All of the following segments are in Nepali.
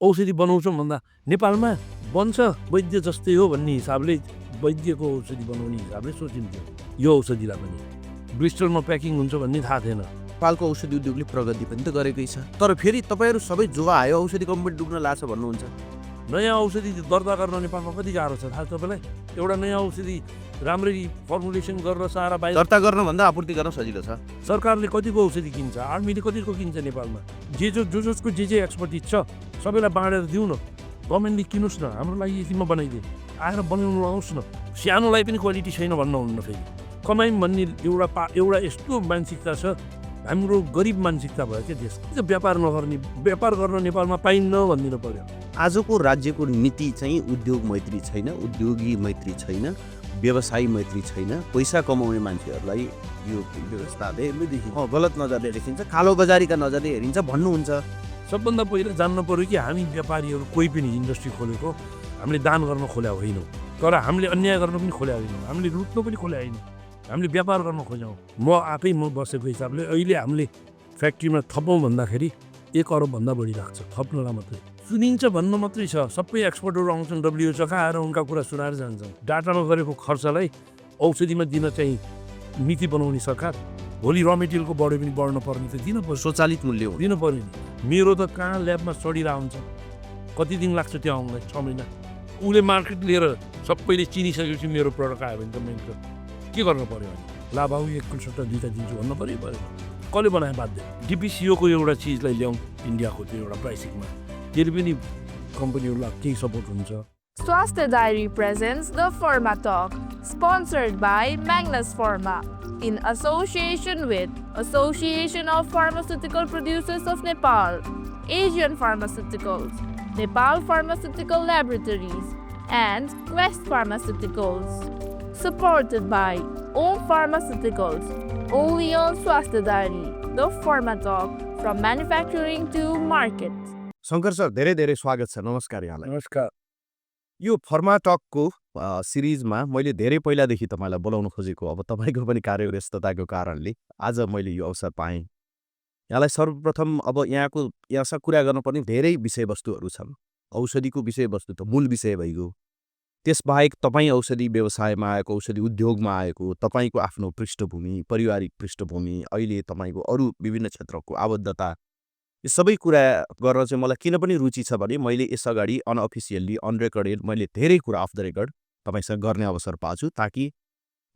औषधि बनाउँछौँ भन्दा नेपालमा बन्छ वैद्य जस्तै हो भन्ने हिसाबले वैद्यको औषधि बनाउने हिसाबले सोचिन्थ्यो यो औषधिलाई पनि ब्रिस्टलमा प्याकिङ हुन्छ भन्ने थाहा थिएन। नेपालको औषधि उद्योगले प्रगति पनि त गरेकै छ, तर फेरि तपाईँहरू सबै जुवा आयो औषधि कम्पनी डुब्न लाग्छ भन्नुहुन्छ। नयाँ औषधि दर्ता गर्न नेपालमा कति गाह्रो छ थाहा छ तपाईँलाई? एउटा नयाँ औषधि राम्ररी फर्मुलेसन गरेर सारा बाहिर दर्ता गर्नुभन्दा आपूर्ति गर्न सजिलो छ। सरकारले कतिको औषधि किन्छ, आर्मीले कतिको किन्छ नेपालमा, जसको जे एक्सपर्टिज छ सबैलाई बाँडेर दिउँ न, गभर्मेन्टले किनोस् न, हाम्रो लागि यतिमा बनाइदिए आएर बनाउनु आउँछ न। सानोलाई पनि क्वालिटी छैन भन्नुहुन्न, फेरि कमाइम भन्ने एउटा यस्तो मानसिकता छ, हाम्रो गरिब मानसिकता भयो क्या देश। व्यापार नगर्ने, व्यापार गर्न नेपालमा पाइन्न भनिदिनु पर्यो। आजको राज्यको नीति चाहिँ उद्योग मैत्री छैन, उद्योगी मैत्री छैन, व्यवसायी मैत्री छैन। पैसा कमाउने मान्छेहरूलाई यो व्यवस्थाले गलत नजरले देखिन्छ, कालो बजारीका नजरले हेरिन्छ भन्नुहुन्छ। सबभन्दा पहिला जान्नु पर्यो कि हामी व्यापारीहरू कोही पनि इन्डस्ट्री खोलेको हामीले दान गर्न खोल्या होइनौँ, तर हामीले अन्याय गर्न पनि खोल्या होइनौँ, हामीले लुट्नु पनि खोल्या होइनौँ, हामीले व्यापार गर्न खोज्यौँ। म बसेको हिसाबले अहिले हामीले फ्याक्ट्रीमा थपौँ भन्दाखेरि 1 अरबभन्दा बढी लाग्छ थप्नलाई मात्रै। सुनिन्छ भन्न मात्रै छ, सबै एक्सपर्टहरू आउँछन् WHO आएर उनका कुरा सुनाएर जान्छन्। डाटामा गरेको खर्चलाई औषधिमा दिन चाहिँ नीति बनाउने सरकार, भोलि र मेटेरियलको बढ्यो पनि बढ्न पर्ने त दिन पर्छ, स्वचालित मूल्य हो, दिनु पर्यो नि। मेरो त कहाँ ल्याबमा स्टडीरहेको हुन्छ, कति दिन लाग्छ त्यो आउनलाई, 6 महिना। उसले मार्केट लिएर सबैले चिनिसकेपछि मेरो प्रडक्ट आयो भने त मैले त के गर्नु पर्यो भने ला बाबु 1 सट्टा 2टा दिन्छु भन्नु पर्यो। कसले बनाए बाध्य? DPCOको एउटा चिजलाई ल्याउँ इन्डियाको त्यो एउटा प्राइसिङमा, त्यसले पनि कम्पनीहरूलाई केही सपोर्ट हुन्छ। Swasthya Diary presents the Pharma Talk, sponsored by Magnus Pharma, in association with Association of Pharmaceutical Producers of Nepal, Asian Pharmaceuticals, Nepal Pharmaceutical Laboratories, and Quest Pharmaceuticals. Supported by Om Pharmaceuticals, only on Swasthya Diary, the Pharma Talk, from manufacturing to market. Shankar sir, धेरै धेरै स्वागत छ। नमस्कार यहाँलाई। नमस्कार। यो फर्मा टकको सिरिजमा मैले धेरै पहिलादेखि तपाईँलाई बोलाउन खोजेको, अब तपाईँको पनि कार्यव्यस्तताको कारणले आज मैले यो अवसर पाएँ। यहाँलाई सर्वप्रथम अब यहाँसँग कुरा गर्नुपर्ने धेरै विषयवस्तुहरू छन्। औषधिको विषयवस्तु त मूल विषय भइगयो, त्यसबाहेक तपाईँ औषधि व्यवसायमा आएको, औषधि उद्योगमा आएको, तपाईँको आफ्नो पृष्ठभूमि, पारिवारिक पृष्ठभूमि, अहिले तपाईँको अरू विभिन्न क्षेत्रको आबद्धता, यो सबै कुरा गर्न चाहिँ मलाई किन पनि रुचि छ भने मैले यसअगाडि अनअफिसियल्ली अन रेकर्डेड मैले धेरै कुरा अफ द रेकर्ड तपाईँसँग गर्ने अवसर पाछु, ताकि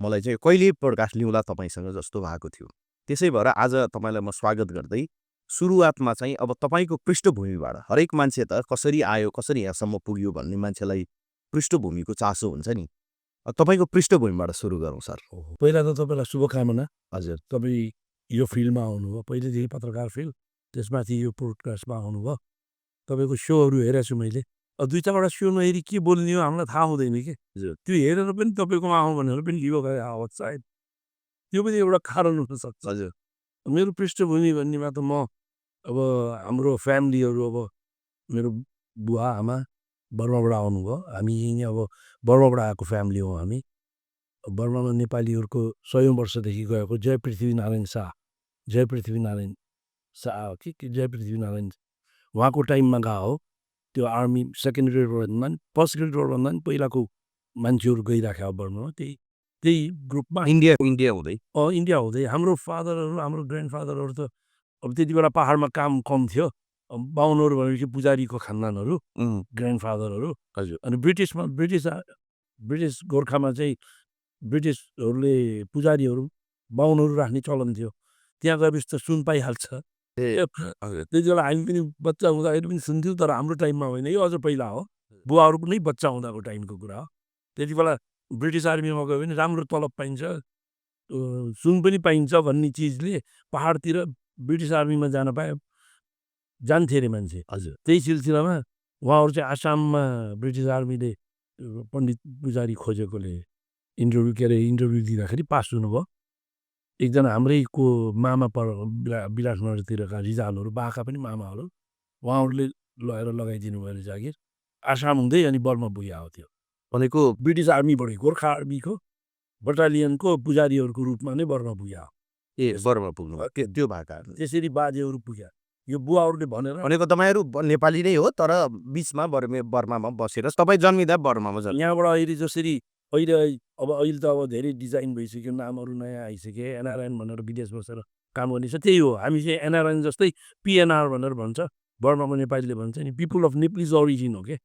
मलाई चाहिँ कहिले पोडकास्ट लिउँला तपाईँसँग जस्तो भएको थियो। त्यसै भएर आज तपाईँलाई म स्वागत गर्दै सुरुवातमा चाहिँ अब तपाईँको पृष्ठभूमिबाट, हरेक मान्छे त कसरी आयो, कसरी यहाँसम्म पुग्यो भन्ने मान्छेलाई पृष्ठभूमिको चासो हुन्छ नि। तपाईँको पृष्ठभूमिबाट सुरु गरौँ सर। पहिला त तपाईँलाई शुभकामना। हजुर, तपाईँ यो फिल्डमा आउनुभयो, पहिलेदेखि पत्रकार फिल्ड, त्यसमाथि यो पोडकास्टमा आउनुभयो। तपाईँको सोहरू हेरेको छु मैले, 2-4वटा सो नहेरी के बोल्ने हो हामीलाई थाहा हुँदैन कि। त्यो हेरेर पनि तपाईँकोमा आउँ भनेर पनि लियो गए आवत, सायद त्यो पनि एउटा कारण हुनसक्छ। हजुर, मेरो पृष्ठभूमि भन्नेमा त म अब हाम्रो फ्यामिलीहरू, अब मेरो बुवा आमा बर्माबाट आउनुभयो, हामी यहीँ अब बर्माबाट आएको फ्यामिली हो हामी। बर्मामा नेपालीहरूको 100औं वर्षदेखि गएको जय पृथ्वीनारायण शाह, जय पृथ्वीनारायण शाह कि जय पृथ्वीनारायण, उहाँको टाइममा गएको हो। त्यो आर्मी सेकेन्ड ग्रेडभन्दा पनि फर्स्ट ग्रेडभन्दा पनि पहिलाको मान्छेहरू गइराख्यो अब बर्मामा, त्यही ग्रुपमा इन्डिया हुँदै इन्डिया हुँदै हाम्रो फादरहरू, हाम्रो ग्रान्डफादरहरू त अब त्यति बेला पाहाडमा काम कम थियो। 52 भनेपछि पुजारीको खानदानहरू, ग्रान्डफादरहरू। हजुर, अनि ब्रिटिस गोर्खामा चाहिँ ब्रिटिसहरूले पुजारीहरू 52 राख्ने चलन थियो। त्यहाँ गएपछि त सुन पाइहाल्छ। त्यति बेला हामी पनि बच्चा हुँदाखेरि पनि सुन्थ्यौँ, तर हाम्रो टाइममा होइन, यो अझ पहिला हो, बुवाहरू पनि बच्चा हुँदाको टाइमको कुरा हो। त्यति बेला ब्रिटिस आर्मीमा गयो भने राम्रो तलब पाइन्छ, सुन पनि पाइन्छ भन्ने चिजले पाहाडतिर ब्रिटिस आर्मीमा जान्थे अरे मान्छे। हजुर, त्यही सिलसिलामा उहाँहरू चाहिँ आसाममा ब्रिटिस आर्मीले पण्डित पुजारी खोजेकोले इन्टरभ्यू दिँदाखेरि पास हुनुभयो। एकजना हाम्रैको मामा विराटनगरतिरका रिजालहरू, बाका पनि मामाहरू, उहाँहरूले लगाइदिनु भयो जागिर। आसाम हुँदै अनि बर्मा पुग्यो थियो। भनेको ब्रिटिस आर्मीबाट, गोर्खा आर्मीको बटालियनको पुजारीहरूको रूपमा नै बर्मा पुग्यो। बर्मा पुग्नु त्यो भएका त्यसरी बाजेहरू पुग्या। यो बुवाहरूले भनेर भनेको तपाईँहरू नेपाली नै हो तर बिचमा बर्मामा बसेर तपाईँ जन्मिँदा बर्मामा जन्म यहाँबाट अहिले जसरी अहिले त अब धेरै डिजाइन भइसक्यो, नामहरू नयाँ आइसके, एनआरएन भनेर विदेश बसेर काम गर्ने छ। त्यही हो, हामी चाहिँ एनआरएन जस्तै पिएनआर भनेर भन्छ, बर्मामा नेपालीले भन्छ नि, पिपुल अफ नेप्लिज ओरिजिन हो के।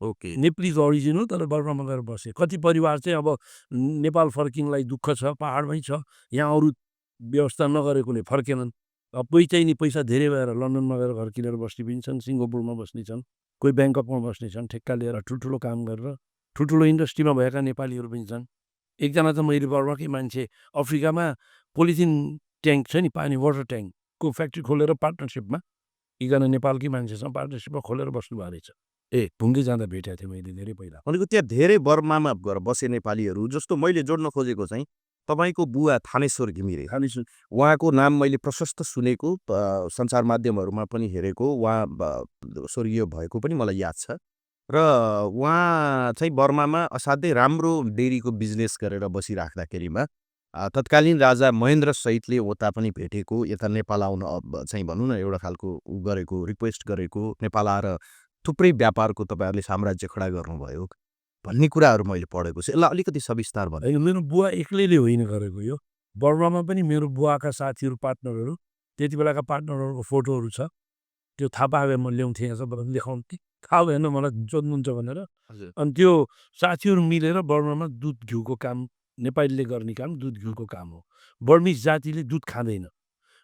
ओके नेप्लिज ओरिजिन हो तर बर्मामा गएर बसे। कति परिवार चाहिँ अब नेपाल फर्किनलाई दुःख छ, पाहाडमै छ, यहाँ अरू व्यवस्था नगरेकोले फर्केनन्। अब कोही चाहिँ नि पैसा धेरै भएर लन्डनमा गएर घर किनेर बस्ने पनि छन्, सिङ्गापुरमा बस्ने छन्, कोही ब्याङ्ककमा बस्ने छन्, ठेक्का लिएर ठुल्ठुलो काम गरेर ठुल्ठुलो इन्डस्ट्रीमा भएका नेपालीहरू पनि छन्। एकजना त मैले बर्माकै मान्छे अफ्रिकामा पोलिथिन ट्याङ्क छ नि, पानी वाटर ट्याङ्कको फ्याक्ट्री खोलेर पार्टनरसिपमा एकजना नेपालकै मान्छेसँग पार्टनरसिपमा खोलेर बस्नुभएको रहेछ। भुङ्गे जाँदा भेटेको थिएँ मैले धेरै पहिला। भनेको त्यहाँ धेरै बर्मामा गएर बसे नेपालीहरू जस्तो मैले जोड्न खोजेको चाहिँ तपाईँको बुवा थानेश्वर घिमिरे खानेछु उहाँको नाम मैले प्रशस्त सुनेको सञ्चार माध्यमहरूमा पनि हेरेको उहाँ स्वर्गीय भएको पनि मलाई याद छ र उहाँ चाहिँ बर्मामा असाध्यै राम्रो डेरीको बिजनेस गरेर बसिराख्दाखेरिमा तत्कालीन राजा महेन्द्र सहितले उता पनि भेटेको यता नेपाल आउन चाहिँ भनौँ न एउटा खालको गरेको रिक्वेस्ट गरेको नेपाल आएर थुप्रै व्यापारको तपाईँहरूले साम्राज्य खडा गर्नुभयो भन्ने कुराहरू मैले पढेको छु। यसलाई अलिकति सविस्तार भन्नु। होइन, मेरो बुवा एक्लैले होइन गरेको यो। बर्मामा पनि मेरो बुवाका साथीहरू, पार्टनरहरू, त्यति बेलाका पार्टनरहरूको फोटोहरू छ। त्यो थाहा पाए म ल्याउँथेँ यहाँ सबैलाई देखाउँथेँ। थाहा भएन मलाई जोड्नुहुन्छ भनेर। अनि त्यो साथीहरू मिलेर बर्मामा दुध घिउको काम, नेपालीले गर्ने काम दुध घिउको काम हो। बर्मिज जातिले दुध खाँदैन,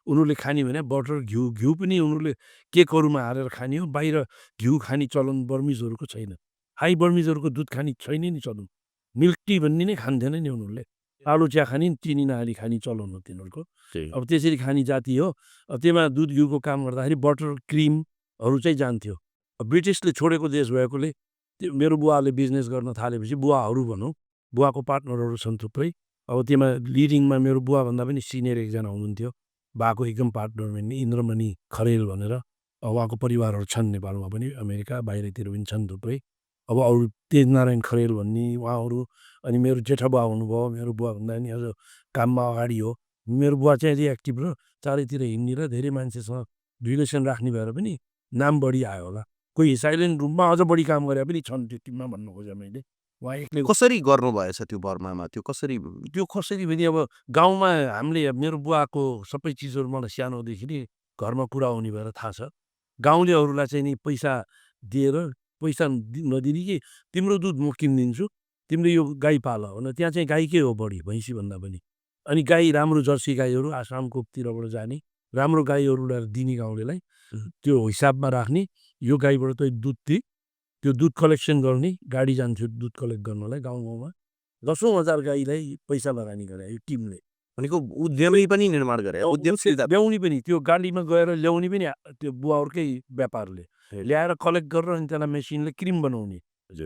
उनीहरूले खाने भने बटर घिउ पनि उनीहरूले केकहरूमा हालेर खाने हो। बाहिर घिउ खाने चलन बर्मिजहरूको छैन। हाई बर्मिजहरूको दुध खाने छैन नि चलन। मिल्क टी भन्ने नै खान्थेन नि उनीहरूले। आलु चिया खाने, चिनी नहाली खाने चलन हो तिनीहरूको। अब त्यसरी खाने जाति हो। अब त्यसमा दुध घिउको काम गर्दाखेरि बटर क्रिमहरू चाहिँ जान्थ्यो। ब्रिटिसले छोडेको देश भएकोले त्यो मेरो बुवाले बिजनेस गर्न थालेपछि बुवाहरू भनौँ, बुवाको पार्टनरहरू छन् थुप्रै। अब त्यसमा लिडिङमा मेरो बुवाभन्दा पनि सिनियर एकजना हुनुहुन्थ्यो, बाको एकदम पार्टनर भन्ने इन्द्रमणि खरेल भनेर। उहाँको परिवारहरू छन् नेपालमा पनि, अमेरिका बाहिरतिर पनि छन् थुप्रै। अब अरू तेजनारायण खरेल भन्ने उहाँहरू, अनि मेरो जेठा बुवा हुनुभयो, मेरो बुवाभन्दा पनि अझ काममा अगाडि हो। मेरो बुवा चाहिँ अलि एक्टिभ र चारैतिर हिँड्ने र धेरै मान्छेसँग रिलेसन राख्ने भएर पनि नाम बढी आयो होला। कोही साइलेन्ट रूपमा अझ बढी काम गरे पनि छन् त्यो टिममा भन्नु खोजेँ मैले। उहाँ एक्लै कसरी गर्नुभएछ त्यो बर्मामा त्यो कसरी त्यो कसरी भने अब गाउँमा हामीले मेरो बुवाको सबै चिजहरू मलाई सानोदेखि नै घरमा पुरा आउने भएर थाहा छ। गाउँलेहरूलाई चाहिँ नि पैसा दिएर पैसा नदिने कि तिम्रो दुध म किनिदिन्छु, तिमीले यो गाई पाल भने त्यहाँ चाहिँ गाईकै हो बढी भैँसीभन्दा पनि। अनि गाई राम्रो जर्सी गाईहरू आसामकोतिरबाट जाने राम्रो गाईहरू ल्याएर दिने गाउँलेलाई, त्यो हिसाबमा राख्ने, यो गाईबाट त दुध दिए, त्यो दुध कलेक्सन गर्ने गाडी जान्थ्यो दुध कलेक्ट गर्नलाई गाउँ गाउँमा। 10,000 गाईलाई पैसा लगानी गरे यो टिमले। भनेको उद्यमी पनि निर्माण गरे उद्यमशीलता ल्याउने पनि त्यो गाडीमा गएर ल्याउने पनि त्यो बुवाहरूकै व्यापारले ल्याएर कलेक्ट गरेर अनि त्यसलाई मेसिनले क्रिम बनाउने,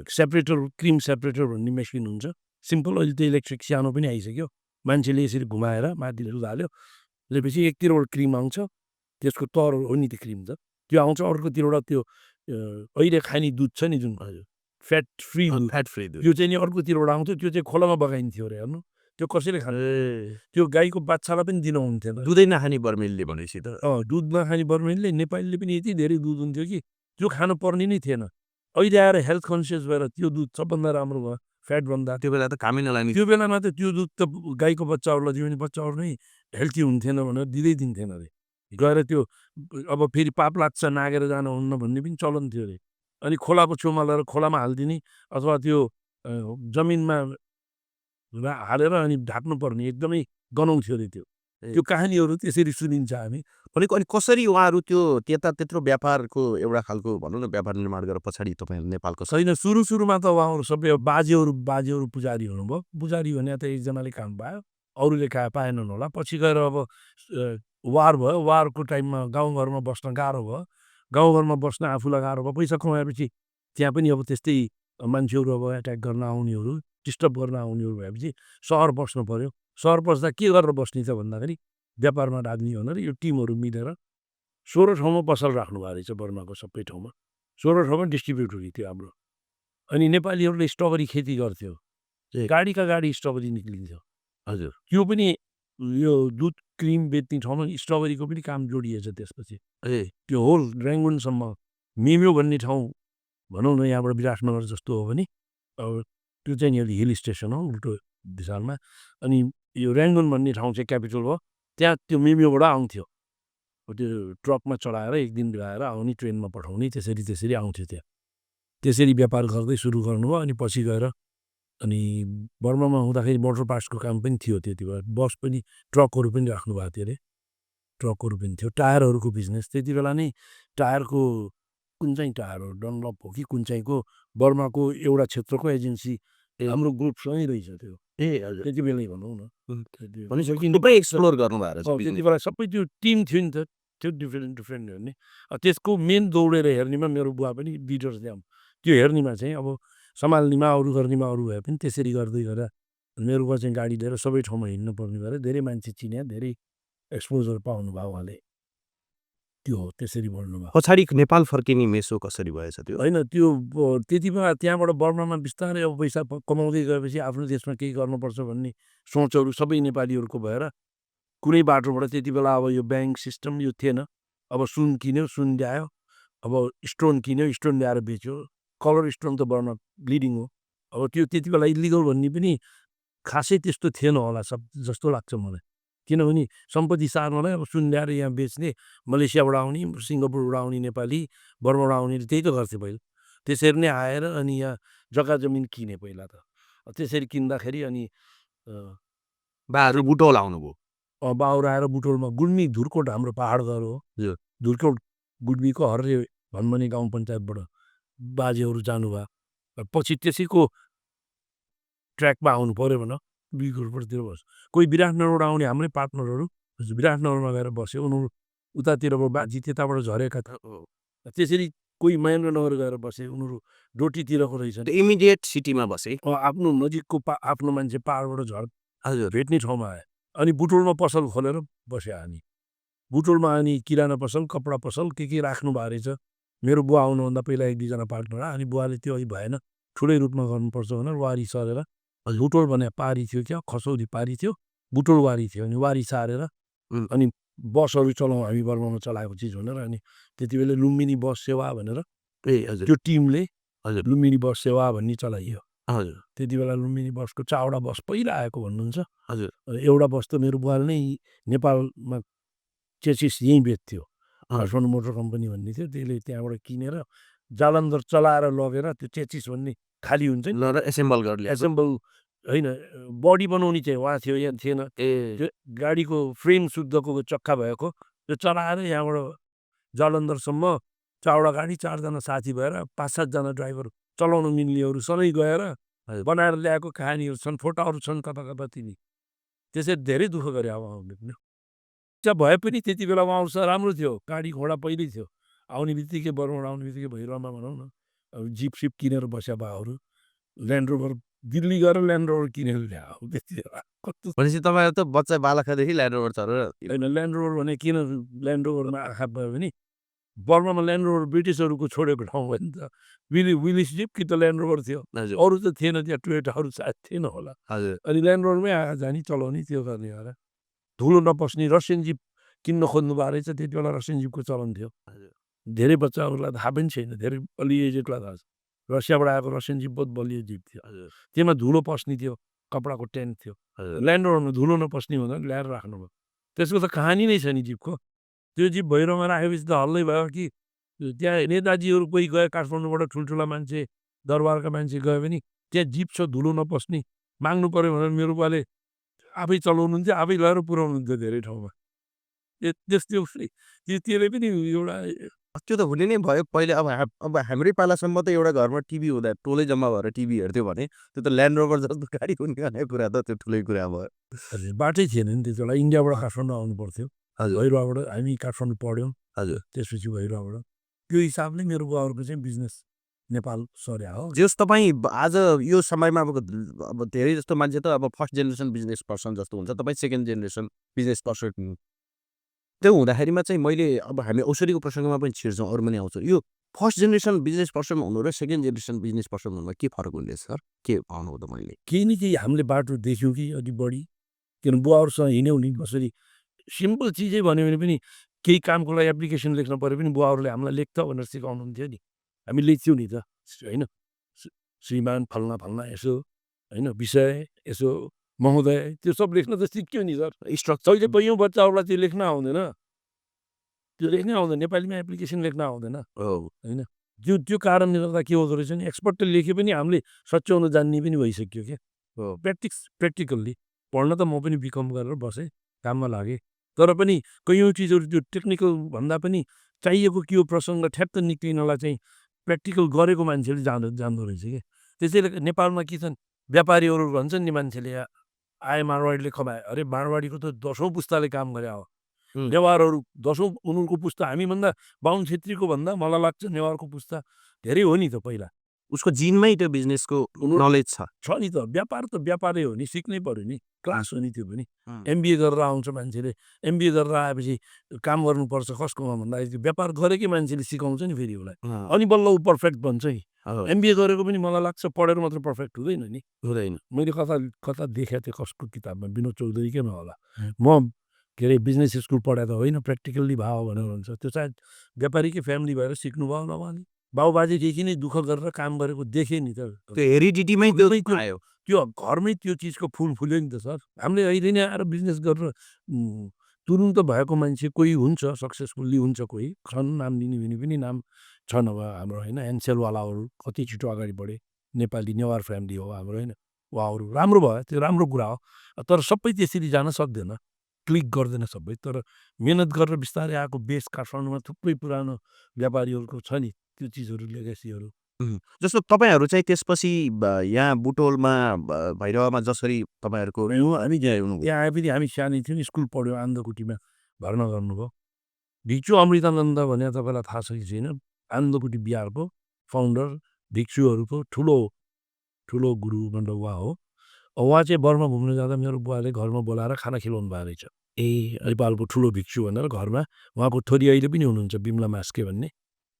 सेपरेटर क्रिम सेपरेटर भन्ने मेसिन हुन्छ सिम्पल। अहिले त्यो इलेक्ट्रिक सानो पनि आइसक्यो, मान्छेले यसरी घुमाएर माथि दुध हाल्यो, त्यसपछि एकतिरबाट क्रिम आउँछ, त्यसको तर हो नि त्यो क्रिम त त्यो आउँछ, अर्कोतिरबाट त्यो अहिले खाने दुध छ नि जुन फ्याट फ्री फ्याट फ्री त्यो चाहिँ नि अर्कोतिरबाट आउँथ्यो, त्यो चाहिँ खोलामा बगाइन्थ्यो अरे। हेर्नु त्यो कसैले खान्छ, त्यो गाईको बाच्छालाई पनि दिन हुन्थेन। दुधै नखाने बर्मेलले भनेपछि त दुध नखाने बर्मेलले नेपालीले पनि यति धेरै दुध हुन्थ्यो कि त्यो खानु पर्ने नै थिएन। अहिले आएर हेल्थ कन्सियस भएर त्यो दुध सबभन्दा राम्रो भयो फ्याटभन्दा। त्यो बेला त कामै नलाग्ने त्यो बेलामा त त्यो दुध त गाईको बच्चाहरूलाई दियो भने बच्चाहरू नै हेल्थी हुन्थेन भनेर दिँदै दिन्थेन अरे। गएर त्यो अब फेरि पाप लाग्छ नागेर जानुहुन्न भन्ने पनि चलन थियो अरे। अनि खोलाको छेउमा लगेर खोलामा हालिदिने अथवा त्यो जमिनमा हालेर अनि ढाक्नुपर्ने, एकदमै गनाउँथ्यो अरे त्यो। त्यो कहानीहरू त्यसरी सुनिन्छ हामी। भनेको अनि कसरी उहाँहरू त्यो त्यत्रो व्यापारको एउटा खालको भनौँ न व्यापार निर्माण गरेर पछाडि तपाईँ नेपालको छैन, सुरुमा त उहाँहरू सबै बाजेहरू पुजारी हुनुभयो। पुजारी भने त एकजनाले काम पायो, अरूले पाएनन् होला। पछि गएर अब वार भयो, वारको टाइममा गाउँघरमा बस्न गाह्रो भयो, गाउँघरमा बस्न आफूलाई गाह्रो भयो। पैसा कमाएपछि त्यहाँ पनि अब त्यस्तै मान्छेहरू अब एट्याक गर्न आउनेहरू, डिस्टर्ब गर्न आउनेहरू भएपछि सहर बस्नु पर्यो। सहर बस्दा के गरेर बस्ने त भन्दाखेरि व्यापारमा लाग्ने भनेर यो टिमहरू मिलेर 16 ठाउँमा पसल राख्नुभएको रहेछ बर्माको सबै ठाउँमा। 16 ठाउँमा डिस्ट्रिब्युट हुने थियो हाम्रो। अनि नेपालीहरूले स्ट्रबेरी खेती गर्थ्यो, गाडीका गाडी स्ट्रबेरी निक्लिन्थ्यो। हजुर त्यो पनि यो दुध क्रिम बेच्ने ठाउँमा स्ट्रबेरीको पनि काम जोडिएछ त्यसपछि। ए त्यो होल रेङ्गुनसम्म मिम्यो भन्ने ठाउँ भनौँ न यहाँबाट विराटनगर जस्तो हो भने अब त्यो चाहिँ नि अलि हिल स्टेसन हो उल्टो दिशामा। अनि यो रेङ्गुन भन्ने ठाउँ चाहिँ क्यापिटल हो। त्यहाँ त्यो मिम्योबाट आउँथ्यो। त्यो ट्रकमा चढाएर एक दिन ल्याएर आउने ट्रेनमा पठाउने त्यसरी आउँथ्यो त्यहाँ। त्यसरी व्यापार गर्दै सुरु गर्नुभयो। अनि पछि गएर अनि बर्मामा हुँदाखेरि मोटर पार्ट्सको काम पनि थियो त्यति बेला। बस पनि ट्रकहरू पनि राख्नु भएको थियो अरे। ट्रकहरू पनि थियो। टायरहरूको बिजनेस त्यति बेला नै टायरको कुन चाहिँ टायर हो डनलप हो कि कुन चाहिँको बर्माको एउटा क्षेत्रको एजेन्सी हाम्रो ग्रुपसँगै रहेछ त्यो। ए हजुर त्यति बेलै भनौँ न। भनेपछि थुप्रै एक्सप्लोर गर्नुभएको रहेछ त्यति business। बेला सबै त्यो टिम थियो नि त त्यो डिफ्रेन्ट हेर्ने। त्यसको मेन दौडेर हेर्नेमा मेरो बुवा पनि लिडर थियो। त्यो हेर्नेमा चाहिँ अब सम्हाल्नेमा अरू गर्नेमा अरू भए पनि त्यसरी गर्दै गरेर मेरो बुवा चाहिँ गाडी लिएर सबै ठाउँमा हिँड्नु पर्ने भएर धेरै मान्छे चिने धेरै एक्सपोजर पाउनु भयो उहाँले। त्यो हो त्यसरी बढ्नुभयो। पछाडि नेपाल फर्किने मेसो कसरी भएछ त्यो? होइन त्यो त्यति बेला त्यहाँबाट बर्मामा बिस्तारै अब पैसा कमाउँदै गएपछि आफ्नो देशमा केही गर्नुपर्छ भन्ने सोचहरू सबै नेपालीहरूको भएर कुनै बाटोबाट त्यति बेला अब यो ब्याङ्क सिस्टम यो थिएन। अब सुन किन्यो सुन ल्यायो। अब स्टोन किन्यो स्टोन ल्याएर बेच्यो। कलर स्टोन त बर्मा ब्लिडिङ हो। अब त्यो त्यति बेला इलिगल भन्ने पनि खासै त्यस्तो थिएन होला सब जस्तो लाग्छ मलाई। किनभने सम्पत्ति सार्नलाई अब सुन ल्याएर यहाँ बेच्ने मलेसियाबाट आउने सिङ्गापुरबाट आउने नेपाली बर्माबाट आउने त्यही त गर्थे पहिला। त्यसरी नै आएर अनि यहाँ जग्गा जमिन किने पहिला त। त्यसरी किन्दाखेरि अनि बाहरू बुटोल आउनुभयो। बाहुर आएर बुटोलमा गुल्मी धुर्कोट हाम्रो पाहाड घर हो। हजुर। धुर्कोट गुल्मीको हर्रे भन्मने गाउँ पञ्चायतबाट बाजेहरू जानुभयो। पछि त्यसैको ट्र्याकमा आउनु पऱ्यो भन बिगुरपट्टितिर बस। कोही विराटनगरबाट आउने हाम्रै पार्टनरहरू विराटनगरमा गएर बस्यो। उनीहरू उतातिरबाट बाजी त्यताबाट झरेका त्यसरी कोही महेन्द्रनगर गएर बसे। उनीहरू डोटीतिरको रहेछन्। इमिडिएट सिटीमा बसे। आफ्नो नजिकको आफ्नो मान्छे पाहाडबाट झर हजुर भेट्ने ठाउँमा आयो। अनि बुटोलमा पसल खोलेर बस्यो हामी। बुटोलमा अनि किराना पसल कपडा पसल के राख्नु भएको रहेछ। मेरो बुवा आउनुभन्दा पहिला एक दुईजना पार्टनर अनि बुवाले त्यो अहिले भएन ठुलै रूपमा गर्नुपर्छ भनेर वारी सरेर बुटोल भने पारी थियो क्या खसौदी पारी थियो बुटोल वारी थियो। अनि वारी सारेर अनि बसहरू चलाउँ हामी बर्मामा चलाएको चिज भनेर अनि त्यति बेला लुम्बिनी बस सेवा भनेर ए हजुर त्यो टिमले हजुर लुम्बिनी बस सेवा भन्ने चलाइयो। हजुर त्यति बेला लुम्बिनी बसको चावडा बस पहिला आएको भन्नुहुन्छ। हजुर एउटा बस त मेरो बुवाले नै नेपालमा चेसिस यहीँ बेच्थ्यो। काठमाडौँ मोटर कम्पनी भन्ने थियो त्यसले त्यहाँबाट किनेर जालन्धर चलाएर लगेर त्यो चेसिस भन्ने खाली हुन्छ नि ल एसेम्बल गर्ने एसेम्बल होइन बडी बनाउने चाहिँ उहाँ थियो यहाँ थिएन। ए त्यो गाडीको फ्रेम शुद्धको चक्का भएको त्यो चलाएर यहाँबाट जालन्धरसम्म चावडा गाडी 4 जना साथी भएर 5-7 जना ड्राइभर चलाउन मिल्नेहरू सधैँ गएर बनाएर ल्याएको कहानीहरू छन् फोटाहरू छन् कता कता तिनी। त्यसरी धेरै दुःख गरे अब आउने पनि इच्छा भए पनि त्यति बेला उहाँ राम्रो थियो। गाडी घोडा पहिल्यै थियो। आउने बित्तिकै बर्माबाट आउने बित्तिकै भैरवमा भनौँ न अब जिप सिप किनेर बस्या बाहरू ल्यान्ड रोभर दिल्ली गएर ल्यान्ड रोभर किनेर ल्यायो त्यति बेला कस्तो। भनेपछि तपाईँहरू त बच्चा बालखादेखि ल्यान्ड रोभर चढेर होइन ल्यान्ड रोभर भने किन ल्यान्ड रोभरमा आँखा भयो भने बर्मामा ल्यान्ड रोभर ब्रिटिसहरूको छोडेको ठाउँ भयो नि त। विलिस जिप कि त ल्यान्ड रोभर थियो। हजुर अरू त थिएन त्यहाँ टोयोटाहरू सायद थिएन होला। हजुर अनि ल्यान्ड रोभरमै आएर जाने चलाउने त्यो गर्ने भएर धुलो नपस्ने रसियन जिप किन्न खोज्नु भएको रहेछ। त्यति बेला रसियन जिपको चलन थियो। धेरै बच्चाहरूलाई थाहा पनि छैन धेरै अलि एजेडलाई थाहा छ। रसियाबाट आएको रसियन जिप बहुत बलियो जिप थियो। त्यसमा धुलो पस्ने थियो कपडाको टेन्ट थियो। ल्यान्ड रोभरमा धुलो नपस्ने भनेर ल्याएर राख्नुभयो। त्यसको त कहानी नै छ नि जिपको। त्यो जिप भैरवमा राखेपछि त हल्लै भयो कि त्यहाँ नेताजीहरू कोही गए काठमाडौँबाट ठुल्ठुला मान्छे दरबारका मान्छे गयो भने त्यहाँ जिप छ धुलो नपस्ने माग्नु पऱ्यो भनेर मेरो बुवाले आफै चलाउनुहुन्थ्यो आफै लगेर पुऱ्याउनुहुन्थ्यो धेरै ठाउँमा। त्यस्तै त्यसले पनि एउटा त्यो त हुने नै भयो पहिले। अब हाम्रै पालासम्म त एउटा घरमा टिभी हुँदा टोलै जम्मा भएर टिभी हेर्थ्यो भने त्यो त ल्यान्ड रोभर जस्तो गाडी हुने भन्ने कुरा त त्यो ठुलै कुरा भयो। बाटै थिएन नि त्यति बेला इन्डियाबाट काठमाडौँ आउनु पर्थ्यो। हजुर भैरवाबाट हामी काठमाडौँ पढ्यौँ। हजुर त्यसपछि भैरवाबाट त्यो हिसाबले मेरो बुवाहरूको चाहिँ बिजनेस नेपाल सर्या हो। जस तपाईँ आज यो समयमा अब धेरै जस्तो मान्छे त अब फर्स्ट जेनेरेसन बिजनेस पर्सन जस्तो हुन्छ। तपाईँ सेकेन्ड जेनेरेसन बिजनेस पर्सन त्यो हुँदाखेरिमा चाहिँ मैले अब हामी औषधिको प्रसङ्गमा पनि छिर्छौँ अरू पनि आउँछ। यो फर्स्ट जेनेरेसन बिजनेस पर्सन हुनु र सेकेन्ड जेनेरेसन बिजनेस पर्सन हुनुमा के फरक हुँदैछ सर? के भन्नु त मैले केही न केही हामीले बाटो देख्यौँ कि अलिक बढी किन बुवाहरूसँग हिँड्यौँ नि कसरी सिम्पल चिजै भन्यो भने पनि केही कामको लागि एप्लिकेसन लेख्न पऱ्यो पनि बुवाहरूले हामीलाई लेख्छ भनेर सिकाउनुहुन्थ्यो नि हामी लेख्थ्यौँ नि त होइन श्रीमान फल्ना फल्ना यसो होइन विषय यसो महोदय त्यो सब लेख्न त सिक्यो नि सर स्ट्रक्चर जहिले कैयौँ बच्चाहरूलाई त्यो लेख्न आउँदैन त्यो लेख्नै आउँदैन नेपालीमा एप्लिकेसन लेख्न आउँदैन होइन त्यो त्यो कारणले गर्दा के हुँदो रहेछ नि एक्सपर्टले लेखे पनि हामीले सच्याउन जान्ने पनि भइसक्यो क्या प्र्याक्टिकल्ली पढ्न त म पनि बिकम गरेर बसेँ काममा लागेँ तर पनि कैयौँ चिजहरू त्यो टेक्निकल भन्दा पनि चाहिएको के हो प्रसङ्ग ठ्याक्क निक्लिनलाई चाहिँ प्र्याक्टिकल गरेको मान्छेले जान्दो रहेछ कि त्यसैले नेपालमा के छन् व्यापारीहरू भन्छन् नि मान्छेले आए मारवाडीले कमाए अरे मारवाडीको त 10औं पुस्ताले काम गरे हो नेवारहरू 10औं उनीहरूको पुस्ता हामीभन्दा बाहुन छेत्रीको भन्दा मलाई लाग्छ नेवारको पुस्ता धेरै हो नि त पहिला उसको जिनमै त्यो बिजनेसको नलेज छ नि त व्यापारै हो नि सिक्नै पर्यो नि क्लास हो नि त्यो पनि एमबिए गरेर आउँछ मान्छेले एमबिए गरेर आएपछि काम गर्नुपर्छ कसकोमा भन्दाखेरि त्यो व्यापार गरेकै मान्छेले सिकाउँछ नि फेरि उसलाई अनि बल्ल ऊ पर्फेक्ट बन्छ नि एमबिए गरेको पनि मलाई लाग्छ पढेर मात्र पर्फेक्ट हुँदैन नि हुँदैन मैले कता देखेको थिएँ कसको किताबमा विनोद चौधरीकैमा होला म के अरे बिजनेस स्कुल पढाए त होइन प्र्याक्टिकल्ली भयो भनेर भन्छ त्यो सायद व्यापारीकै फ्यामिली भएर सिक्नुभयो होला उहाँले बाबुबाजेदेखि नै दुःख गरेर काम गरेको देखेँ नि त त्यो हेरिडिटीमै आयो त्यो घरमै त्यो चिजको फुल फुल्यो नि त सर हामीले अहिले नै आएर बिजनेस गरेर तुरुन्त भएको मान्छे कोही हुन्छ सक्सेसफुल्ली हुन्छ कोही छन् नाम लिने भने पनि नाम छन् अब हाम्रो होइन एनसेलवालाहरू कति छिटो अगाडि बढे नेपाली नेवार फ्यामिली हो हाम्रो होइन उहाँहरू राम्रो भयो त्यो राम्रो कुरा हो तर सबै त्यसरी जान सक्दैन क्लिक गर्दैन सबै तर मिहिनेत गरेर बिस्तारै आएको बेस काठमाडौँमा थुप्रै पुरानो व्यापारीहरूको छ नि त्यो चिजहरू लेगेसीहरू जस्तो तपाईँहरू चाहिँ त्यसपछि यहाँ बुटोलमा भैरवामा जसरी तपाईँहरूको हामी यहाँ आएपछि हामी सानै थियौँ स्कुल पढ्यौँ आन्धकुटीमा भर्ना गर्नुभयो भिक्षु अमृतानन्द भने तपाईँलाई थाहा छ कि छैन आन्धकुटी बिहारको फाउन्डर भिक्षुहरूको ठुलो गुरु मतलब उहाँ हो उहाँ चाहिँ बर्मा घुम्न जाँदा मेरो बुवाले घरमा बोलाएर खाना खिलाउनु भएको रहेछ नेपालको ठुलो भिक्षु भनेर घरमा उहाँको छोरी अहिले पनि हुनुहुन्छ बिमला मास्के भन्ने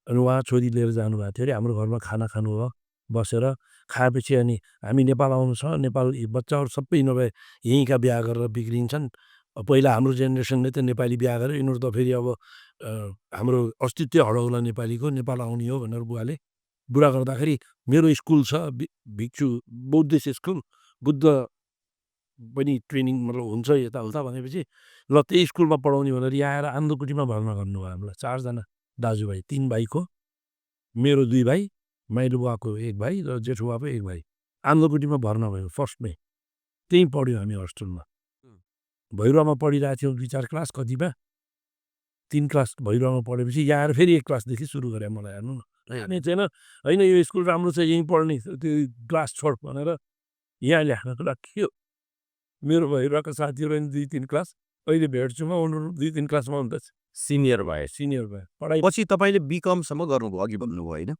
अनि उहाँ छोरी लिएर जानुभएको थियो अरे हाम्रो घरमा खाना खानुभयो बसेर खाएपछि अनि हामी नेपाल आउनु छ नेपाल बच्चाहरू सबै नभए यहीँका बिहा गरेर बिग्रिन्छन् पहिला हाम्रो जेनेरेसनले त नेपाली बिहा गरेर यिनीहरू त फेरि अब हाम्रो अस्तित्व हराउला नेपालीको नेपाल आउने हो भनेर बुवाले बुढा गर्दाखेरि मेरो स्कुल छ भिक्षु बौद्धिस्ट स्कुल बुद्ध पनि ट्रेनिङ मतलब हुन्छ यताउता भनेपछि ल त्यही स्कुलमा पढाउने भनेर यहाँ आएर आन्धकुटीमा भर्ना गर्नुभयो हामीलाई 4 जना दाजुभाइ 3 भाइको मेरो 2 भाइ माइलो बुवाको 1 भाइ र जेठो बुवाको 1 भाइ आन्धकुटीमा भर्ना भयो फर्स्टमै त्यहीँ पढ्यौँ हामी हस्टेलमा भैरवामा पढिरहेको थियौँ 2-4 क्लास कतिमा 3 क्लास भैरवामा पढेपछि यहाँ आएर फेरि 1 क्लासदेखि सुरु गरेँ मलाई हेर्नु न छैन होइन यो स्कुल राम्रो छ यहीँ पढ्ने त्यो क्लास छोड भनेर यहाँ ल्याएको राखियो मेरो भैरवाका साथीहरू 2-3 क्लास अहिले भेट्छु म उनीहरू 2-3 क्लासमा हुन्छ सिनियर भए पढाइ पछि तपाईँले बिकमसम्म गर्नुभयो अघि भन्नुभयो होइन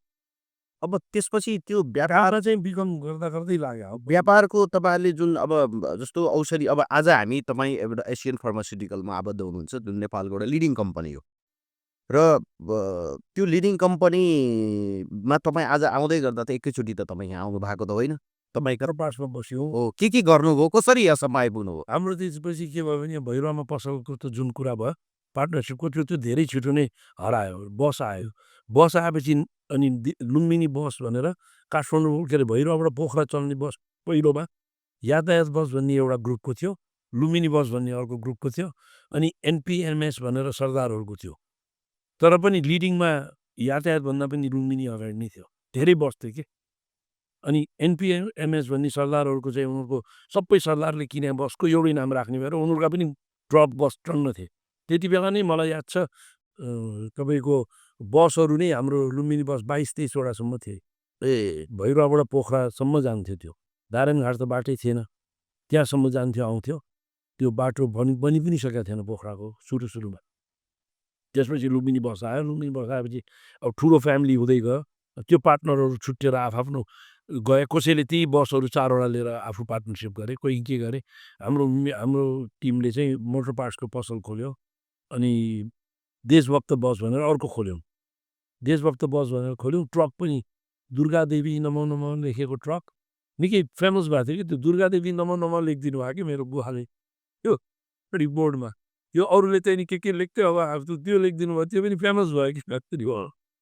अब त्यसपछि त्यो व्यापार चाहिँ बिकम गर्दा गर्दै लाग्यो व्यापारको तपाईँहरूले जुन अब जस्तो औषधि अब आज हामी तपाईँ एउटा एसियन फार्मास्युटिकलमा आबद्ध हुनुहुन्छ जुन नेपालको एउटा लिडिङ कम्पनी हो र त्यो लिडिङ कम्पनीमा तपाईँ आज आउँदै गर्दा त एकैचोटि त तपाईँ यहाँ आउनु भएको त होइन तपाईँ पासमा बस्यौँ हो के गर्नुभयो कसरी यहाँसम्म आइपुग्नुभयो हाम्रो त्यसपछि के भयो भने भैरवामा पसलको त जुन कुरा भयो पार्टनरसिपको त्यो धेरै छिटो नै हरायो बस आयो बस आएपछि अनि लुम्बिनी बस भनेर काठमाडौँ के अरे भैरवाबाट पोखरा चल्ने बस पहिलोमा यातायात बस भन्ने एउटा ग्रुपको थियो लुम्बिनी बस भन्ने अर्को ग्रुपको थियो अनि एनपिएमएस भनेर सरदारहरूको थियो तर पनि लिडिङमा यातायातभन्दा पनि लुम्बिनी अगाडि नै थियो धेरै बस थियो कि अनि एनपिएमएस भन्ने सरदारहरूको चाहिँ उनीहरूको सबै सरदारले किने बसको एउटै नाम राख्ने भएर उनीहरूका पनि ड्रप बस टन्न थिए त्यति बेला नै मलाई याद छ तपाईँको बसहरू नै हाम्रो लुम्बिनी बस 22-23वटासम्म थिए भैरवाबाट पोखरासम्म जान्थ्यो त्यो नारायणघाट त बाटै थिएन त्यहाँसम्म जान्थ्यो आउँथ्यो त्यो बाटो बनि पनि सकेको थिएन पोखराको सुरुमा त्यसपछि लुम्बिनी बस आयो लुम्बिनी बस आएपछि अब ठुलो फ्यामिली हुँदै गयो त्यो पार्टनरहरू छुट्टिएर आफ्नो गए कसैले त्यही बसहरू 4वटा लिएर आफू पार्टनरसिप गरे कोही के गरे हाम्रो टिमले चाहिँ मोटर पार्ट्सको पसल खोल्यो अनि देशभक्त बस भनेर अर्को खोल्यौँ देशभक्त बस भनेर खोल्यौँ ट्रक पनि दुर्गादेवी नमो लेखेको ट्रक निकै फेमस भएको थियो कि त्यो दुर्गादेवी नमो लेखिदिनु भयो कि मेरो बुवाले यो रिपोर्टमा यो अरूले चाहिँ नि के लेख्थ्यो अब त्यो लेखिदिनु भयो त्यो पनि फेमस भयो कि फ्याक्ट्री हो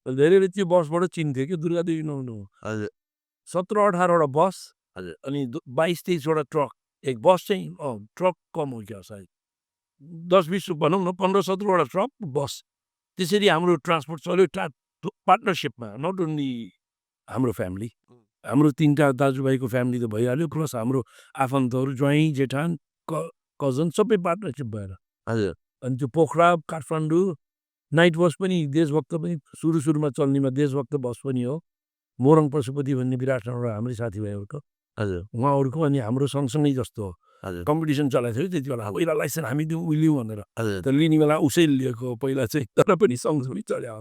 धेरैले त्यो बसबाट चिन्थ्यो कि दुर्गादेवी नुहाउनु हजुर 17-18वटा बस हजुर 22-23वटा ट्रक एक बस चाहिँ ट्रक कम हो क्या सायद 10-20 भनौँ न 15-17वटा ट्रक बस त्यसरी हाम्रो ट्रान्सपोर्ट चल्यो पार्टनरसिपमा नट ओन्ली हाम्रो फ्यामिली हाम्रो 3टा दाजुभाइको फ्यामिली त भइहाल्यो प्लस हाम्रो आफन्तहरू ज्वाइँ जेठान कजन सबै पार्टनरसिप भएर हजुर अनि त्यो पोखरा काठमाडौँ नाइट बस पनि देशभक्त पनि सुरुमा चल्नेमा देशभक्त बस पनि हो मोरङ पशुपति भन्ने विराटनगर हाम्रै साथीभाइहरूको हजुर उहाँहरूको अनि हाम्रो सँगसँगै जस्तो हो हजुर कम्पिटिसन चलाएको थियो त्यति बेला पहिला लाइसेन्स हामी लिउँ भनेर हजुर त लिने बेला उसै लिएको पहिला चाहिँ तर पनि सँगसँगै चल्या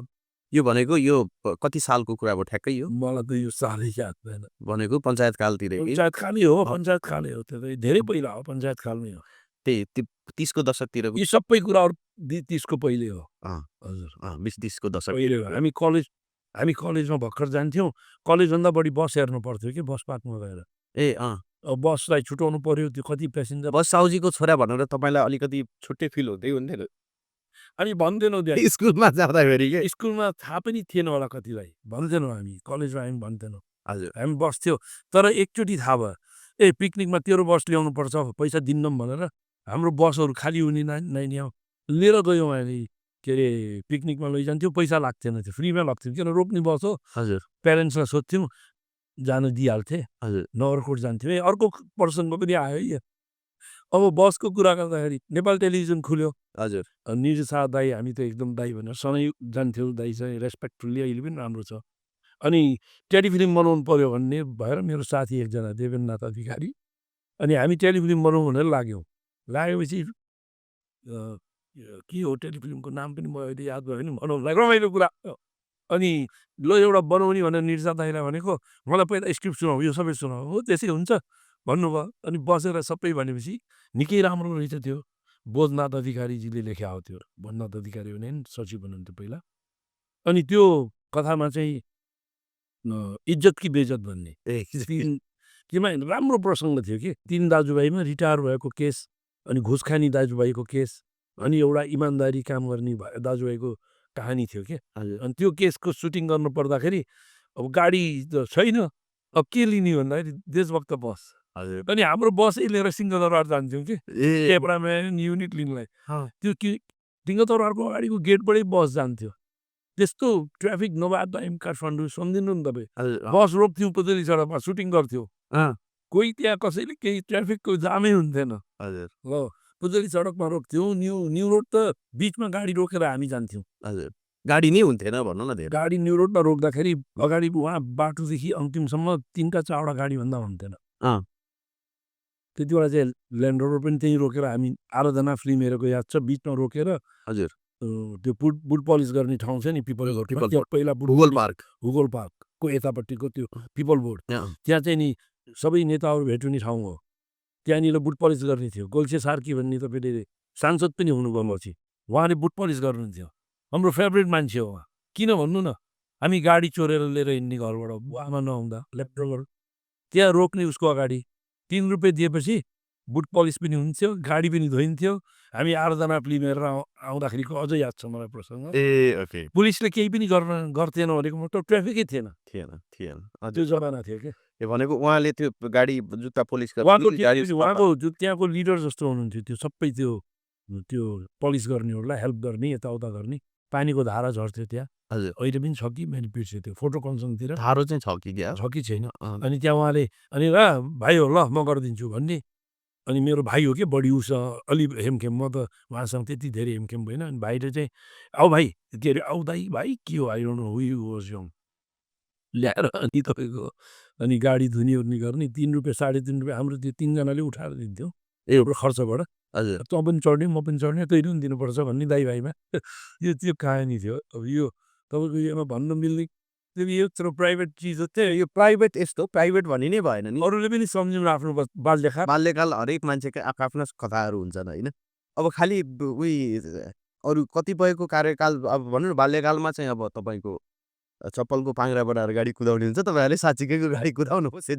यो भनेको यो कति सालको कुरा हो ठ्याक्कै यो मलाई त यो साह्रै याद भएन भनेको पञ्चायतकालतिर पञ्चायत खालै हो पञ्चायत खालै हो त्यो त धेरै पहिला हो पञ्चायत खालमै हो त्यही 30को दशकतिर यी सबै कुराहरू 30को पहिले हो हजुर 20-30को दशक पहिले हो हामी कलेजमा भर्खर जान्थ्यौँ कलेजभन्दा बढी बस हेर्नु पर्थ्यो कि बस पार्कमा गएर ए अब बसलाई छुटाउनु पर्यो त्यो कति प्यासेन्जर बस साउजीको छोरा भनेर तपाईँलाई अलिकति छुट्टै फिल हुँदै हुन्थेन हामी भन्दैनौँ त्यहाँ स्कुलमा जाँदाखेरि के स्कुलमा थाहा पनि थिएन होला कतिलाई भन्दैनौँ हामी कलेजमा हामी भन्दैनौँ हजुर हामी बस्थ्यौँ तर एकचोटि थाहा भयो ए पिकनिकमा तेरो बस ल्याउनु पर्छ पैसा दिन्नौँ भनेर हाम्रो बसहरू खाली हुने नानी लिएर गयौँ हामी के अरे पिकनिकमा लैजान्थ्यो पैसा लाग्थेन थियो फ्रीमा लाग्थ्यो किन रोक्ने बस हो हजुर प्यारेन्ट्सलाई सोध्थ्यौँ जानु दिइहाल्थे हजुर नगरकोट जान्थ्यौँ अर्को प्रसङ्ग पनि आयो है अब बसको कुरा गर्दाखेरि नेपाल टेलिभिजन खुल्यो हजुर निज शाह दाई हामी त एकदम दाई भनेर सधैँ जान्थ्यौँ दाई चाहिँ रेस्पेक्टफुल्ली अहिले पनि राम्रो छ अनि टेलिफिल्म बनाउनु पर्यो भन्ने भएर मेरो साथी एकजना देवेन्द्रनाथ अधिकारी अनि हामी टेलिफिल्म बनाउँ भनेर लागेपछि के हो टेलिफिल्मको नाम पनि म अहिले याद भयो भने बनाउनुलाई रमाइलो कुरा अनि ल एउटा बनाउने भनेर निर्जा दाईलाई भनेको मलाई पहिला स्क्रिप्ट सुनाऊ यो सबै सुनाऊ हो त्यसै हुन्छ भन्नुभयो अनि बसेर सबै भनेपछि निकै राम्रो रहेछ त्यो बोधनाथ अधिकारीजीले लेखे हो त्यो बोधनाथ अधिकारी भने सचिव हुनुहुन्थ्यो पहिला अनि त्यो कथामा चाहिँ इज्जत कि बेइज्जत भन्ने केमा राम्रो प्रसङ्ग थियो कि 3 दाजुभाइमा रिटायर भएको केस अनि घुस खाने दाजुभाइको केस अनि एउटा इमान्दारी काम गर्ने दाजुभाइको कहानी थियो कि अनि त्यो केसको सुटिङ गर्नु पर्दाखेरि अब गाडी त छैन अब के लिने भन्दाखेरि देशभक्त बस अनि हाम्रो बसै लिएर सिंहदरबार जान्थ्यौँ कि क्यामेराम्यान युनिट लिनलाई त्यो सिंहदरबारको अगाडिको गेटबाटै बस जान्थ्यो त्यस्तो ट्राफिक नभए टाइम काठमाडौँ सम्झिनु नि तपाईँ बस रोक्थ्यौँ पुतली सडकमा सुटिङ गर्थ्यौँ कोही त्यहाँ कसैले केही ट्राफिकको जामै हुन्थेन हजुर ल पुतली सडकमा रोक्थ्यौँ न्यु रोड त बिचमा गाडी रोकेर हामी जान्थ्यौँ हजुर गाडी नै हुन्थेन भनौँ न धेरै गाडी न्यु रोडमा रोक्दाखेरि अगाडि उहाँ बाटोदेखि अन्तिमसम्म 3टा 4वटा गाडी भन्दा हुन्थेन त्यति बेला चाहिँ ल्यान्ड रोभर पनि त्यहीँ रोकेर हामी आराधना फिल्म हेरेको याद छ बिचमा रोकेर हजुर त्यो बुट पलिस गर्ने ठाउँ छ नि पिपल पहिला भूगोल पार्कको यतापट्टिको त्यो पिपल बोर्ड त्यहाँ चाहिँ नि सबै नेताहरू भेट्ने ठाउँ हो त्यहाँनिर बुट पलिस गर्ने थियो गोल्छे सार्की भन्ने तपाईँले सांसद पनि हुनुभयो पछि उहाँले बुट पलिस गर्नुहुन्थ्यो हाम्रो फेभरेट मान्छे हो उहाँ किन भन्नु न हामी गाडी चोरेर लिएर हिँड्ने घरबाट आमा नहुँदा ल्यापटपबाट त्यहाँ रोक्ने उसको अगाडि 3 रुपियाँ दिएपछि बुट पलिस पनि हुन्थ्यो गाडी पनि धोइन्थ्यो हामी आराधना फिल्म हेरेर आउँदाखेरिको अझै याद छ मलाई प्रसङ्ग ओके पुलिसले केही पनि गर्थेन भनेको मतलब ट्राफिकै थिएन त्यो जमाना थियो कि भनेको उहाँले त्यो गाडी जुत्ता पोलिस उहाँको त्यहाँको लिडर जस्तो हुनुहुन्थ्यो त्यो सबै त्यो पलिस गर्नेहरूलाई हेल्प गर्ने यताउता गर्ने पानीको धारा झर्थ्यो त्यहाँ हजुर अहिले पनि छ कि मैले बिर्सेँ त्यो फोटो कन्सनतिर धारो चाहिँ छ कि छैन अनि त्यहाँ उहाँले अनि भाइ हो ल म गरिदिन्छु भन्ने अनि मेरो भाइ हो कि बढी उसँग अलि हेमखेम म त उहाँसँग त्यति धेरै हेमखेम भएन अनि भाइले चाहिँ आऊ भाइ के अरे आऊ दाइ भाइ के हो I don't know who you was young ल्याएर अनि तपाईँको अनि गाडी धुने उर्ने गर्ने 3 रुपियाँ 3.5 रुपियाँ हाम्रो त्यो 3जनाले उठाएर दिन्थ्यो एउटा खर्चबाट हजुर तँ पनि चढ्ने म पनि चढ्ने तैँले पनि दिनुपर्छ भन्ने दाइ भाइमा त्यो कहानी थियो अब यो तपाईँको योमा भन्न मिल्ने त्यो यो प्राइभेट चिज हो त्यो यो प्राइभेट यस्तो प्राइभेट भनि नै भएन नि अरूले पनि सम्झौँ आफ्नो बाल्यकाल हरेक मान्छेको आफ्ना कथाहरू हुन्छन् होइन अब खालि अरू कतिपयको कार्यकाल अब भनौँ न बाल्यकालमा चाहिँ अब तपाईँको चप्पलको पाङ्रा बनाएर गाडी कुदाउने हुन्छ तपाईँहरूले साँच्चीकैको गाडी कुदाउनुहोस्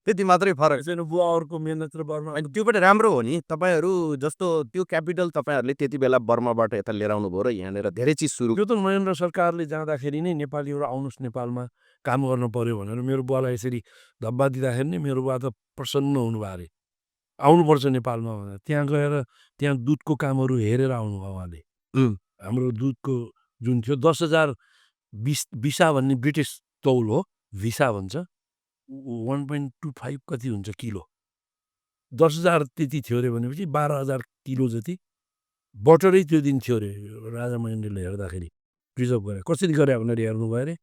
त्यति मात्रै फरक त्यसैले बुवाहरूको मेहनत र बर्मा अनि त्यो पनि राम्रो हो नि तपाईँहरू जस्तो त्यो क्यापिटल तपाईँहरूले त्यति बेला बर्माबाट यता लिएर आउनुभयो र यहाँनिर धेरै चिज सुरु त्यो त नरेन्द्र सरकारले जाँदाखेरि नै नेपालीहरू आउनुहोस् नेपालमा काम गर्नु पर्यो भनेर मेरो बुवालाई यसरी धब्बा दिँदाखेरि नै मेरो बुवा त प्रसन्न हुनुभयो अरे आउनुपर्छ नेपालमा भनेर त्यहाँ गएर त्यहाँ दुधको कामहरू हेरेर आउनुभयो उहाँले हाम्रो दुधको जुन थियो 10,000 भिसा भन्ने ब्रिटिस तौल हो भिसा भन्छ 1.25 कति हुन्छ किलो 10,000 त्यति थियो अरे भनेपछि 12,000 किलो जति बटरै त्यो दिन थियो अरे राजा महेन्द्रले हेर्दाखेरि प्रिजर्भ गरे कसरी गरे भनेर हेर्नुभयो अरे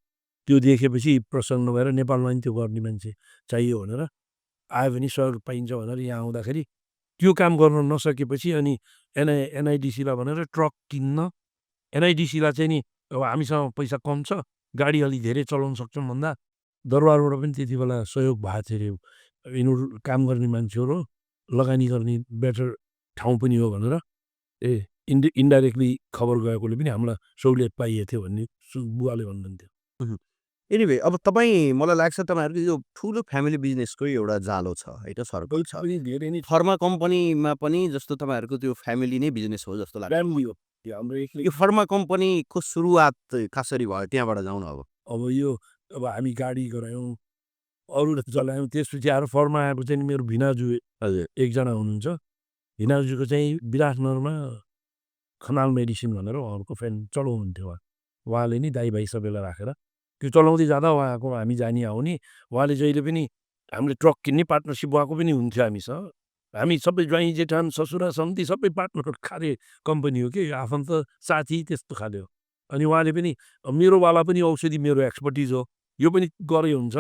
त्यो देखेपछि प्रसन्न भएर नेपालमा पनि त्यो गर्ने मान्छे चाहियो भनेर आयो भने सहयोग पाइन्छ भनेर यहाँ आउँदाखेरि त्यो काम गर्न नसकेपछि अनि एनआइडिसीलाई भनेर ट्रक किन्न एनआइडिसीलाई चाहिँ नि अब हामीसँग पैसा कम छ गाडी अलि धेरै चलाउन सक्छौँ भन्दा दरबारबाट पनि त्यति बेला सहयोग भएको थियो अरे यिनीहरू काम गर्ने मान्छेहरू लगानी गर्ने बेटर ठाउँ पनि हो भनेर इन्डाइरेक्टली खबर गएकोले पनि हामीलाई सहुलियत पाइएको थियो भन्ने बुवाले भन्नुहुन्थ्यो एनिवे अब तपाईँ मलाई लाग्छ तपाईँहरूको यो ठुलो फ्यामिली बिजनेसकै एउटा जालो छ होइन सर्कल छ धेरै नै फर्मा कम्पनीमा पनि जस्तो तपाईँहरूको त्यो फ्यामिली नै बिजनेस हो जस्तो लाग्छ फ्यामिली हो त्यो हाम्रो यो फर्मा कम्पनीको सुरुवात कसरी भयो त्यहाँबाट जाउँ न अब यो अब हामी गाडी गरायौँ अरू चलायौँ त्यसपछि आएर फर्मा आएको चाहिँ मेरो भिनाजु हजुर एकजना हुनुहुन्छ भिनाजुको चाहिँ विराटनगरमा खनाल मेडिसिन भनेर उहाँहरूको फ्यान चलाउनुहुन्थ्यो उहाँले नि दाइ भाइ सबैलाई राखेर त्यो चलाउँदै जाँदा उहाँको हामी जाने आउने उहाँले जहिले पनि हामीले ट्रक किन्ने पार्टनरसिप उहाँको पनि हुन्थ्यो हामीसँग हामी सबै ज्वाइँ जेठान ससुरा सन्ती सबै पार्टनर खाले कम्पनी हो कि आफन्त साथी त्यस्तो खाले हो अनि उहाँले पनि मेरोवाला पनि औषधि मेरो एक्सपर्टिज हो यो पनि गरे हुन्छ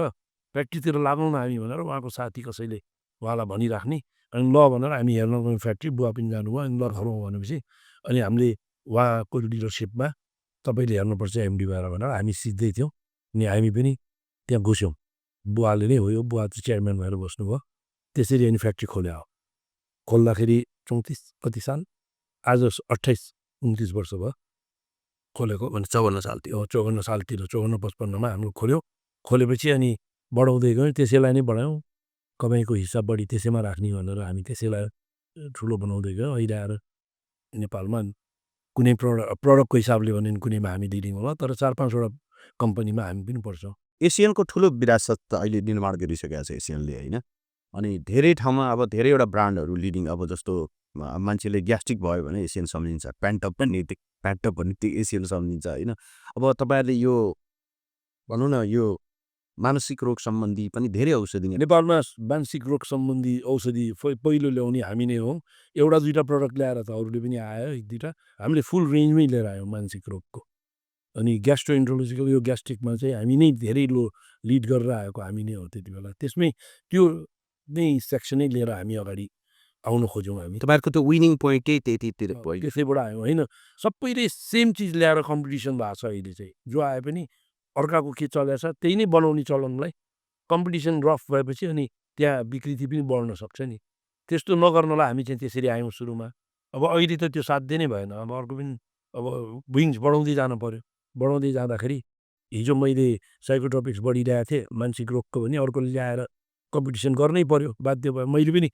फ्याक्ट्रीतिर लागौँ न हामी भनेर उहाँको साथी कसैले उहाँलाई भनिराख्ने अनि ल भनेर हामी हेर्न गयौँ फ्याक्ट्री बुवा पनि जानुभयो अनि ल गरौँ भनेपछि अनि हामीले उहाँको लिडरसिपमा तपाईँले हेर्नुपर्छ एमडी भएर भनेर हामी सिक्दै थियौँ अनि हामी पनि त्यहाँ घुस्यौँ बुवाले नै हो यो बुवा चाहिँ चेयरम्यान भएर बस्नुभयो त्यसरी अनि फ्याक्ट्री खोल्या हो खोल्दाखेरि 34 कति साल आज 28-29 वर्ष भयो खोलेको भने 54 सालतिर 54 सालतिर 54-55मा हाम्रो खोल्यो खोलेपछि अनि बढाउँदै गयौँ त्यसैलाई नै बढायौँ कमाइको हिस्सा बढी त्यसैमा राख्ने भनेर हामी त्यसैलाई ठुलो बनाउँदै गयौँ अहिले आएर नेपालमा कुनै प्रडक्टको हिसाबले भने कुनैमा हामी लिडिङ होला तर 4-5वटा कम्पनीमा हामी पनि पर्छौँ एसियनको ठुलो विरासत अहिले निर्माण गरिसकेको छ एसियनले होइन अनि धेरै ठाउँमा अब धेरैवटा ब्रान्डहरू लिडिङ अब जस्तो मान्छेले ग्यास्ट्रिक भयो भने एसियन सम्झिन्छ प्यान्टअप पनि त्यो एसियन सम्झिन्छ होइन अब तपाईँहरूले यो भनौँ न यो मानसिक रोग सम्बन्धी पनि धेरै औषधि नेपालमा मानसिक रोग सम्बन्धी औषधि पहिलो ल्याउने हामी नै हौँ एउटा दुईवटा प्रडक्ट ल्याएर त अरूले पनि आयो एक दुईवटा हामीले फुल रेन्जमै लिएर आयौँ मानसिक रोगको अनि ग्यास्ट्रोइन्ट्रोलोजिकल यो ग्यास्ट्रिकमा चाहिँ हामी नै धेरै लिड गरेर आएको हामी नै हो त्यति बेला त्यसमै त्यो नै सेक्सनै लिएर हामी अगाडि आउन खोज्यौँ हामी तपाईँहरूको त्यो विनिङ पोइन्टै त्यतितिर भयो त्यसैबाट आयौँ होइन सबैले सेम चिज ल्याएर कम्पिटिसन भएको छ अहिले चाहिँ जो आए पनि अर्काको के चलेछ त्यही नै बनाउने चलनलाई कम्पिटिसन रफ भएपछि अनि त्यहाँ विकृति पनि बढ्न सक्छ नि त्यस्तो नगर्नलाई हामी चाहिँ त्यसरी आयौँ सुरुमा अब अहिले त त्यो साध्य नै भएन अब अर्को पनि अब विङ्स बढाउँदै जानु पर्यो बढाउँदै जाँदाखेरि हिजो मैले साइकोट्रोपिक्स बढिरहेको थिएँ मानसिक रोगको भने अर्कोले ल्याएर कम्पिटिसन गर्नै पर्यो बाध्य भयो मैले पनि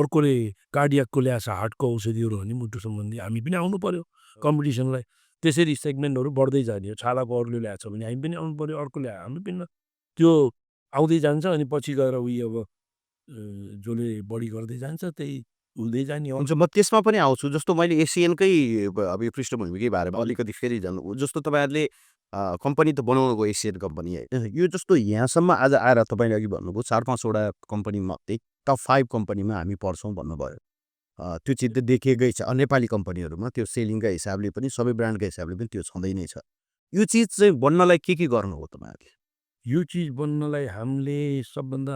अर्कोले कार्डियाकको ल्याएछ हार्टको औषधिहरू भने मुटु सम्बन्धी हामी पनि आउनु पर्यो कम्पिटिसनलाई त्यसरी सेगमेन्टहरू बढ्दै जाने हो छालाको अरूले ल्याएछ भने हामी पनि आउनु पर्यो अर्को ल्यायो हामी पनि त्यो आउँदै जान्छ अनि पछि गएर उयो अब जसले बढी गर्दै जान्छ त्यही हुँदै जाने हो हुन्छ म त्यसमा पनि आउँछु जस्तो मैले एसियनकै अब यो पृष्ठभूमिकै बारेमा अलिकति फेरि जानु जस्तो तपाईँहरूले कम्पनी त बनाउनुको एसियन कम्पनी होइन यो जस्तो यहाँसम्म आज आएर तपाईँले अघि भन्नुभयो 4-5वटा कम्पनी मध्ये टप 5 कम्पनीमा हामी पर्छौँ भन्नुभयो त्यो चिज त देखिएकै छ नेपाली कम्पनीहरूमा त्यो सेलिङका हिसाबले पनि सबै ब्रान्डका हिसाबले पनि त्यो छँदै नै छ यो चिज चाहिँ बन्नलाई के गर्नु हो तपाईँहरूले यो चिज बन्नलाई हामीले सबभन्दा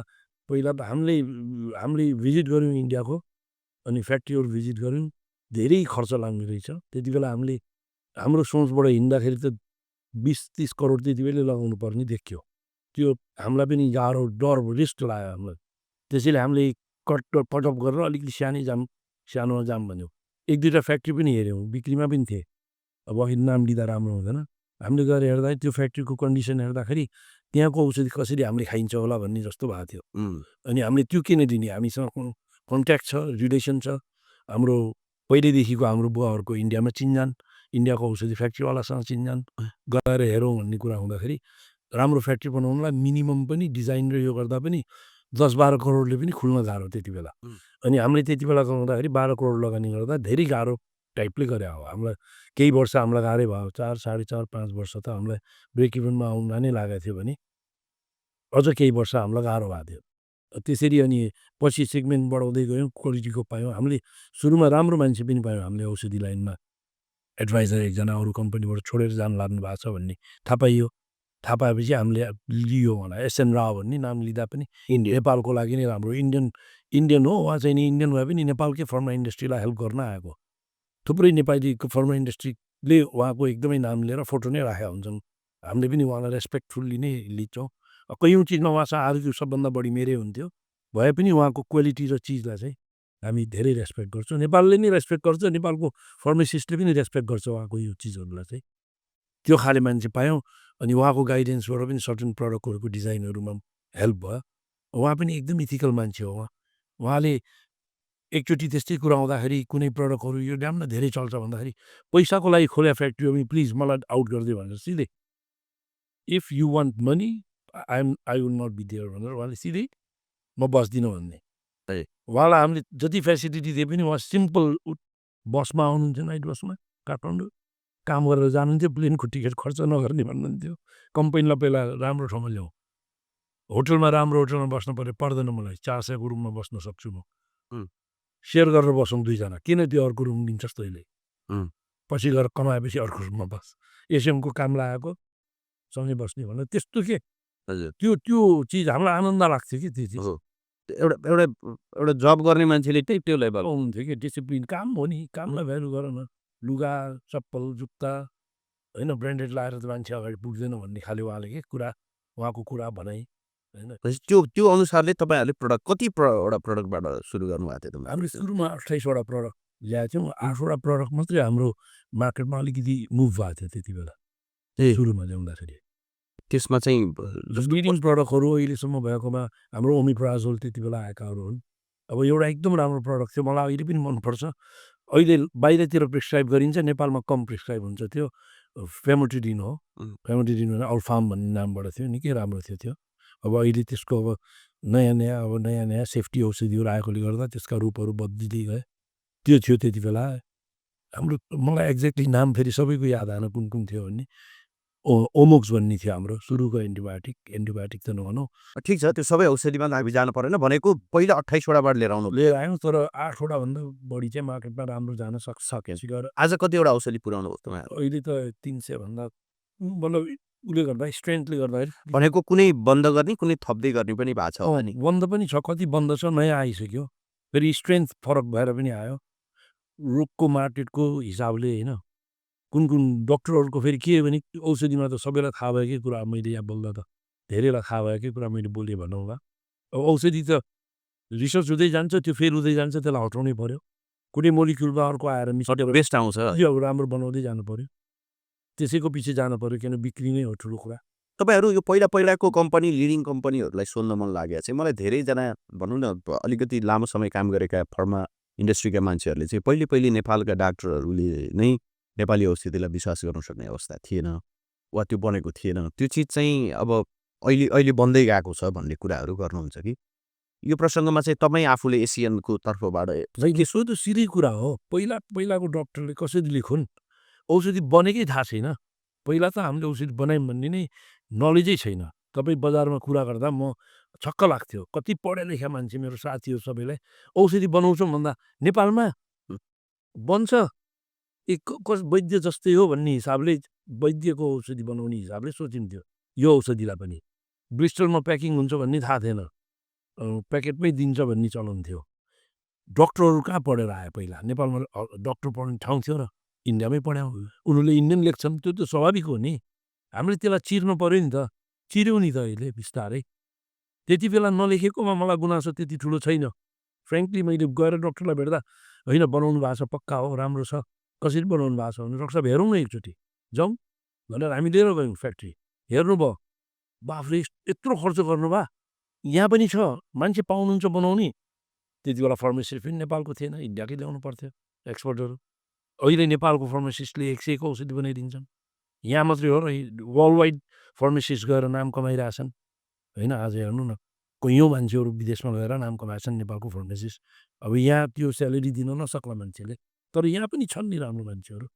पहिला त हामीले भिजिट गऱ्यौँ इन्डियाको अनि फ्याक्ट्रीहरू भिजिट गऱ्यौँ धेरै खर्च लाग्ने रहेछ त्यति बेला हामीले हाम्रो सोचबाट हिँड्दाखेरि त 20-30 करोड त्यति बेलै लगाउनु पर्ने देखियो त्यो हामीलाई पनि गाह्रो डर रिस्क लाग्यो हामीलाई त्यसैले हामीले पटअप गरेर अलिकति सानोमा जाम भन्यौँ एक दुईवटा फ्याक्ट्री पनि हेऱ्यौँ बिक्रीमा पनि थिए अब अहिले नाम लिँदा राम्रो हुँदैन हामीले गएर हेर्दा त्यो फ्याक्ट्रीको कन्डिसन हेर्दाखेरि त्यहाँको औषधि कसरी हामीले खाइन्छ होला भन्ने जस्तो भएको थियो। उम्, अनि हामीले त्यो किन दिने, हामीसँग कन्ट्याक्ट छ, रिलेसन छ, हाम्रो पहिल्यैदेखिको हाम्रो बुवाहरूको इन्डियामा चिन्जान, इन्डियाको औषधि फ्याक्ट्रीवालासँग चिन्जान, गएर हेरौँ भन्ने कुरा हुँदाखेरि राम्रो फ्याक्ट्री बनाउनुलाई मिनिमम पनि डिजाइन र यो गर्दा पनि 10-12 करोडले पनि खुल्न गाह्रो त्यति बेला। अनि हामीले त्यति बेला गर्दाखेरि 12 करोड लगानी गर्दा धेरै गाह्रो टाइपले गरे हो। हामीलाई केही वर्ष हामीलाई गाह्रै भयो, 4, 4.5, 5 वर्ष त हामीलाई ब्रेक इभनमा आउन नै लागेको थियो भने अझ केही वर्ष हामीलाई गाह्रो भएको थियो। त्यसरी अनि पछि सेगमेन्ट बढाउँदै गयौँ, क्वालिटीको पायौँ। हामीले सुरुमा राम्रो मान्छे पनि पायौँ हामीले औषधि लाइनमा, एडभाइजर एकजना अरू कम्पनीबाट छोडेर जान लाग्नु भएको छ भन्ने थाहा पाइयो। थाहा पाएपछि हामीले लियो होला, एसएन राव भन्ने नाम लिँदा पनि नेपालको लागि नै राम्रो, इन्डियन हो उहाँ चाहिँ, नि इन्डियन भए पनि नेपालकै फर्मा इन्डस्ट्रीलाई हेल्प गर्न आएको। थुप्रै नेपालीको फर्मा इन्डस्ट्रीले उहाँको एकदमै नाम लिएर फोटो नै राखेका हुन्छन्। हामीले पनि उहाँलाई रेस्पेक्टफुल्ली नै लिन्छौँ। कैयौँ चिजमा उहाँसँग आर्ग्यु सबभन्दा बढी मेरै हुन्थ्यो, भए पनि उहाँको क्वालिटी र चिजलाई चाहिँ हामी धेरै रेस्पेक्ट गर्छौँ। नेपालले नि रेस्पेक्ट गर्छ, नेपालको फार्मासिस्टले पनि रेस्पेक्ट गर्छ उहाँको यो चिजहरूलाई चाहिँ। त्यो खाले मान्छे पायौँ। अनि उहाँको गाइडेन्सबाट पनि सर्टेन प्रडक्टहरूको डिजाइनहरूमा हेल्प भयो। उहाँ पनि एकदम इथिकल मान्छे हो। उहाँले एकचोटि त्यस्तै कुरा आउँदाखेरि कुनै प्रडक्टहरू यो ड्याम न धेरै चल्छ भन्दाखेरि पैसाको लागि खोल्या फ्याक्ट्री हो भने प्लिज मलाई आउट गरिदियो भनेर सिधै, if you want money I will not be there भनेर उहाँले सिधै म बस्दिनँ भन्ने। उहाँलाई हामीले जति फेसिलिटी दिए पनि उहाँ सिम्पल बसमा आउनुहुन्थ्यो, नाइट बसमा काठमाडौँ काम गरेर जानुहुन्थ्यो, प्लेनको टिकट खर्च नगर्ने भन्नुहुन्थ्यो। कम्पनीलाई पहिला राम्रो ठाउँमा ल्याउँ, होटलमा राम्रो होटलमा बस्नु पऱ्यो, पर्दैन मलाई, 400 को रुममा बस्न सक्छु म, सेयर गरेर बसौँ दुईजना, किन त्यो अर्को रुम दिन्छस् तैँले, पछि गएर कमाएपछि अर्को रुममा बस, एसएमको काम लागेको सँगै बस्ने भनेर त्यस्तो के त्यो त्यो चिज हामीलाई आनन्द लाग्थ्यो कि त्यो चिज। एउटा एउटा एउटा जब गर्ने मान्छेले त्यही त्यो लेभल हुन्थ्यो कि डिसिप्लिन, काम हो नि, कामलाई भ्यालु गर न, लुगा चप्पल जुत्ता होइन ब्रान्डेड लाएर त मान्छे अगाडि पुग्दैन भन्ने खाले उहाँले के कुरा, उहाँको कुरा भनाइ होइन। त्यो त्यो अनुसारले तपाईँहरूले प्रडक्ट कतिवटा प्रडक्टबाट सुरु गर्नुभएको थियो तपाईँहरू? हामीले सुरुमा 28वटा प्रडक्ट ल्याएको थियौँ। 8वटा प्रडक्ट मात्रै हाम्रो मार्केटमा अलिकति मुभ भएको थियो त्यति बेला सुरुमा ल्याउँदाखेरि। त्यसमा चाहिँ मिडियम प्रडक्टहरू अहिलेसम्म भएकोमा हाम्रो ओमिप्राजोल त्यति बेला आएकाहरू हुन्। अब एउटा एकदम राम्रो प्रडक्ट थियो, मलाई अहिले पनि मनपर्छ, अहिले बाहिरतिर प्रिस्क्राइब गरिन्छ, नेपालमा कम प्रिस्क्राइब हुन्छ, त्यो फेमोटिडिन हो। फेमोटिडिन भने अल्फाम भन्ने नामबाट थियो, निकै राम्रो थियो त्यो। अब अहिले त्यसको अब नयाँ सेफ्टी औषधिहरू आएकोले गर्दा त्यसका रूपहरू बदलिँदै गए। त्यो थियो त्यति बेला हाम्रो, मलाई एक्ज्याक्टली नाम फेरि सबैको याद आएन कुन कुन थियो भन्ने। ओमोक्स भन्ने थियो हाम्रो सुरुको एन्टिबायोटिक त नभनौँ। ठिक छ, त्यो सबै औषधिमा हामी जानु परेन, भनेको पहिला 28वटाबाट लिएर आयौँ, तर 8वटाभन्दा बढी चाहिँ मार्केटमा राम्रो जान सक्छ। आज कतिवटा औषधि पुऱ्याउनु हो तपाईँहरू? अहिले त 300 भन्दा मतलब उसले गर्दा स्ट्रेन्थले गर्दाखेरि भनेको कुनै बन्द गर्ने कुनै थप्दै गर्ने पनि भएको छ होला नि? बन्द पनि छ, कति बन्द छ, नयाँ आइसक्यो, फेरि स्ट्रेन्थ फरक भएर पनि आयो रोगको मार्केटको हिसाबले होइन। कुन कुन डक्टरहरूको फेरि के भने औषधिमा त सबैलाई थाहा भएकै कुरा, मैले यहाँ बोल्दा त धेरैलाई थाहा भएकै कुरा मैले बोलेँ भनौँला। अब औषधि त रिसर्च हुँदै जान्छ, त्यो फेल हुँदै जान्छ, त्यसलाई हटाउनै पऱ्यो, कुनै मोलिक्युलमा अर्को आएर मिसाएर बेस्ट आउँछ, यो राम्रो बनाउँदै जानु पऱ्यो, त्यसैको पछि जानु पऱ्यो, किन बिक्री नै हो ठुलो कुरा। तपाईँहरू यो पहिलाको कम्पनी, लिडिङ कम्पनीहरूलाई सोध्न मन लागेको चाहिँ, मलाई धेरैजना भनौँ न अलिकति लामो समय काम गरेका फर्मा इन्डस्ट्रीका मान्छेहरूले चाहिँ पहिले नेपालका डाक्टरहरूले नै नेपाली औषधिलाई विश्वास गर्न सक्ने अवस्था थिएन वा त्यो बनेको थिएन। त्यो चिज चाहिँ अब अहिले बन्दै गएको छ भन्ने कुराहरू गर्नुहुन्छ कि यो प्रसङ्गमा चाहिँ तपाईँ आफूले एसियनको तर्फबाट? यसो त सिधै कुरा हो, पहिलाको डक्टरले कसरी लेखुन्, औषधि बनेकै थाहा छैन। पहिला त हामीले औषधि बनायौँ भन्ने नै नलेजै छैन। तपाईँ बजारमा कुरा गर्दा म छक्क लाग्थ्यो, कति पढे लेखा मान्छे मेरो साथीहरू सबैलाई औषधि बनाउँछौँ भन्दा नेपालमा बन्छ कस वैद्य जस्तै हो भन्ने हिसाबले, वैद्यको औषधि बनाउने हिसाबले सोचिन्थ्यो। यो औषधिलाई पनि ब्रिस्टलमा प्याकिङ हुन्छ भन्ने थाहा थिएन, प्याकेटमै दिन्छ भन्ने चलन थियो। डक्टरहरू कहाँ पढेर आयो पहिला? नेपालमा डक्टर पढ्ने ठाउँ थियो र? इन्डियामै पढ्यौँ, उनीहरूले इन्डियन लेख्छन्, त्यो त स्वाभाविक हो नि। हामीले त्यसलाई चिर्नु पऱ्यो नि त, चिर्यौँ नि त अहिले बिस्तारै। त्यति बेला नलेखेकोमा मलाई गुनासो त्यति ठुलो छैन। फ्रेङ्कली मैले गएर डक्टरलाई भेट्दा होइन बनाउनु भएको छ, पक्का हो, राम्रो छ, कसरी बनाउनु भएको छ भने, डक्टर साहब हेरौँ न एकचोटि, जाउँ भनेर हामी लिएर गयौँ फ्याक्ट्री, हेर्नुभयो, बाफरे यत्रो खर्च गर्नुभयो यहाँ पनि छ मान्छे पाउनुहुन्छ बनाउने त्यति बेला फार्मासिस्ट पनि नेपालको थिएन इन्डियाकै ल्याउनु पर्थ्यो एक्सपोर्टहरू अहिले नेपालको फार्मासिस्टले 100 को औषधि बनाइदिन्छन् यहाँ मात्रै हो र वर्ल्ड वाइड फार्मासिस्ट गएर नाम कमाइरहेछन् होइन आज हेर्नु न कैयौँ मान्छेहरू विदेशमा गएर नाम कमाएछन् नेपालको फार्मासिस्ट अब यहाँ त्यो स्यालेरी दिन नसक्ला मान्छेले तर यहाँ पनि छन् नि राम्रो मान्छेहरू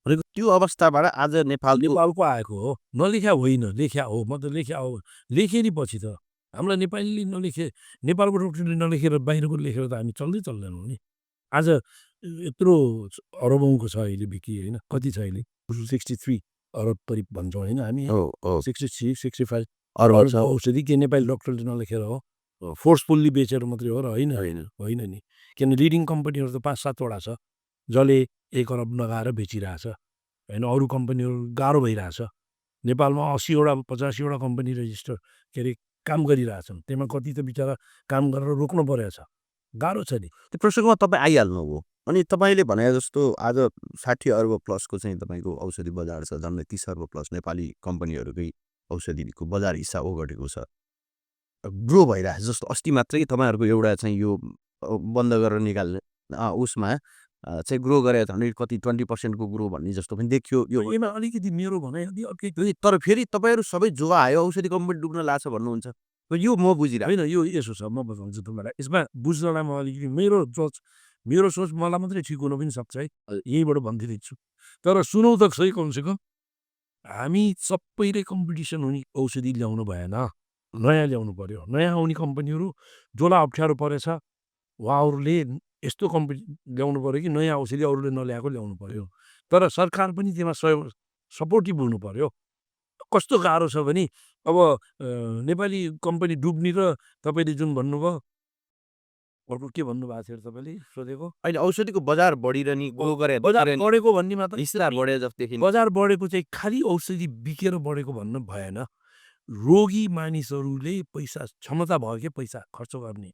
भनेको त्यो अवस्थाबाट आज नेपालको नेपालको आएको हो नलेख्या होइन लेख्या हो म त लेख्या हो लेखेँ नि पछि त हामीलाई नेपालीले नलेखे नेपालको डक्टरले नलेखेर बाहिरको लेखेर त हामी चल्दै चल्दैनौँ नि आज यत्रो अरबौँको छ अहिले बिक्री होइन कति छ अहिले 63 अरब करिब भन्छौँ होइन हामी हो हो 63 65 अरब अरब छ औषधि के नेपाली डक्टरले नलेखेर हो फोर्सफुल्ली बेचेर मात्रै हो र होइन होइन नि किन लिडिङ कम्पनीहरू त 5-7 छ जसले 1 अरब लगाएर बेचिरहेछ होइन अरू कम्पनीहरू गाह्रो भइरहेछ नेपालमा 80वटा 85वटा कम्पनी रेजिस्टर के अरे काम गरिरहेछन् त्यसमा कति त बिचरा काम गरेर रोक्नु परेको छ गाह्रो छ नि त्यो प्रसङ्गमा तपाईँ आइहाल्नुभयो अनि तपाईँले भने जस्तो आज 60 अर्ब प्लसको चाहिँ तपाईँको औषधि बजार छ झन्डै 30 अर्ब प्लस नेपाली कम्पनीहरूकै औषधिको बजार हिस्सा ओगटेको छ ग्रो भइरहेछ जस्तो अस्ति मात्रै तपाईँहरूको एउटा चाहिँ यो बन्द गरेर निकाल्ने उसमा चाहिँ ग्रो गरे झन्डै कति 20% को ग्रो भन्ने जस्तो पनि देखियो यो यसमा अलिकति मेरो भनाइ अलि अर्कै तर फेरि तपाईँहरू सबै जुवा आयो औषधि कम्पनी डुब्न लाग्छ भन्नुहुन्छ यो म बुझिरहेको होइन यो यसो छ म बताउँछु तपाईँलाई यसमा बुझ्नलाई म अलिकति मेरो सोच मलाई मात्रै ठिक हुन पनि सक्छ है यहीँबाट भनिदिँदैछु तर सुनौ त सही कमसेकम हामी सबैले कम्पिटिसन हुने औषधि ल्याउनु भएन नयाँ ल्याउनु पर्यो नयाँ आउने कम्पनीहरू जसलाई अप्ठ्यारो परेछ उहाँहरूले यस्तो ल्याउनु पर्यो कि नयाँ औषधि अरूले नल्याएको ल्याउनु पर्यो तर सरकार पनि त्यसमा सपोर्टिभ हुनु पर्यो कस्तो गाह्रो छ भने अब नेपाली कम्पनी डुब्ने र तपाईँले जुन भन्नुभयो अर्को के भन्नुभएको थियो तपाईँले सोधेको अहिले औषधिको बजार बढिरहने ग्रो गरे बजार बढेको भन्ने मात्र विस्तार बढे जस्तो देखिन्छ बजार बढेको चाहिँ खालि औषधि बिकेर बढेको भन्नु भएन रोगी मानिसहरूले पैसा क्षमता भयो कि पैसा खर्च गर्ने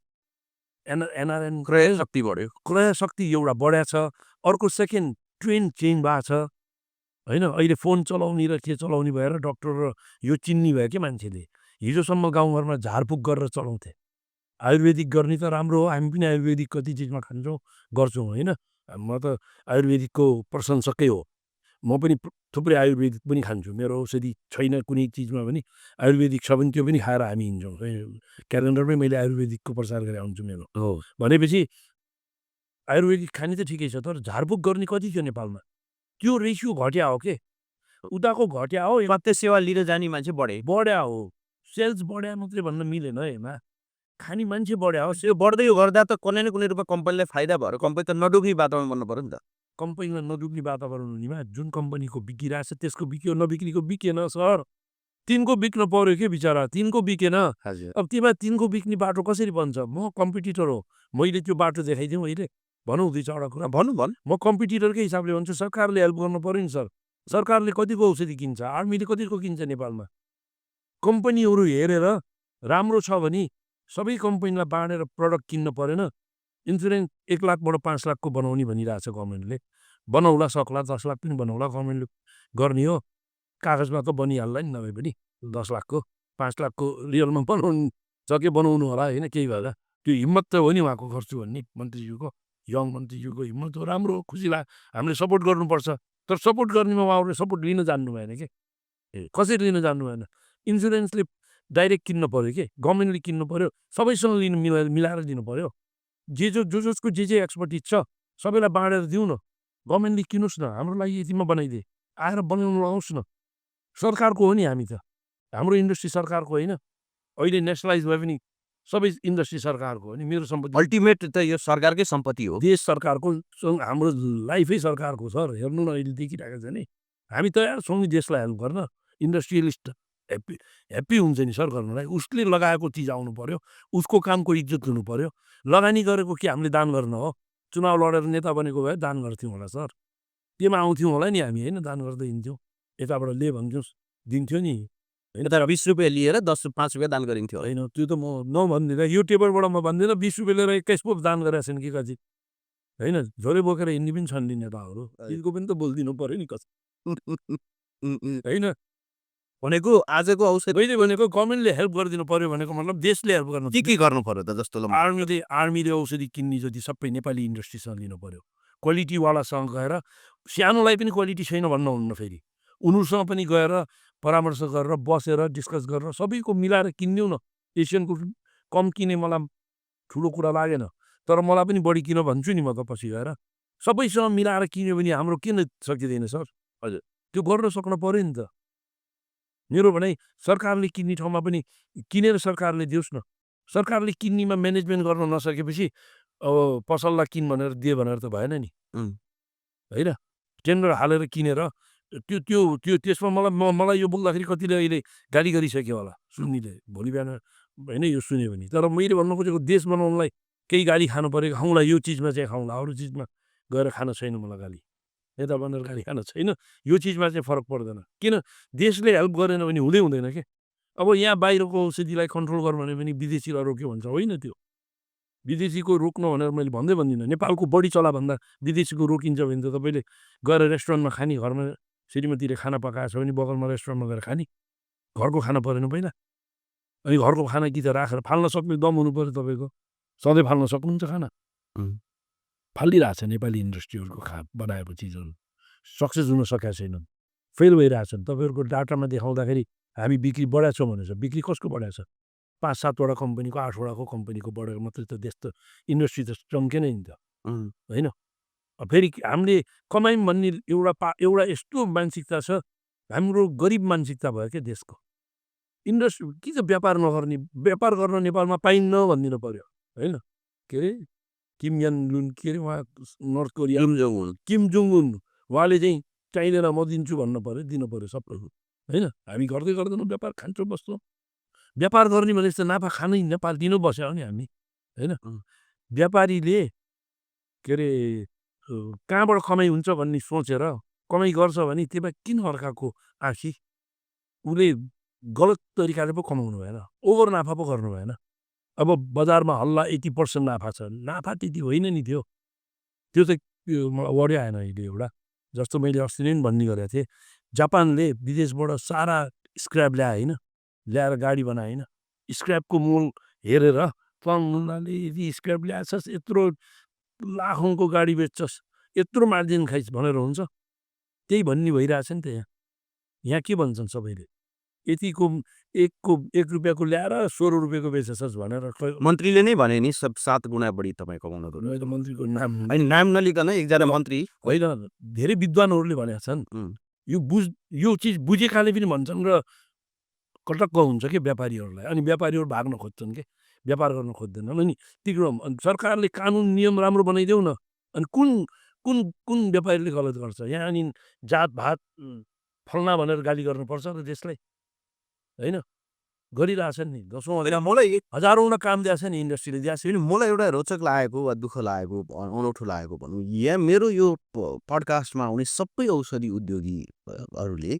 एनआरएन क्रय शक्ति बढ्यो क्रय शक्ति एउटा बढ्या छ अर्को सेकेन्ड ट्रेन्ड चेन्ज भएको छ होइन अहिले फोन चलाउने र के चलाउने भएर डक्टर र यो चिन्ने भयो कि मान्छेले हिजोसम्म गाउँघरमा झारफुक गरेर चलाउँथे आयुर्वेदिक गर्ने त राम्रो हो हामी पनि आयुर्वेदिक कति चिजमा खान्छौँ गर्छौँ होइन म त आयुर्वेदिकको प्रशंसकै हो म पनि थुप्रै आयुर्वेदिक पनि खान्छु मेरो औषधि छैन कुनै चिजमा पनि आयुर्वेदिक छ भने त्यो पनि खाएर हामी हिँड्छौँ क्यालेन्डरमै मैले आयुर्वेदिकको प्रचार गरेर आउँछु मेरो हो भनेपछि आयुर्वेदिक खाने त ठिकै छ तर झारफुक गर्ने कति थियो नेपालमा त्यो रेसियो घट्या हो के उताको घट्या हो स्वास्थ्य सेवा लिएर जाने मान्छे बढ्या हो सेल्स बढ्या मात्रै भन्न मिलेन हेमा खाने मान्छे बढ्या हो यो बढ्दै गर्दा त कुनै न कुनै रूपमा कम्पनीलाई फाइदा भएर कम्पनी त नडुब्ने वातावरण बन्नु पर्यो नि त कम्पनीमा नडुब्ने वातावरण हुनेमा जुन कम्पनीको बिकिरहेछ त्यसको बिक्यो नबिक्रीको बिकेन सर तिनको बिक्न पर्यो के बिचरा तिनको बिकेन हजुर अब त्यसमा तिनको बिक्ने बाटो कसरी बन्छ म कम्पिटिटर हो मैले त्यो बाटो देखाइदिउँ अहिले भनौँ दुई चारवटा कुरा भन्नु भन् म कम्पिटिटरकै हिसाबले भन्छु सरकारले हेल्प गर्नु पर्यो नि सर सरकारले कतिको औषधि किन्छ आर्मीले कतिको किन्छ नेपालमा कम्पनीहरू हेरेर राम्रो छ भने सबै कम्पनीलाई बाँडेर प्रडक्ट किन्न परेन इन्सुरेन्स 1 लाखबाट 5 लाखको बनाउने भनिरहेछ गभर्मेन्टले बनाउला सक्ला 10 लाख पनि बनाउला गभर्मेन्टले गर्ने हो कागजमा त बनिहाल्ला नि नभए पनि 10 लाखको 5 लाखको रियलमा बनाउनु सके बनाउनु होला होइन केही भएर त्यो हिम्मत त हो नि उहाँको गर्छु भन्ने मन्त्रीज्यूको यङ मन्त्रीज्यूको हिम्मत हो राम्रो हो खुसी लाग्यो हामीले सपोर्ट गर्नुपर्छ तर सपोर्ट गर्नेमा उहाँहरूले सपोर्ट लिन जान्नु भएन के कसरी लिन जान्नु भएन इन्सुरेन्सले डाइरेक्ट किन्न पऱ्यो के गभर्मेन्टले किन्नु पऱ्यो सबैसँग लिनु मिलाएर दिनु पऱ्यो जसको जे एक्सपर्टिज छ सबैलाई बाँडेर दिउँ न गभर्मेन्टले किनोस् न हाम्रो लागि यतिमा बनाइदिए आएर बनाउनु आउँछ न सरकारको हो नि हामी त हाम्रो इन्डस्ट्री सरकारको होइन अहिले नेसनलाइज भए पनि सबै इन्डस्ट्री सरकारको हो नि मेरो सम्पत्ति अल्टिमेट त यो सरकारकै सम्पत्ति हो देश सरकारको हाम्रो लाइफै सरकारको सर हेर्नु न अहिले देखिरहेको छ नि हामी तयार छौँ नि देशलाई हेल्प गर्न इन्डस्ट्रियलिस्ट ह्याप्पी हुन्छ नि सर गर्नलाई उसले लगाएको चिज आउनु पर्यो उसको कामको इज्जत हुनु पर्यो लगानी गरेको के हामीले दान गर्न हो चुनाव लडेर नेता बनेको भए दान गर्थ्यौँ होला सर त्योमा आउँथ्यौँ होला नि हामी होइन दान गर्दै हिँड्थ्यौँ यताबाट ले भन्थ्यौँ दिन्थ्यो नि होइन तर 20 रुपियाँ लिएर 10-5 रुपियाँ दान गरिन्थ्यो होइन त्यो त म नभन्दिनँ यो टेबलबाट म भन्दिनँ 20 रुपियाँ लिएर 21 पो दान गरेका छन् कि कति होइन झोले बोकेर हिँड्ने पनि छन् नि नेताहरू तिनको पनि त बोलिदिनु पऱ्यो नि कसै होइन भनेको आजको औषधि मैले भनेको गभर्मेन्टले हेल्प गरिदिनु पर्यो भनेको मतलब देशले हेल्प गर्नु के गर्नु पर्यो त जस्तो आर्मीले औषधि किन्ने जति सबै नेपाली इन्डस्ट्रीसँग लिनु पर्यो क्वालिटीवालासँग गएर सानोलाई पनि क्वालिटी छैन भन्नुहुन्न फेरि उनीहरूसँग पनि गएर परामर्श गरेर बसेर डिस्कस गरेर सबैको मिलाएर किनिदिउँ न एसियनको कम किने मलाई ठुलो कुरा लागेन तर मलाई पनि बढी किन भन्छु नि म त पछि गएर सबैसँग मिलाएर किन्यो भने हाम्रो किन सकिँदैन सर हजुर त्यो गर्न सक्नु पर्यो नि त मेरो भनाइ सरकारले किन्ने ठाउँमा पनि किनेर सरकारले दियोस् न सरकारले किन्नेमा म्यानेजमेन्ट गर्न नसकेपछि अब पसललाई किन भनेर दियो भनेर त भएन नि होइन टेन्डर हालेर किनेर त्यो त्यो त्यो त्यसमा मलाई यो बोल्दाखेरि कतिले अहिले गाली गरिसक्यो होला सुन्नेले भोलि बिहान होइन यो सुन्यो भने तर मैले भन्नु खोजेको देश बनाउनलाई केही गाली खानु पऱ्यो खाउँला यो चिजमा चाहिँ खाउँला अरू चिजमा गएर खान छैन मलाई गाली यता भनेर गाली खान छैन यो चिजमा चाहिँ फरक पर्दैन किन देशले हेल्प गरेन भने हुँदैन के अब यहाँ बाहिरको औषधिलाई कन्ट्रोल गर्नु भने पनि विदेशीलाई रोक्यो भन्छ होइन त्यो विदेशीको रोक्नु भनेर मैले भन्दिनँ नेपालको बढी चलाभन्दा विदेशीको रोकिन्छ भने त तपाईँले गएर रेस्टुरेन्टमा खाने घरमा श्रीमतीले खाना पकाएको छ भने बगलमा रेस्टुरेन्टमा गएर खाने घरको खाना परेन पहिला अनि घरको खाना कि त राखेर फाल्न सक्ने दम हुनु पऱ्यो तपाईँको सधैँ फाल्न सक्नुहुन्छ खाना फालिरहेछ नेपाली इन्डस्ट्रीहरूको बनाएको चिजहरू सक्सेस हुन सकेका छैनन् फेल भइरहेछन् तपाईँहरूको डाटामा देखाउँदाखेरि हामी बिक्री बढाएको छौँ भनेछ बिक्री कसको बढाएको छ 5-7वटा कम्पनीको 8वटाको कम्पनीको बढेको मात्रै त देश त इन्डस्ट्री त चम्केन नि त होइन फेरि हामीले कमायौँ भन्ने एउटा यस्तो मानसिकता छ हाम्रो गरिब मानसिकता भयो क्या देशको इन्डस्ट्री के त व्यापार नगर्ने व्यापार गर्न नेपालमा पाइन्न भनिदिनु पर्यो होइन के अरे किम यान लुन के अरे उहाँ नर्थ कोरिया किम जोङ उन उहाँले चाहिँ चाहिँदैन म दिन्छु भन्नु पऱ्यो दिनु पऱ्यो सबै होइन हामी गर्दै गर्दैनौँ व्यापार खान्छौँ बस्छौँ व्यापार गर्ने भने जस्तो नाफा खानै नेपाल दिनु बस्यो नि हामी होइन व्यापारीले के अरे कहाँबाट कमाइ हुन्छ भन्ने सोचेर कमाइ गर्छ भने त्यसमा किन अर्काको आँखी उसले गलत तरिकाले पो कमाउनु भएन ओभर नाफा पो गर्नु भएन अब बजारमा हल्ला 80% नाफा छ नाफा त्यति होइन नि त्यो चाहिँ मलाई वर्डै आएन अहिले एउटा जस्तो मैले अस्ति नै भन्ने गरेको थिएँ जापानले विदेशबाट सारा स्क्रैप ल्यायो होइन ल्याएर गाडी बनायो होइन स्क्रैपको मूल हेरेर तँले यदि स्क्रैप ल्याएछस् यत्रो लाखौँको गाडी बेच्छस् यत्रो मार्जिन खाइस् भनेर हुन्छ त्यही भन्ने भइरहेछ नि त यहाँ के भन्छन् सबैले यतिको 1 रुपियाँको ल्याएर 16 रुपियाँको बेचेछस् भनेर मन्त्रीले नै भने नि 7 गुणा बढी तपाईँ कमाउनु मैले मन्त्रीको नाम होइन नाम नलिकन एकजना मन्त्री होइन धेरै विद्वानहरूले भनेका छन् यो चिज बुझेकाले पनि भन्छन् र कटक्क हुन्छ कि व्यापारीहरूलाई अनि व्यापारीहरू भाग्न खोज्छन् कि व्यापार गर्न खोज्दैनन् अनि तिम्रो सरकारले कानुन नियम राम्रो बनाइदेऊ न अनि कुन कुन कुन व्यापारीले गलत गर्छ यहाँ अनि जातभात फल्ना भनेर गाली गर्नुपर्छ र देशलाई होइन गरिरहेछन् नि दसौँ मलाई हजारौँलाई काम दिएको छ नि इन्डस्ट्रीले दिएको छ मलाई एउटा रोचक लागेको वा दुःख लागेको अनौठो लागेको भनौँ यहाँ मेरो यो पडकास्टमा आउने सबै औषधि उद्योगीहरूले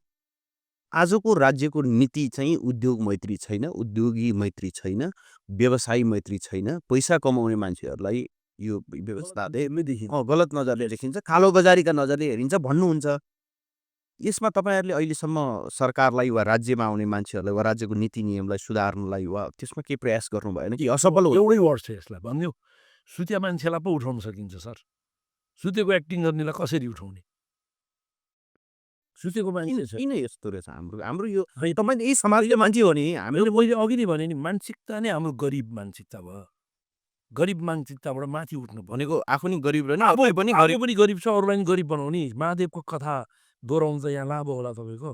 आजको राज्यको नीति चाहिँ उद्योग मैत्री छैन उद्योगी मैत्री छैन व्यवसायी मैत्री छैन पैसा कमाउने मान्छेहरूलाई यो व्यवस्थाले गलत नजरले देखिन्छ कालोबजारीका नजरले हेरिन्छ भन्नुहुन्छ यसमा तपाईँहरूले अहिलेसम्म सरकारलाई वा राज्यमा आउने मान्छेहरूलाई वा राज्यको नीति नियमलाई सुधार्नलाई वा त्यसमा के प्रयास गर्नु भएन कि असफल हो एउटै वर्ड छ यसलाई भन्यो सुत्या मान्छेलाई पो उठाउन सकिन्छ सर सुतेको एक्टिङ गर्नेलाई कसरी उठाउने सुतेको मान्छे छ किन यस्तो रहेछ हाम्रो यो तपाईँले यही समाजले मान्छे हो नि हामीले मैले अघि नै भने नि मानसिकता नै हाम्रो गरिब मानसिकता भयो गरिब मानसिकताबाट माथि उठ्नु भनेको आफू नि गरिब रहेन आफू पनि गरिब छ अरूलाई पनि गरिब बनाउने महादेवको कथा दोहोऱ्याउँछ यहाँ लाभ होला तपाईँको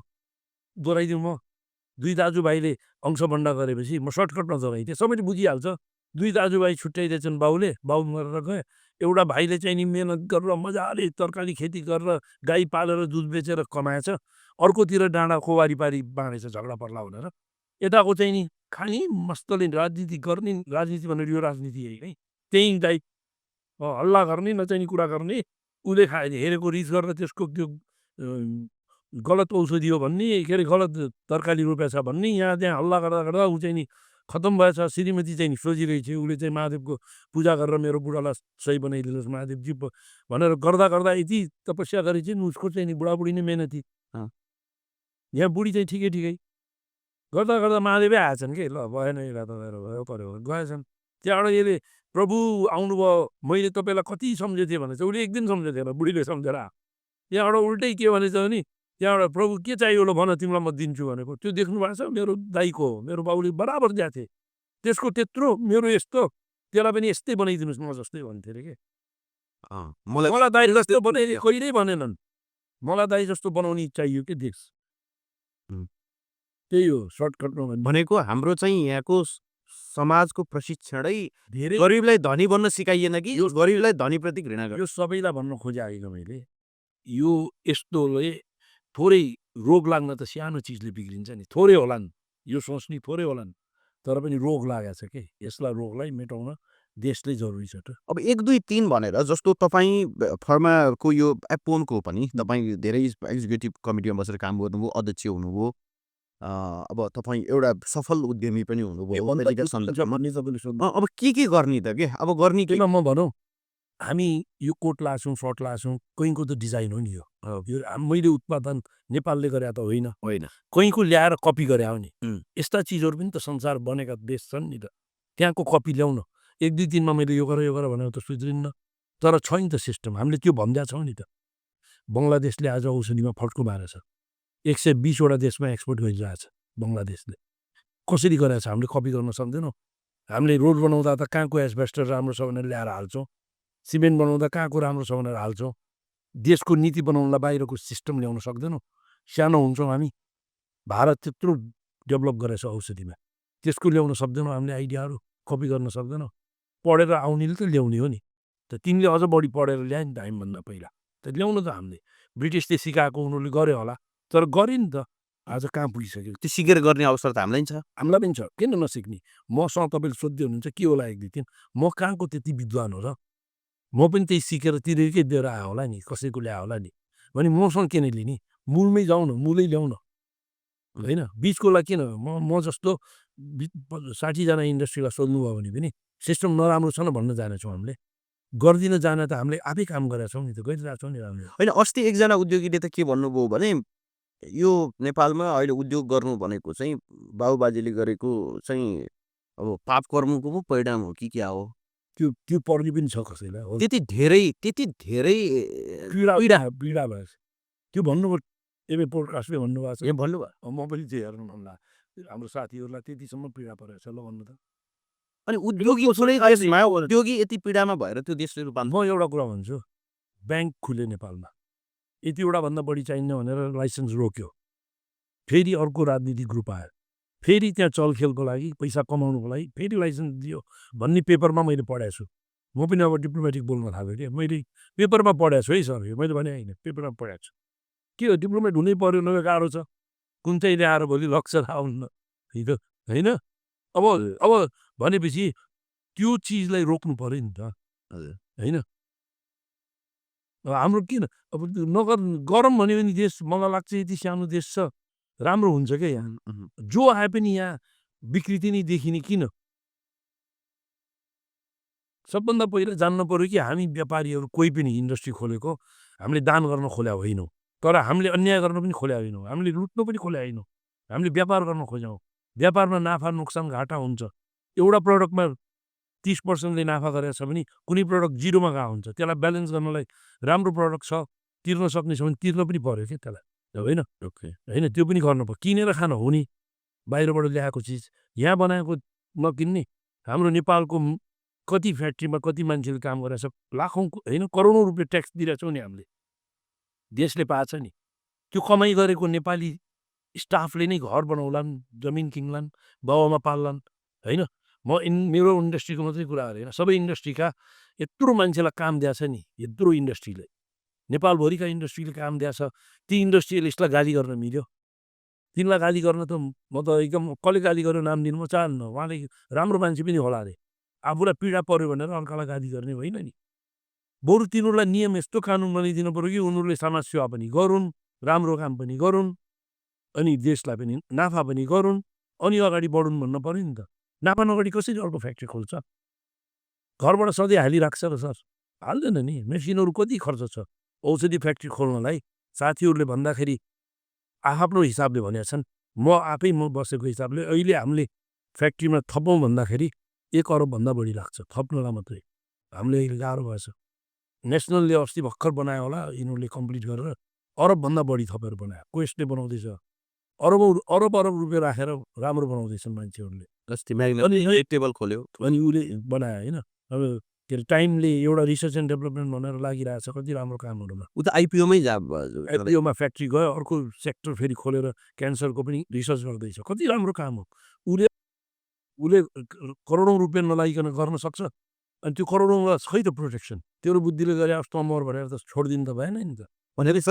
दोहोऱ्याइदिउँ म 2 दाजुभाइले अंशबन्डा गरेपछि म सर्टकटमा दोहोऱ्याइदिएँ सबैले बुझिहाल्छ 2 दाजुभाइ छुट्याइदिएछन् बाउले बाउ मरेर गए एउटा भाइले चाहिँ नि मेहनत गरेर मजाले तरकारी खेती गरेर गाई पालेर दुध बेचेर कमाएछ अर्कोतिर डाँडा कोवारी पारी बाँडेछ झगडा पर्ला भनेर यताको चाहिँ नि खाने मस्तले राजनीति गर्ने राजनीति भनेर यो राजनीति है त्यहीँ गाई हल्ला गर्ने नचाहिने कुरा गर्ने उसले हेरेको रिस गरेर त्यसको त्यो गलत औषधि हो भन्ने के अरे गलत तरकारी रोपेछ भन्ने यहाँ त्यहाँ हल्ला गर्दा गर्दा ऊ चाहिँ नि खतम भएछ श्रीमती चाहिँ नि सोचिरहेको थियो उसले चाहिँ महादेवको पूजा गरेर मेरो बुढालाई सही बनाइदिनुहोस् महादेवजी भनेर गर्दा गर्दा यति तपस्या गरे चाहिँ उसको चाहिँ नि बुढाबुढी नै मेहनती यहाँ बुढी चाहिँ ठिकै गर्दा गर्दा महादेवै आएछन् कि ल भएन यसलाई त भयो पऱ्यो गएछन् त्यहाँबाट यसले प्रभु आउनुभयो मैले तपाईँलाई कति सम्झेको थिएँ भने चाहिँ उसले एक दिन सम्झेको थिएन बुढीले सम्झेर आयो त्यहाँबाट उल्टै के भनेछ भने त्यहाँबाट प्रभु के चाहियो ल भन तिमीलाई म दिन्छु भनेको त्यो देख्नु भएको छ मेरो दाइको हो मेरो बाबुले बराबर दिएको थिएँ त्यसको त्यत्रो मेरो यस्तो त्यसलाई पनि यस्तै बनाइदिनुहोस् म जस्तै भन्थ्यो अरे के मलाई मलाई दाइ जस्तो बनाइ कहिल्यै भनेनन् मलाई दाइ जस्तो बनाउने चाहियो के देश त्यही हो सर्टकटमा भनेको हाम्रो चाहिँ यहाँको समाजको प्रशिक्षणै धेरै गरिबलाई धनी बन्न सिकाइएन कि गरिबलाई धनीप्रति घृणा गर्यो यो सबैलाई भन्न खोजे आएको मैले यो यस्तोले थोरै रोग लाग्न त सानो चिजले बिग्रिन्छ नि थोरै होलान् यो सोच्ने थोरै होलान् तर पनि रोग लागेको छ कि यसलाई रोगलाई मेटाउन देशले जरुरी छ त अब 1 2 3 भनेर जस्तो तपाईँ फर्माको यो एपोनको पनि तपाईँ धेरै एक्जिक्युटिभ कमिटीमा बसेर काम गर्नुभयो अध्यक्ष हुनुभयो अब तपाईँ एउटा सफल उद्यमी पनि हुनुभयो मेडिकल सन्दर्भमा। अब के गर्ने त के अब गर्ने के किन म भनौँ हामी यो कोट लाछौँ सर्ट लाछौँ कैँको त डिजाइन हो नि यो मैले उत्पादन नेपालले गरे त होइन होइन कैँको ल्याएर कपी गरे हो नि यस्ता चिजहरू पनि त संसार बनेका देश छन् नि त त्यहाँको कपी ल्याउन 1 2 दिनमा मैले यो गर भनेर त सुध्रिन्न तर छ नि त सिस्टम हामीले त्यो भन्दा छौँ नि त बङ्गलादेशले आज औषधिमा फड्को मारेछ 120वटा देशमा एक्सपोर्ट गरिरहेछ बङ्गलादेशले कसरी गरेछ हामीले कपी गर्न सक्दैनौँ हामीले रोड बनाउँदा त कहाँको एस्बेस्टर राम्रो छ भनेर ल्याएर हाल्छौँ सिमेन्ट बनाउँदा कहाँको राम्रो छ भनेर हाल्छौँ देशको नीति बनाउनलाई बाहिरको सिस्टम ल्याउन सक्दैनौँ सानो हुन्छौँ हामी भारत त्यत्रो डेभलप गरेछ औषधिमा त्यसको ल्याउन सक्दैनौँ हामीले आइडियाहरू कपी गर्न सक्दैनौँ पढेर आउनेले त ल्याउने हो नि त तिमीले अझ बढी पढेर ल्याए नि त हामीभन्दा पहिला त ल्याउनु त हामीले ब्रिटिसले सिकाएको उनीहरूले गरे होला तर गरे नि त आज कहाँ पुगिसक्यो त्यो सिकेर गर्ने अवसर त हामीलाई छ हामीलाई पनि छ किन नसिक्ने मसँग तपाईँले सोध्दै हुनुहुन्छ के होला 1 2 3 म कहाँको त्यति विद्वान हो र म पनि त्यही सिकेर तिरेकै दिएर आयो होला नि कसैको ल्यायो होला नि भने मसँग किन लिने मूलमै जाउँ न मूलै ल्याउँ न होइन बिचकोलाई किन म जस्तो 60जना इन्डस्ट्रीलाई सोध्नुभयो भने पनि सिस्टम नराम्रो छ न भन्न जानेछौँ हामीले गर्दिन जान त हामीले आफै काम गरेका छौँ नि त गरिरहेको छौँ नि हामीले होइन अस्ति एकजना उद्योगीले त के भन्नुभयो भने यो नेपालमा अहिले उद्योग गर्नु भनेको चाहिँ बाबुबाजेले गरेको चाहिँ अब पाप कर्मको पो परिणाम हो कि क्या हो त्यो पर्ने पनि छ कसैलाई हो त्यति धेरै पीडा पीडा भएछ त्यो भन्नुभयो एबे पोडकास्टले भन्नुभएको छ ए भन्नुभयो म पनि चाहिँ हेर्नु भन्ला हाम्रो साथीहरूलाई त्यतिसम्म पीडा परेको छ ल भन्नु त अनि उद्योगी देशमा उद्योगी यति पीडामा भएर त्यो देशले रूपान्तरण म एउटा कुरा भन्छु ब्याङ्क खुले नेपालमा यतिवटा भन्दा बढी चाहिन्न भनेर लाइसेन्स रोक्यो फेरि अर्को राजनीतिक ग्रुप आयो फेरि त्यहाँ चलखेलको लागि पैसा कमाउनुको लागि फेरि लाइसेन्स दियो भन्ने पेपरमा मैले पढाएको छु म पनि अब डिप्लोमेटिक बोल्न थाल्यो कि मैले पेपरमा पढाएको छु है सर मैले भने होइन पेपरमा पढाएको छु के हो डिप्लोमेट हुनै पर्यो न गाह्रो छ कुन चाहिँ ल्याएर भोलि लक्ष्य आउनु होइन अब अब भनेपछि त्यो चिजलाई रोक्नु पर्यो नि त होइन हाम्रो किन अब नगर गरम भन्यो भने देश मलाई लाग्छ यति सानो देश छ राम्रो हुन्छ क्या यहाँ जो आए पनि यहाँ विकृति नै देखिने किन सबभन्दा पहिला जान्नु पर्यो कि हामी व्यापारीहरू कोही पनि इन्डस्ट्री खोलेको हामीले दान गर्न खोल्या होइनौँ तर हामीले अन्याय गर्न पनि खोल्या होइनौँ हामीले लुट्नु पनि खोल्या होइनौँ हामीले व्यापार गर्न खोज्यौँ व्यापारमा नाफा नोक्सान घाटा हुन्छ एउटा प्रडक्टमा 30%ले नाफा गरेको छ भने कुनै प्रडक्ट जिरोमा गएको हुन्छ त्यसलाई ब्यालेन्स गर्नलाई राम्रो प्रडक्ट छ तिर्न सक्ने छ भने तिर्न पनि पर्यो क्या त्यसलाई होइन होइन त्यो पनि गर्नु पर्यो किनेर खान हुने बाहिरबाट ल्याएको चिज यहाँ बनाएको नकिन्ने हाम्रो नेपालको कति फ्याक्ट्रीमा कति मान्छेले काम गरेछ लाखौँ होइन करोडौँ रुपियाँ ट्याक्स दिइरहेको छौँ नि हामीले देशले पाएछ नि त्यो कमाइ गरेको नेपाली स्टाफले नै घर बनाउलान् जमिन किन्लान् बाउआमा पाल्लान् होइन मेरो इन्डस्ट्रीको मात्रै कुरा गरेन सबै इन्डस्ट्रीका यत्रो मान्छेलाई काम दिएछ नि यत्रो इन्डस्ट्रीले नेपालभरिका इन्डस्ट्रीले काम दिएछ ती इन्डस्ट्रियलिस्टलाई गाली गर्न मिल्यो तिनलाई गाली गर्न त म त एकदम कसले गाली गर्यो नाम दिनु म चाहन्न उहाँले राम्रो मान्छे पनि होला अरे आफूलाई पीडा पर्यो भनेर अर्कालाई गाली गर्ने होइन नि बरु तिनीहरूलाई नियम यस्तो कानुन बनाइदिनु पर्यो कि उनीहरूले समाज सेवा पनि गरून् राम्रो काम पनि गरून् अनि देशलाई पनि नाफा पनि गरून् अनि अगाडि बढुन् भन्न पर्यो नि त नाफा नगरी कसरी अर्को फ्याक्ट्री खोल्छ घरबाट सधैँ हालिराख्छ र सर हाल्दैन नि मेसिनहरू कति खर्च छ औषधि फ्याक्ट्री खोल्नलाई साथीहरूले भन्दाखेरि आफ्नो हिसाबले भनेका छन् म आफै म बसेको हिसाबले अहिले हामीले फ्याक्ट्रीमा थपौँ भन्दाखेरि 1 अरबभन्दा बढी लाग्छ थप्नलाई मात्रै। हामीले अहिले गाह्रो भएछ। नेसनलले अस्ति भर्खर बनायो होला यिनीहरूले कम्प्लिट गरेर अरबभन्दा बढी थपेर बनायो। क्वेस्टले बनाउँदैछ। अरब अरब रुपियाँ राखेर राम्रो बनाउँदैछन् मान्छेहरूले। अस्ति म्याग्नेट टेबल खोल्यो। अनि उसले बनायो होइन। अब के अरे टाइमले एउटा रिसर्च एन्ड डेभलपमेन्ट भनेर लागिरहेछ कति राम्रो कामहरूमा। ऊ त आइपिओमै एफपिओमा फ्याक्ट्री गयो अर्को सेक्टर फेरि खोलेर क्यान्सरको पनि रिसर्च गर्दैछ। कति राम्रो काम हो। उसले उसले करोडौँ रुपियाँ नलागिकन गर्न सक्छ। अनि त्यो करोडौँलाई खै त प्रोटेक्सन। तेरो बुद्धिले गरे जस्तो अमर भनेर त छोडिदिनु त भएन नि त। भनेपछि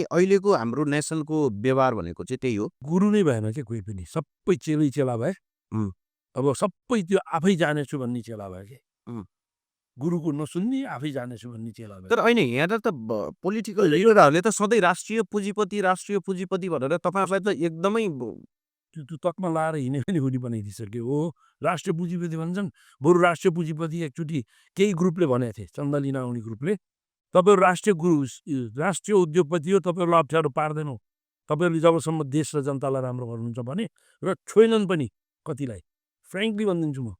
अहिलेको हाम्रो नेसनलको व्यवहार भनेको चाहिँ त्यही हो। गुरु नै भएन क्या कोही पनि। सबै चेलै चेला भए। अब सबै त्यो आफै जानेछु भन्ने चेला भयो कि। गुरुको नसुन्ने आफै जानेछु भन्ने चेला भयो। तर होइन यहाँ त पोलिटिकल लिडरहरूले त सधैँ राष्ट्रिय पुँजीपति भनेर तपाईँहरूलाई त एकदमै त्यो तकमा लाएर हिँड्ने पनि हुने बनाइदिइसक्यो हो। राष्ट्रिय पुँजीपति भन्छन्। बरु राष्ट्रिय पुँजीपति एकचोटि केही ग्रुपले भनेको थिए चन्दा लिन आउने ग्रुपले तपाईँहरू राष्ट्रिय उद्योगपति हो तपाईँहरूलाई अप्ठ्यारो पार्दैनौँ। तपाईँहरूले जबसम्म देश र जनतालाई राम्रो गर्नुहुन्छ भने र छोएनन् पनि कतिलाई फ्रेङ्कली भनिदिन्छु म।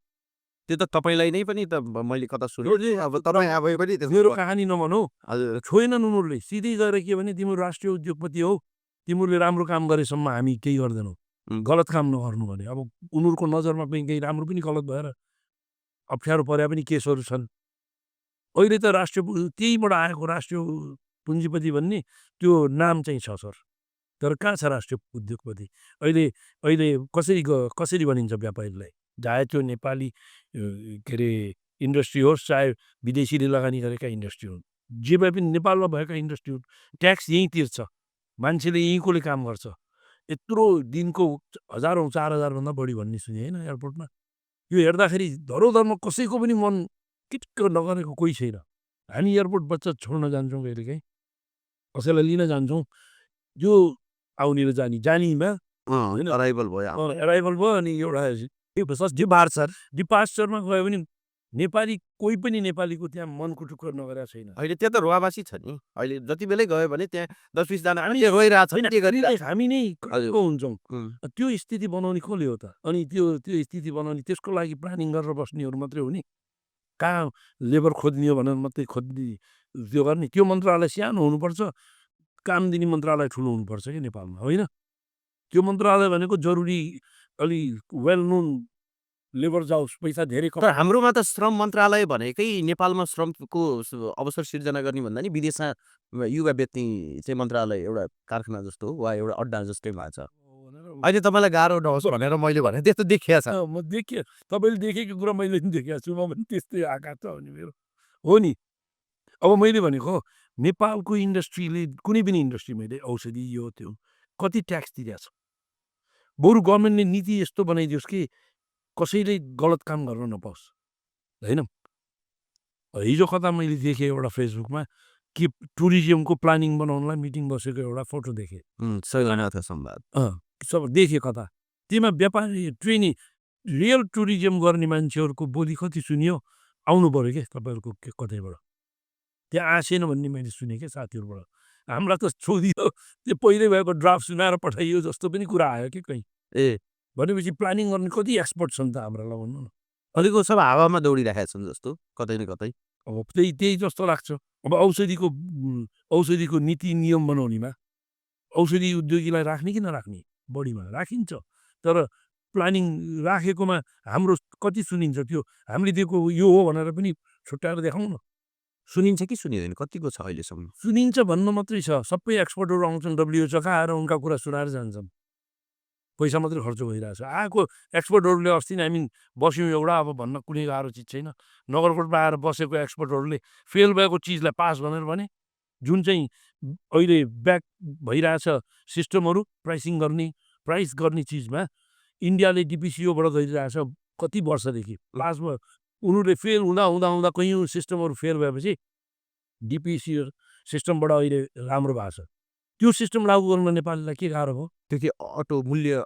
त्यो त तपाईँलाई नै पनि त मैले कता सुनेँ। अब तपाईँ आफै पनि मेरो कहानी नभनौ। हजुर छोएनन् उनीहरूले। सिधै गएर के भने तिम्रो राष्ट्रिय उद्योगपति हौ तिमीहरूले राम्रो काम गरेसम्म हामी केही गर्दैनौँ। गलत काम नगर्नु भने अब उनीहरूको नजरमा पनि केही राम्रो पनि गलत भएर अप्ठ्यारो परे पनि केसहरू छन्। अहिले त त्यहीबाट आएको राष्ट्रिय पुँजीपति भन्ने त्यो नाम चाहिँ छ सर। तर कहाँ छ राष्ट्रिय उद्योगपति। अहिले कसरी भनिन्छ व्यापारीलाई चाहे त्यो नेपाली के अरे इन्डस्ट्री होस् चाहे विदेशीले लगानी गरेका इन्डस्ट्री हुन् जे भए पनि नेपालमा भएका इन्डस्ट्री हुन् ट्याक्स यहीँ तिर्छ। मान्छेले यहीँकोले काम गर्छ। यत्रो दिनको 1000औं 4000भन्दा बढी भन्ने सुने होइन एयरपोर्टमा। यो हेर्दाखेरि धरोधरमा कसैको पनि मन किटक्क नगरेको कोही छैन। हामी एयरपोर्ट बच्चा छोड्न जान्छौँ कहिलेकाहीँ कसैलाई लिन जान्छौँ यो आउने र जानीमा अराइभल भयो अनि एउटा डिपार्चरमा गयो भने नेपाली कोही पनि नेपालीको त्यहाँ मनको टुक्कर नगरेको छैन। अहिले त्यहाँ त रुवाबासी छ नि। अहिले जति बेलै गयो भने त्यहाँ 10-20 जना हामी गइरहेको छैन के गरिरहेको हामी नै हुन्छौँ। त्यो स्थिति बनाउने कसले हो त। अनि त्यो स्थिति बनाउने त्यसको लागि प्लानिङ गरेर बस्नेहरू मात्रै हो नि। कहाँ लेबर खोज्ने हो भनेर मात्रै खोज्ने त्यो गर्ने त्यो मन्त्रालय सानो हुनुपर्छ। काम दिने मन्त्रालय ठुलो हुनुपर्छ कि नेपालमा होइन। त्यो मन्त्रालय भनेको जरुरी अलि वेल नोन लेबर जाओस् पैसा धेरै तर हाम्रोमा त श्रम मन्त्रालय भनेकै नेपालमा श्रमको अवसर सिर्जना गर्ने भन्दा नि विदेशमा युवा बेच्ने चाहिँ मन्त्रालय एउटा कारखाना जस्तो हो वा एउटा अड्डा जस्तै भएको छ। अहिले तपाईँलाई गाह्रो नहोस् भनेर मैले भने त्यस्तो देखिया छ। म देखेँ तपाईँले देखेको कुरा मैले पनि देखेको छु। म पनि त्यस्तै आकार छ भने मेरो हो नि। अब मैले भनेको नेपालको इन्डस्ट्रीले कुनै पनि इन्डस्ट्री मैले औषधि यो त्यो कति ट्याक्स तिरेको छ। बरु गभर्मेन्टले नीति यस्तो बनाइदियोस् कि कसैले गलत काम गर्न नपाओस् होइन। हिजो कता मैले देखेँ एउटा फेसबुकमा कि टुरिज्मको प्लानिङ बनाउनलाई मिटिङ बसेको एउटा फोटो देखेँ। सब देखेँ कता त्यसमा व्यापारी ट्रेनिङ रियल टुरिज्म गर्ने मान्छेहरूको बोली कति सुनियो आउनु पऱ्यो क्या तपाईँहरूको कतैबाट। त्यहाँ आसेन भन्ने मैले सुनेँ क्या साथीहरूबाट। हाम्रा त सोधियो त्यो पहिल्यै भएको ड्राफ्ट सुनाएर पठाइयो जस्तो पनि कुरा आयो कि कहीँ। भनेपछि प्लानिङ गर्ने कति एक्सपर्ट छन् त हाम्रालाई भन्नु न। अहिलेको सब हावामा दौडिरहेका छन् जस्तो कतै न कतै। अब त्यही जस्तो लाग्छ। अब औषधिको नीति नियम बनाउनेमा औषधि उद्योगीलाई राख्ने कि नराख्ने बढीमा राखिन्छ। तर प्लानिङ राखेकोमा हाम्रो कति सुनिन्छ त्यो हामीले दिएको यो हो भनेर पनि छुट्याएर देखाउँ न। सुनिन्छ कि सुनिँदैन कतिको छ अहिलेसम्म। सुनिन्छ भन्नु मात्रै छ। सबै एक्सपर्टहरू आउँछन् WHO आएर उनका कुरा सुनाएर जान्छन्। पैसा मात्रै खर्च भइरहेछ। आएको एक्सपर्टहरूले अस्ति नै हामी बस्यौँ एउटा अब भन्न कुनै गाह्रो चिज छैन। नगरकोटमा आएर बसेको एक्सपर्टहरूले फेल भएको चिजलाई पास भनेर भने जुन चाहिँ अहिले ब्याक भइरहेछ सिस्टमहरू प्राइस गर्ने चिजमा इन्डियाले डिपिसिओबाट गरिरहेछ कति वर्षदेखि। लास्टमा उनीहरूले फेल हुँदा कयौँ सिस्टमहरू फेल भएपछि डिपिसिओ सिस्टमबाट अहिले राम्रो भएको छ। त्यो सिस्टम लागू गर्न नेपालीलाई के गाह्रो हो। त्यो के अटो मूल्य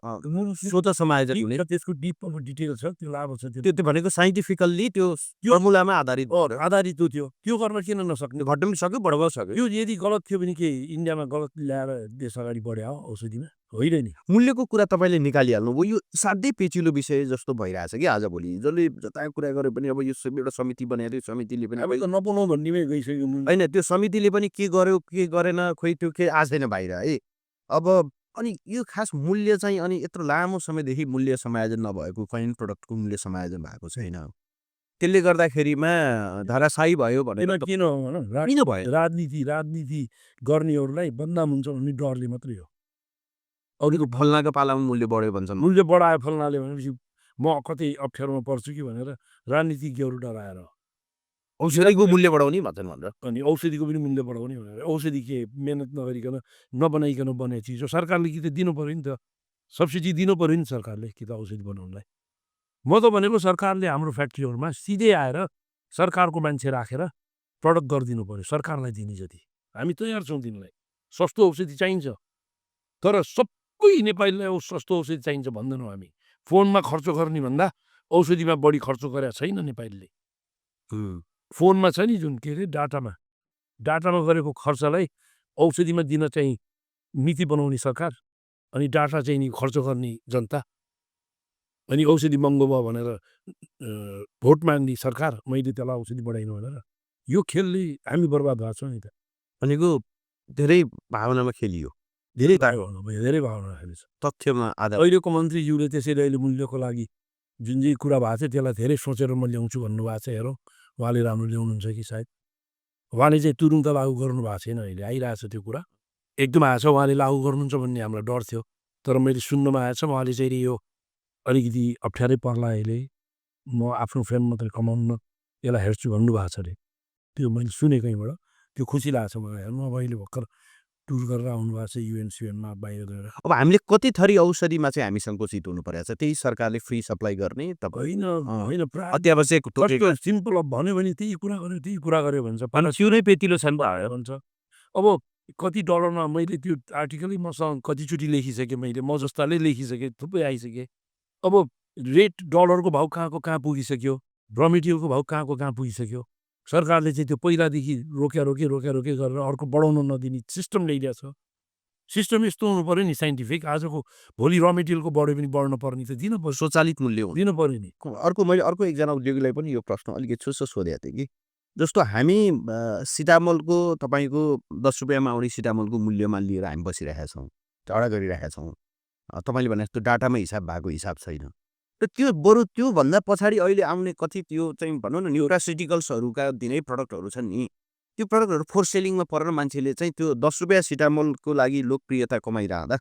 स्वत समायोजन हुने त्यसको डिप अब डिटेल छ त्यो लामो छ त्यो त्यो भनेको साइन्टिफिकल्ली त्यो फर्मुलामा आधारित आधारित हो त्यो गर्न किन नसक्ने घट्न पनि सक्यो बढाउन सक्यो त्यो यदि गलत थियो भने के इन्डियामा गलत ल्याएर देश अगाडि बढ्यो हो औषधिमा होइन नि मूल्यको कुरा तपाईँले निकालिहाल्नु भयो यो साध्यै पेचिलो विषय जस्तो भइरहेछ कि आजभोलि जसले जता कुरा गरे पनि अब यो एउटा समिति बनाएको थियो समितिले पनि अब त नपाउनु भन्नेमै गइसक्यो होइन त्यो समितिले पनि के गर्यो के गरेन खोइ त्यो के आज छैन बाहिर है अब अनि यो खास मूल्य चाहिँ अनि यत्रो लामो समयदेखि मूल्य समायोजन नभएको फाइन प्रडक्टको मूल्य समायोजन भएको छैन त्यसले गर्दाखेरिमा धराशायी भयो भनेर किन भन किन भयो राजनीति गर्नेहरूलाई बदनाम हुन्छ भन्ने डरले मात्रै हो अरूको फल्नाको पालामा मूल्य बढ्यो भन्छन् मूल्य बढायो फल्नाले भनेपछि म कतै अप्ठ्यारोमा पर्छु कि भनेर राजनीतिज्ञहरू डराएर औषधिको मूल्य बढाउने भन्छन् भनेर अनि औषधिको पनि मूल्य बढाउने भनेर औषधि के मेहनत नगरिकन नबनाइकन बने चिज हो सरकारले कि त दिनु पऱ्यो नि त सब्सिडी दिनु पऱ्यो नि सरकारले कि त औषधि बनाउनलाई म त भनेको सरकारले हाम्रो फ्याक्ट्रीहरूमा सिधै आएर सरकारको मान्छे राखेर प्रडक्ट गरिदिनु पऱ्यो सरकारलाई दिने जति हामी तयार छौँ दिनलाई सस्तो औषधि चाहिन्छ तर सबै नेपालीलाई सस्तो औषधि चाहिन्छ भन्दैनौँ हामी फोनमा खर्च गर्ने भन्दा औषधिमा बढी खर्च गरेका छैन नेपालीले फोनमा छ नि जुन के अरे डाटामा गरेको खर्चलाई औषधिमा दिन चाहिँ नीति बनाउने सरकार अनि डाटा चाहिँ नि खर्च गर्ने जनता अनि औषधि महँगो भयो भनेर भोट माग्ने सरकार मैले त्यसलाई औषधि बढाइनु भनेर यो खेलले हामी बर्बाद भएको छौँ नि त भनेको धेरै भावनामा खेलियो धेरै भावना खेलेछ तथ्यमा आधार अहिलेको मन्त्रीज्यूले त्यसरी अहिले मूल्यको लागि जुन चाहिँ कुरा भएको छ त्यसलाई धेरै सोचेर म ल्याउँछु भन्नुभएको छ हेरौँ उहाँले राम्रो ल्याउनुहुन्छ कि सायद उहाँले चाहिँ तुरुन्त लागू गर्नु भएको छैन अहिले आइरहेछ त्यो कुरा एकदम आएछ उहाँले लागू गर्नुहुन्छ भन्ने हामीलाई डर थियो तर मैले सुन्नमा आएछ उहाँले चाहिँ यो अलिकति अप्ठ्यारै पर्ला अहिले म आफ्नो फ्रेम मात्रै कमाउन यसलाई हेर्छु भन्नुभएको छ अरे त्यो मैले सुने कहीँबाट त्यो खुसी लागेको छ मलाई हेर्नु अब अहिले भर्खर टुर गरेर आउनुभएको छ युएनसिएनमा बाहिर गएर अब हामीले कति थरी औषधिमा चाहिँ हामी सङ्कुचित हुनु परेको छ त्यही सरकारले फ्री सप्लाई गर्ने होइन अत्यावश्यक सिम्पल अब भन्यो भने त्यही कुरा गर्यो भन्छ चिउरै पेतिलो छन् भन्छ अब कति डलरमा मैले त्यो आर्टिकलै मसँग कतिचोटि लेखिसकेँ मैले म जस्ताले लेखिसकेँ थुप्रै आइसकेँ अब रेट डलरको भाउ कहाँ पुगिसक्यो र मेटेरियलको भाउ कहाँ पुगिसक्यो सरकारले चाहिँ त्यो पहिलादेखि रोके गरेर अर्को बढाउन नदिने सिस्टम ल्याइदिएको छ सिस्टम यस्तो हुनु पऱ्यो नि साइन्टिफिक आजको भोलि र मेटेरियलको बढ्यो पनि बढ्न पर्ने त दिनु पर्यो स्वचालित मूल्य दिनु पऱ्यो नि मैले अर्को एकजना उद्योगीलाई पनि यो प्रश्न अलिकति छुस्स सोधेको थिएँ कि जस्तो हामी सिटामोलको तपाईँको 10 रुपियाँमा आउने सिटामोलको मूल्यमा लिएर हामी बसिरहेका छौँ झगडा गरिरहेका छौँ तपाईँले भने जस्तो डाटामा हिसाब भएको हिसाब छैन र त्यो बरु त्योभन्दा पछाडि अहिले आउने कति त्यो चाहिँ भनौँ न न्युट्रासिटिकल्सहरूका दिनै प्रडक्टहरू छन् नि त्यो प्रडक्टहरू फोर सेलिङमा परेर मान्छेले चाहिँ त्यो 10 रुपियाँ सिटामोलको लागि लोकप्रियता कमाइरहँदा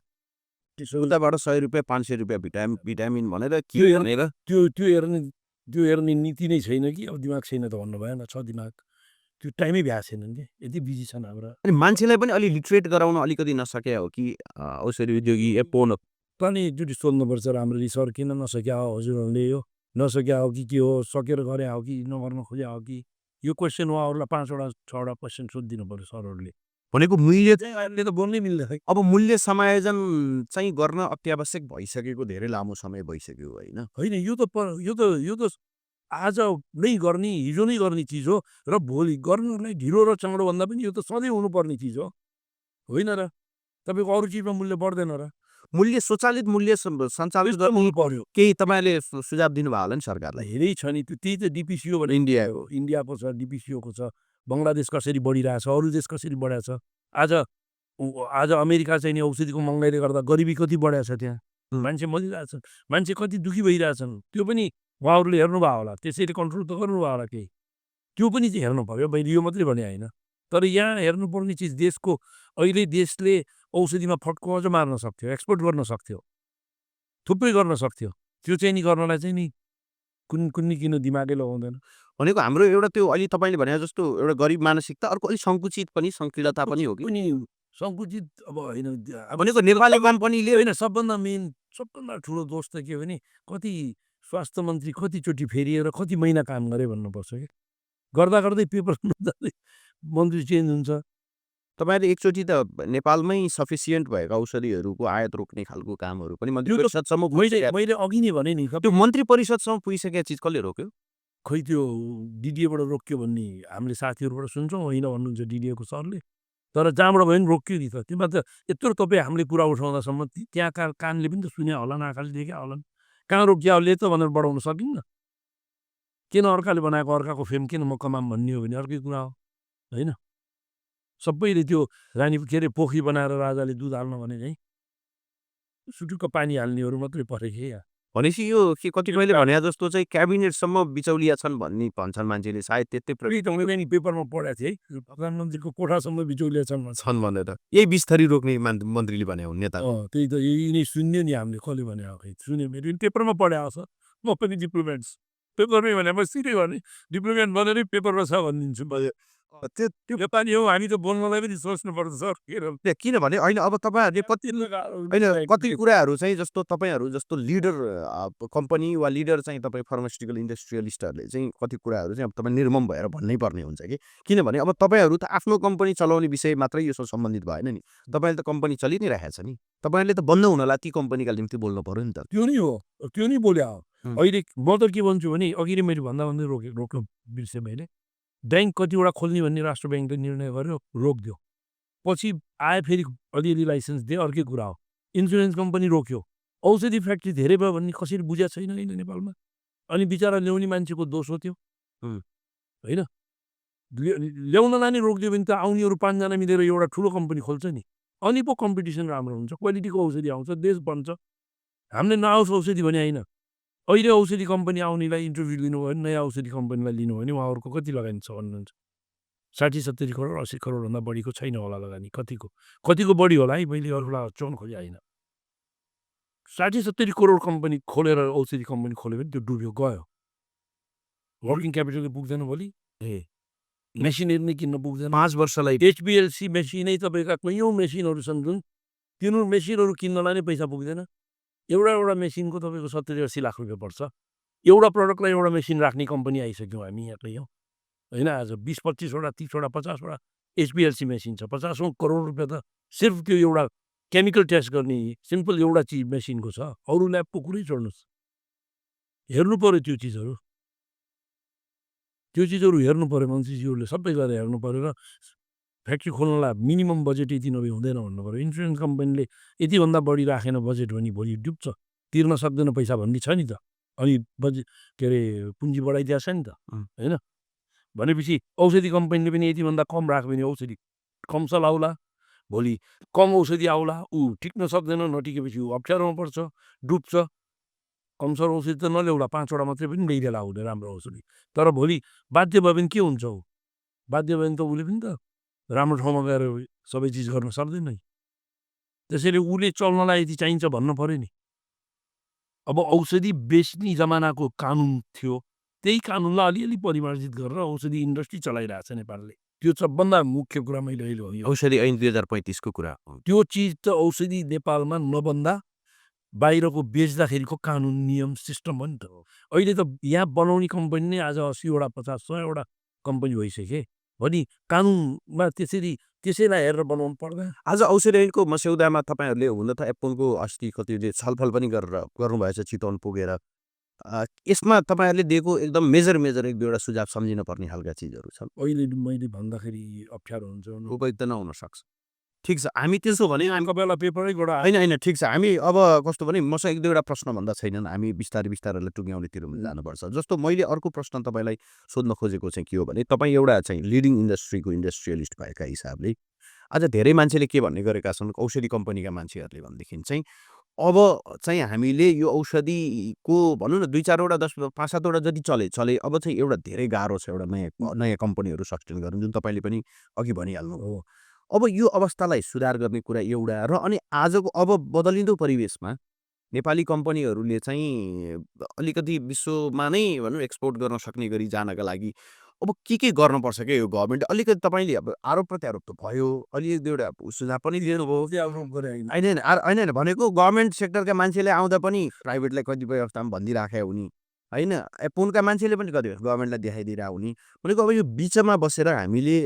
उताबाट 100 रुपियाँ 500 रुपियाँ भिटामिन भनेर के भनेर त्यो हेर्ने नीति नै छैन कि अब दिमाग छैन त भन्नु भएन छ दिमाग त्यो टाइमै भ्याएको छैन कि यति बिजी छन् हाम्रो अनि मान्छेलाई पनि अलि लिटरेट गराउन अलिकति नसके हो कि औषधि उद्योगी पोन पनि एकचोटि सोध्नुपर्छ राम्ररी सर किन नसक्या हो हजुरहरूले यो नसक्या हो कि के हो सकेर गरे हो कि नगर्न खोज्या हो कि यो क्वेसन उहाँहरूलाई 5वटा 6वटा क्वेसन सोधिदिनु पऱ्यो सरहरूले भनेको मूल्य चाहिँ अहिले त बोल्नै मिल्दैन अब मूल्य समायोजन चाहिँ गर्न अत्यावश्यक भइसकेको धेरै लामो समय भइसक्यो होइन यो त आज नै गर्ने हिजो नै गर्ने चिज हो र भोलि गर्नलाई ढिलो र चाँडो भन्दा पनि यो त सधैँ हुनुपर्ने चिज हो होइन र तपाईँको अरू चिजमा मूल्य बढ्दैन र मूल्य स्वचालित मूल्य सञ्चालित गर्नु पर्यो केही तपाईँले सुझाव दिनुभयो होला नि सरकारलाई धेरै छ नि त्यही त डिपिसिओ इन्डियाको छ डिपिसिओको छ बङ्गलादेश कसरी बढिरहेछ अरू देश कसरी बढाएको छ आज अमेरिका चाहिँ नि औषधिको महँगाइले गर्दा गरिबी कति बढाएको छ त्यहाँ मान्छे मरिरहेछन् मान्छे कति दुःखी भइरहेछन् त्यो पनि उहाँहरूले हेर्नुभयो होला त्यसैले कन्ट्रोल त गर्नुभयो होला केही त्यो पनि चाहिँ हेर्नु पर्यो मैले यो मात्रै भने होइन तर यहाँ हेर्नुपर्ने चिज देशको अहिले देशले औषधिमा फटको अझ मार्न सक्थ्यो एक्सपोर्ट गर्न सक्थ्यो थुप्रै गर्न सक्थ्यो त्यो चाहिँ नि गर्नलाई चाहिँ नि कुनै किन दिमागै लगाउँदैन भनेको हाम्रो एउटा त्यो अहिले तपाईँले भने जस्तो एउटा गरिब मानसिकता अर्को अलिक सङ्कुचित पनि सङ्कीर्णता पनि हो कि सङ्कुचित अब होइन भनेको नेपाली कम्पनीले होइन सबभन्दा ठुलो दोष त के हो भने कति स्वास्थ्य मन्त्री कतिचोटि फेरिएर कति महिना काम गरे भन्नुपर्छ कि गर्दै पेपर मन्त्री चेन्ज हुन्छ तपाईँले एकचोटि त नेपालमै सफिसियन्ट भएका औषधिहरूको आयात रोक्ने खालको कामहरू पनि मन्त्री त्यो त परिषदसम्म मैले पुगिसकेका- मैले अघि नै भने नि त्यो मन्त्री परिषदसम्म पुगिसकेका चिज कसले रोक्यो? खै त्यो डिडिएबाट रोक्यो भन्ने हामीले साथीहरूबाट सुन्छौँ, होइन भन्नुहुन्छ डिडिएको सरले। तर जहाँबाट भयो नि रोक्यो नि त। त्यसमा त यत्रो तपाईँ हामीले कुरा उठाउँदासम्म त्यहाँका कानले पनि त सुन्या होला, आँखाले देख्या होलान्। कहाँ रोकिया होले त भनेर बढाउन सकिन्न। किन अर्काले बनाएको अर्काको फेम किन म कमाम भन्ने हो भने अर्कै कुरा हो, होइन? सबैले त्यो रानी के अरे पोखरी बनाएर राजाले दुध हाल्न भने चाहिँ सुटुक्क पानी हाल्नेहरू मात्रै परेको या भनेपछि यो के कतिपयले भने जस्तो चाहिँ क्याबिनेटसम्म बिचौलिया छन् भन्ने भन्छन् मान्छेले, सायद त्यस्तै त्यही त मैले नि पेपरमा पढेको थिएँ है, प्रधानमन्त्रीको कोठासम्म बिचौलिया छन् भन्छ। छन् भनेर यही 20 थरी रोक्ने मन्त्रीले भने हुन् नेता। त्यही त यही नै सुन्यो नि हामीले, कसले भने खै सुन्यो, मेरो पनि पेपरमा पढाएको छ। म पनि डिप्लोमेट्स पेपरमै भने म सिधै भने डिप्लोमेट भनेरै पेपरमा छ भनिदिन्छु। त्यो नेपाली हौ, हामी त बोल्नलाई पनि सोच्नुपर्छ सर। किनभने होइन अब तपाईँहरूले कति होइन कति कुराहरू चाहिँ जस्तो तपाईँहरू जस्तो लिडर कम्पनी वा लिडर चाहिँ तपाईँ फार्मास्युटिकल इन्डस्ट्रियलिस्टहरूले चाहिँ कति कुराहरू चाहिँ अब तपाईँ निर्मम भएर भन्नै पर्ने हुन्छ कि, किनभने अब तपाईँहरू त आफ्नो कम्पनी चलाउने विषय मात्रै यो सम्बन्धित भएन नि, तपाईँले त कम्पनी चलि नै राखेको छ नि, तपाईँहरूले त बन्द हुनलाई ती कम्पनीका निम्ति बोल्नु पर्यो नि त। त्यो नै हो, त्यो नै बोल्या हो। अहिले म त के भन्छु भने अघि नै मैले भन्दा भन्दै रोक्न बिर्सेँ मैले। ब्याङ्क कतिवटा खोल्ने भन्ने राष्ट्र ब्याङ्कले निर्णय गर्यो, रोकिदियो। पछि आए फेरि अलिअलि लाइसेन्स दिए, अर्कै कुरा हो। इन्सुरेन्स कम्पनी रोक्यो। औषधि फ्याक्ट्री धेरै भयो भन्ने कसरी बुझेको छैन होइन नेपालमा। अनि बिचरा ल्याउने मान्छेको दोष हो त्यो, होइन? ल्याउन लाने रोकिदियो भने त आउनेहरू 5 जना मिलेर एउटा ठुलो कम्पनी खोल्छ नि, अनि पो कम्पिटिसन राम्रो हुन्छ, क्वालिटीको औषधि आउँछ, देश बन्छ। हामीले नआओस् औषधि भने होइन। अहिले औषधि कम्पनी आउनेलाई इन्टरभ्यू लिनुभयो भने, नयाँ औषधि कम्पनीलाई लिनुभयो भने उहाँहरूको कति लगानी छ भन्नुहुन्छ? 60-70 करोड 80 करोडभन्दा बढीको छैन होला लगानी। कतिको बढी होला है, मैले अरूलाई चौन खोजे होइन। 60-70 करोड कम्पनी खोलेर औषधि कम्पनी खोल्यो भने त्यो डुब्यो, गयो। वर्किङ क्यापिटलले पुग्दैन भोलि, मेसिनहरू नै किन्न पुग्दैन। 5 वर्षलाई एचपिएलसी मेसिनै तपाईँका कैयौँ मेसिनहरू छन् जुन तिनीहरू मेसिनहरू किन्नलाई नै पैसा पुग्दैन। एउटा मेसिनको तपाईँको 70-80 लाख रुपियाँ पर्छ। एउटा प्रडक्टलाई एउटा मेसिन राख्ने कम्पनी आइसक्यौँ हामी यहाँ कैयौँ, होइन? आज 20-25 वटा 30 वटा 50 वटा एचपिएलसी मेसिन छ। 50 करोड रुपियाँ त सिर्फ त्यो एउटा केमिकल टेस्ट गर्ने सिम्पल एउटा चिज मेसिनको छ। अरू ल्याबको कुरै छोड्नुहोस्, हेर्नु पऱ्यो त्यो चिजहरू। त्यो चिजहरू हेर्नु पऱ्यो, मन्त्रीज्यूहरूले सबै गरेर हेर्नु पऱ्यो र फ्याक्ट्री खोल्नलाई मिनिमम बजेट यति नभए हुँदैन भन्नु पऱ्यो। इन्सुरेन्स कम्पनीले यतिभन्दा बढी राखेन बजेट भने भोलि डुब्छ, तिर्न सक्दैन पैसा भन्ने छ नि त। अनि बजेट के अरे पुँजी बढाइदिएको छ नि त, होइन? भनेपछि औषधि कम्पनीले पनि यतिभन्दा कम राख्यो भने औषधि कम चलाउला, भोलि कम औषधि आउला, ऊ टिक्न सक्दैन, नटिकेपछि ऊ अप्ठ्यारोमा पर्छ, डुब्छ। कमसर औषधि त नल्याउला, 5 वटा मात्रै पनि ल्याइदेला हुँदैन राम्रो औषधि। तर भोलि बाध्य भयो भने के हुन्छ? ऊ बाध्य भयो भने त उसले पनि त राम्रो ठाउँमा गएर सबै चिज गर्न सक्दैन नि। त्यसैले उसले चल्नलाई यति चाहिन्छ भन्नु पऱ्यो नि। अब औषधि बेच्ने जमानाको कानुन थियो, त्यही कानुनलाई अलिअलि परिमार्जित गरेर औषधि इन्डस्ट्री चलाइरहेको छ नेपालले। त्यो सबभन्दा मुख्य कुरा मैले अहिले हो। औषधि ऐन 2035 को कुरा हो। त्यो चिज त औषधि नेपालमा नबन्दा बाहिरको बेच्दाखेरिको कानुन नियम सिस्टम हो नि त। अहिले त यहाँ बनाउने कम्पनी नै आज 80 वटा 50 100 वटा कम्पनी भइसके भने कानुनमा त्यसैलाई हेरेर बनाउनु पर्दैन। आज औषधि ऐनको मस्यौदामा तपाईँहरूले हुन त एप्पलको अस्ति कतिले छलफल पनि गर्नुभएछ चितवन पुगेर। यसमा तपाईँहरूले दिएको एकदम मेजर 1-2वटा सुझाव सम्झिन पर्ने खालका चिजहरू छन्। अहिले मैले भन्दाखेरि अप्ठ्यारो हुन्छ, उपयुक्त नहुन सक्छ। ठिक छ, हामी त्यसो भने तपाईँलाई पेपरैबाट होइन ठिक छ, हामी अब कस्तो भने मसँग 1-2वटा प्रश्न भन्दा छैनन्, हामी बिस्तारै टुङ्ग्याउनेतिर जानुपर्छ। जस्तो मैले अर्को प्रश्न तपाईँलाई सोध्न खोजेको चाहिँ के हो भने, तपाईँ एउटा चाहिँ लिडिङ इन्डस्ट्रीको इन्डस्ट्रियलिस्ट भएका हिसाबले आज धेरै मान्छेले के भन्ने गरेका छन्, औषधि कम्पनीका मान्छेहरूले भनेदेखि चाहिँ अब चाहिँ हामीले यो औषधिको भनौँ न 2-4 वटा 5-7 वटा जति चले अब चाहिँ एउटा धेरै गाह्रो छ एउटा नयाँ कम्पनीहरू सस्टेन गर्नु, जुन तपाईँले पनि अघि भनिहाल्नु हो। अब यो अवस्थालाई सुधार गर्ने कुरा एउटा र अनि आजको अब बदलिँदो परिवेशमा नेपाली कम्पनीहरूले चाहिँ अलिकति विश्वमा नै भनौँ एक्सपोर्ट गर्न सक्ने गरी जानका लागि अब के गर्नुपर्छ क्या यो गभर्मेन्ट? अलिकति तपाईँले अब आरोप प्रत्यारोप त भयो, अलि 1-2वटा सुझाव पनि दिनुभयो। होइन भनेको गभर्मेन्ट सेक्टरका मान्छेले आउँदा पनि प्राइभेटलाई कतिपय अवस्थामा भनिदिइराखे हुने, होइन? एप्पलका मान्छेले पनि कतिपय गभर्मेन्टलाई देखाइदिइरहेको हुने भनेको अब यो बिचमा बसेर हामीले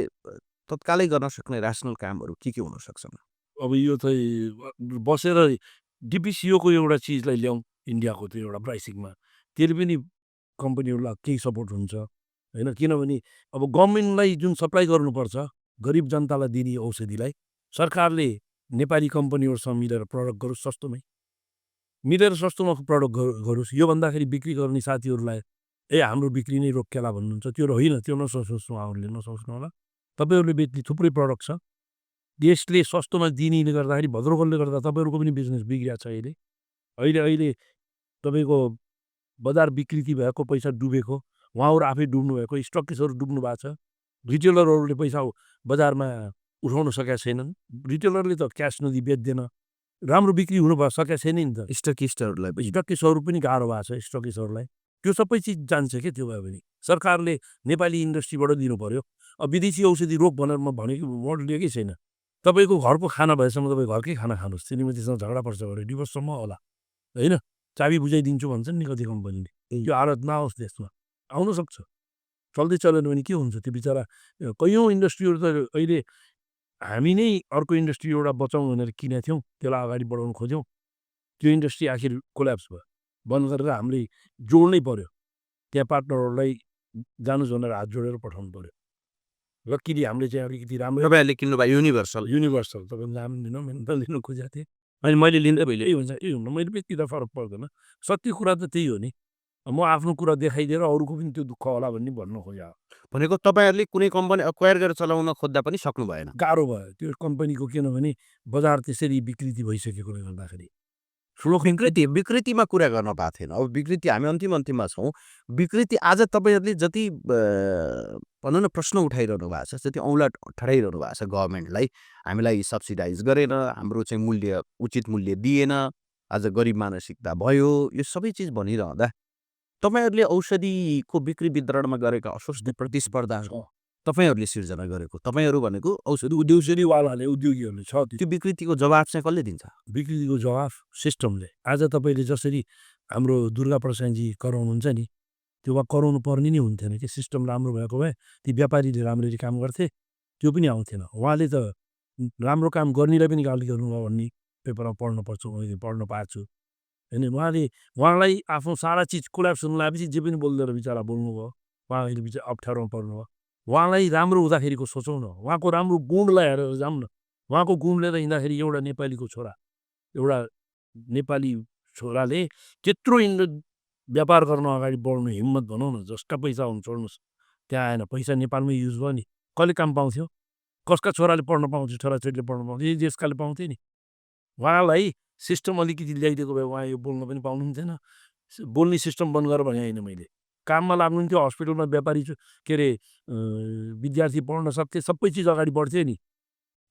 तत्कालै गर्न सक्ने ऱ्यासनल कामहरू के हुन सक्छन्? अब यो चाहिँ बसेर डिपिसिओको एउटा चिजलाई ल्याउँ इन्डियाको त्यो एउटा प्राइसिङमा, त्यसले पनि कम्पनीहरूलाई केही सपोर्ट हुन्छ होइन। किनभने अब गभर्मेन्टलाई जुन सप्लाई गर्नुपर्छ गरिब जनतालाई दिने औषधिलाई सरकारले नेपाली कम्पनीहरूसँग मिलेर प्रडक्ट गरोस् सस्तोमै, मिलेर सस्तोमा प्रडक्ट गरोस्। यो भन्दाखेरि बिक्री गर्ने साथीहरूलाई हाम्रो बिक्री नै रोकिएला भन्नुहुन्छ, त्यो होइन, त्यो नसोच्नु, उहाँहरूले नसोच्नु होला। तपाईँहरूले बेच्ने थुप्रै प्रडक्ट छ, देशले सस्तोमा दिनेले गर्दाखेरि भद्रगोलले गर्दा तपाईँहरूको पनि बिजनेस बिग्रिएको छ। अहिले अहिले अहिले तपाईँको बजार विकृति भएको, पैसा डुबेको, उहाँहरू आफै डुब्नु भएको, स्टकिस्टहरू डुब्नु भएको छ, रिटेलरहरूले पैसा बजारमा उठाउन सकेका छैनन्। रिटेलरले त क्यास नदिई बेच्दैन, राम्रो बिक्री हुनु सकेका छैन नि त। स्टकिस्टहरू पनि गाह्रो भएको छ स्टकिस्टहरूलाई। त्यो सबै चिज जान्छ क्या। त्यो भयो भने सरकारले नेपाली इन्डस्ट्रीबाट दिनु पर्यो। अब विदेशी औषधि रोग भनेर म भनेको वर्ड लिएकै छैन। तपाईँको घरको खाना भएसम्म तपाईँ घरकै खाना खानुहोस्, श्रीमतीसँग झगडा पर्छ भने डिभोर्ससम्म होला होइन। चाबी बुझाइदिन्छु भन्छन् नि कति कम्पनीले। त्यो हालत नआओस् देशमा, आउन सक्छ। चल्दै चलेन भने के हुन्छ? त्यो बिचरा कैयौँ इन्डस्ट्रीहरू त अहिले हामी नै अर्को इन्डस्ट्री एउटा बचाउँ भनेर किनेको थियौँ, त्यसलाई अगाडि बढाउनु खोज्यौँ, त्यो इन्डस्ट्री आखिर कोल्याप्स भयो, बन्द गरेर हामीले जोड्नै पर्यो। त्यहाँ पार्टनरहरूलाई जानुहोस् भनेर हात जोडेर पठाउनु पर्यो। लक्किली हामीले चाहिँ अलिकति राम्रो तपाईँहरूले किन्नुभयो युनिभर्सल तपाईँको नाम लिन मैले त लिनु खोजेको थिएँ, अनि मैले लिँदै भइले यही हुन्छ यही हुन्न, मैले बेच्दा फरक पर्दैन। सत्य कुरा त त्यही हो नि। म आफ्नो कुरा देखाइदिएर अरूको पनि त्यो दुःख होला भन्ने भन्न खोजेँ। भनेको तपाईँहरूले कुनै कम्पनी एक्वायर गरेर चलाउन खोज्दा पनि सक्नु भएन। गाह्रो भयो त्यो कम्पनीको, किनभने बजार त्यसरी विकृति भइसकेकोले गर्दाखेरि। विकृतिमा कुरा गर्न पाएको थिएन। अब विकृति हामी अन्तिममा छौँ। विकृति आज तपाईँहरूले जति भनौँ न प्रश्न उठाइरहनु भएको छ, जति औँला ठडाइरहनु भएको छ गभर्मेन्टलाई, हामीलाई सब्सिडाइज गरेन, हाम्रो चाहिँ मूल्य उचित मूल्य दिएन, आज गरिब मानसिकता भयो, यो सबै चिज भनिरहँदा तपाईँहरूले औषधिको बिक्री वितरणमा गरेका अस्वस्थ प्रतिस्पर्धा तपाईँहरूले सिर्जना गरेको, तपाईँहरू भनेको औषधि औषधिवालाले उद्योगीहरूले छ, त्यो विकृतिको जवाब चाहिँ कसले दिन्छ? विकृतिको जवाफ सिस्टमले। आज तपाईँले जसरी हाम्रो दुर्गा प्रसादजी कराउनुहुन्छ नि, त्यो कराउनु पर्ने नै हुन्थेन कि। सिस्टम राम्रो भएको भए ती व्यापारीले राम्ररी काम गर्थे, त्यो पनि आउँथेन। उहाँले त राम्रो काम गर्नेलाई पनि गाली गर्नुभयो भन्ने पेपरमा पढ्न पर्छ, मैले पढ्न पाएको छु होइन। उहाँलाई आफ्नो सारा चिज कोल्याप्स हुनु लागेपछि जे पनि बोल्दैन बिचरा बोल्नुभयो, उहाँ अहिले बिचरा अप्ठ्यारोमा पर्नुभयो। उहाँलाई राम्रो हुँदाखेरिको सोचौँ न, उहाँको राम्रो गुणलाई हेरेर जाऊँ न। उहाँको गुण लिएर हिँड्दाखेरि एउटा नेपालीको छोरा, एउटा नेपाली छोराले त्यत्रो व्यापार गर्न अगाडि बढ्नु हिम्मत भनौँ न, जसका पैसा हुनु छोड्नुहोस्, त्यहाँ आएन। पैसा नेपालमै युज भयो नि, कसले काम पाउँथ्यो? कसका छोराले पढ्न पाउँथ्यो? छोराछोरीले पढ्न पाउँथ्यो? यही देशकाले पाउँथे नि। उहाँलाई सिस्टम अलिकति ल्याइदिएको भए उहाँ यो बोल्न पनि पाउनुहुन्थेन। बोल्ने सिस्टम बन्द गरेर भने होइन, मैले काममा लाग्नुहुन्थ्यो, हस्पिटलमा व्यापारी के अरे विद्यार्थी पढ्न सक्थे, सबै चिज अगाडि बढ्थ्यो नि।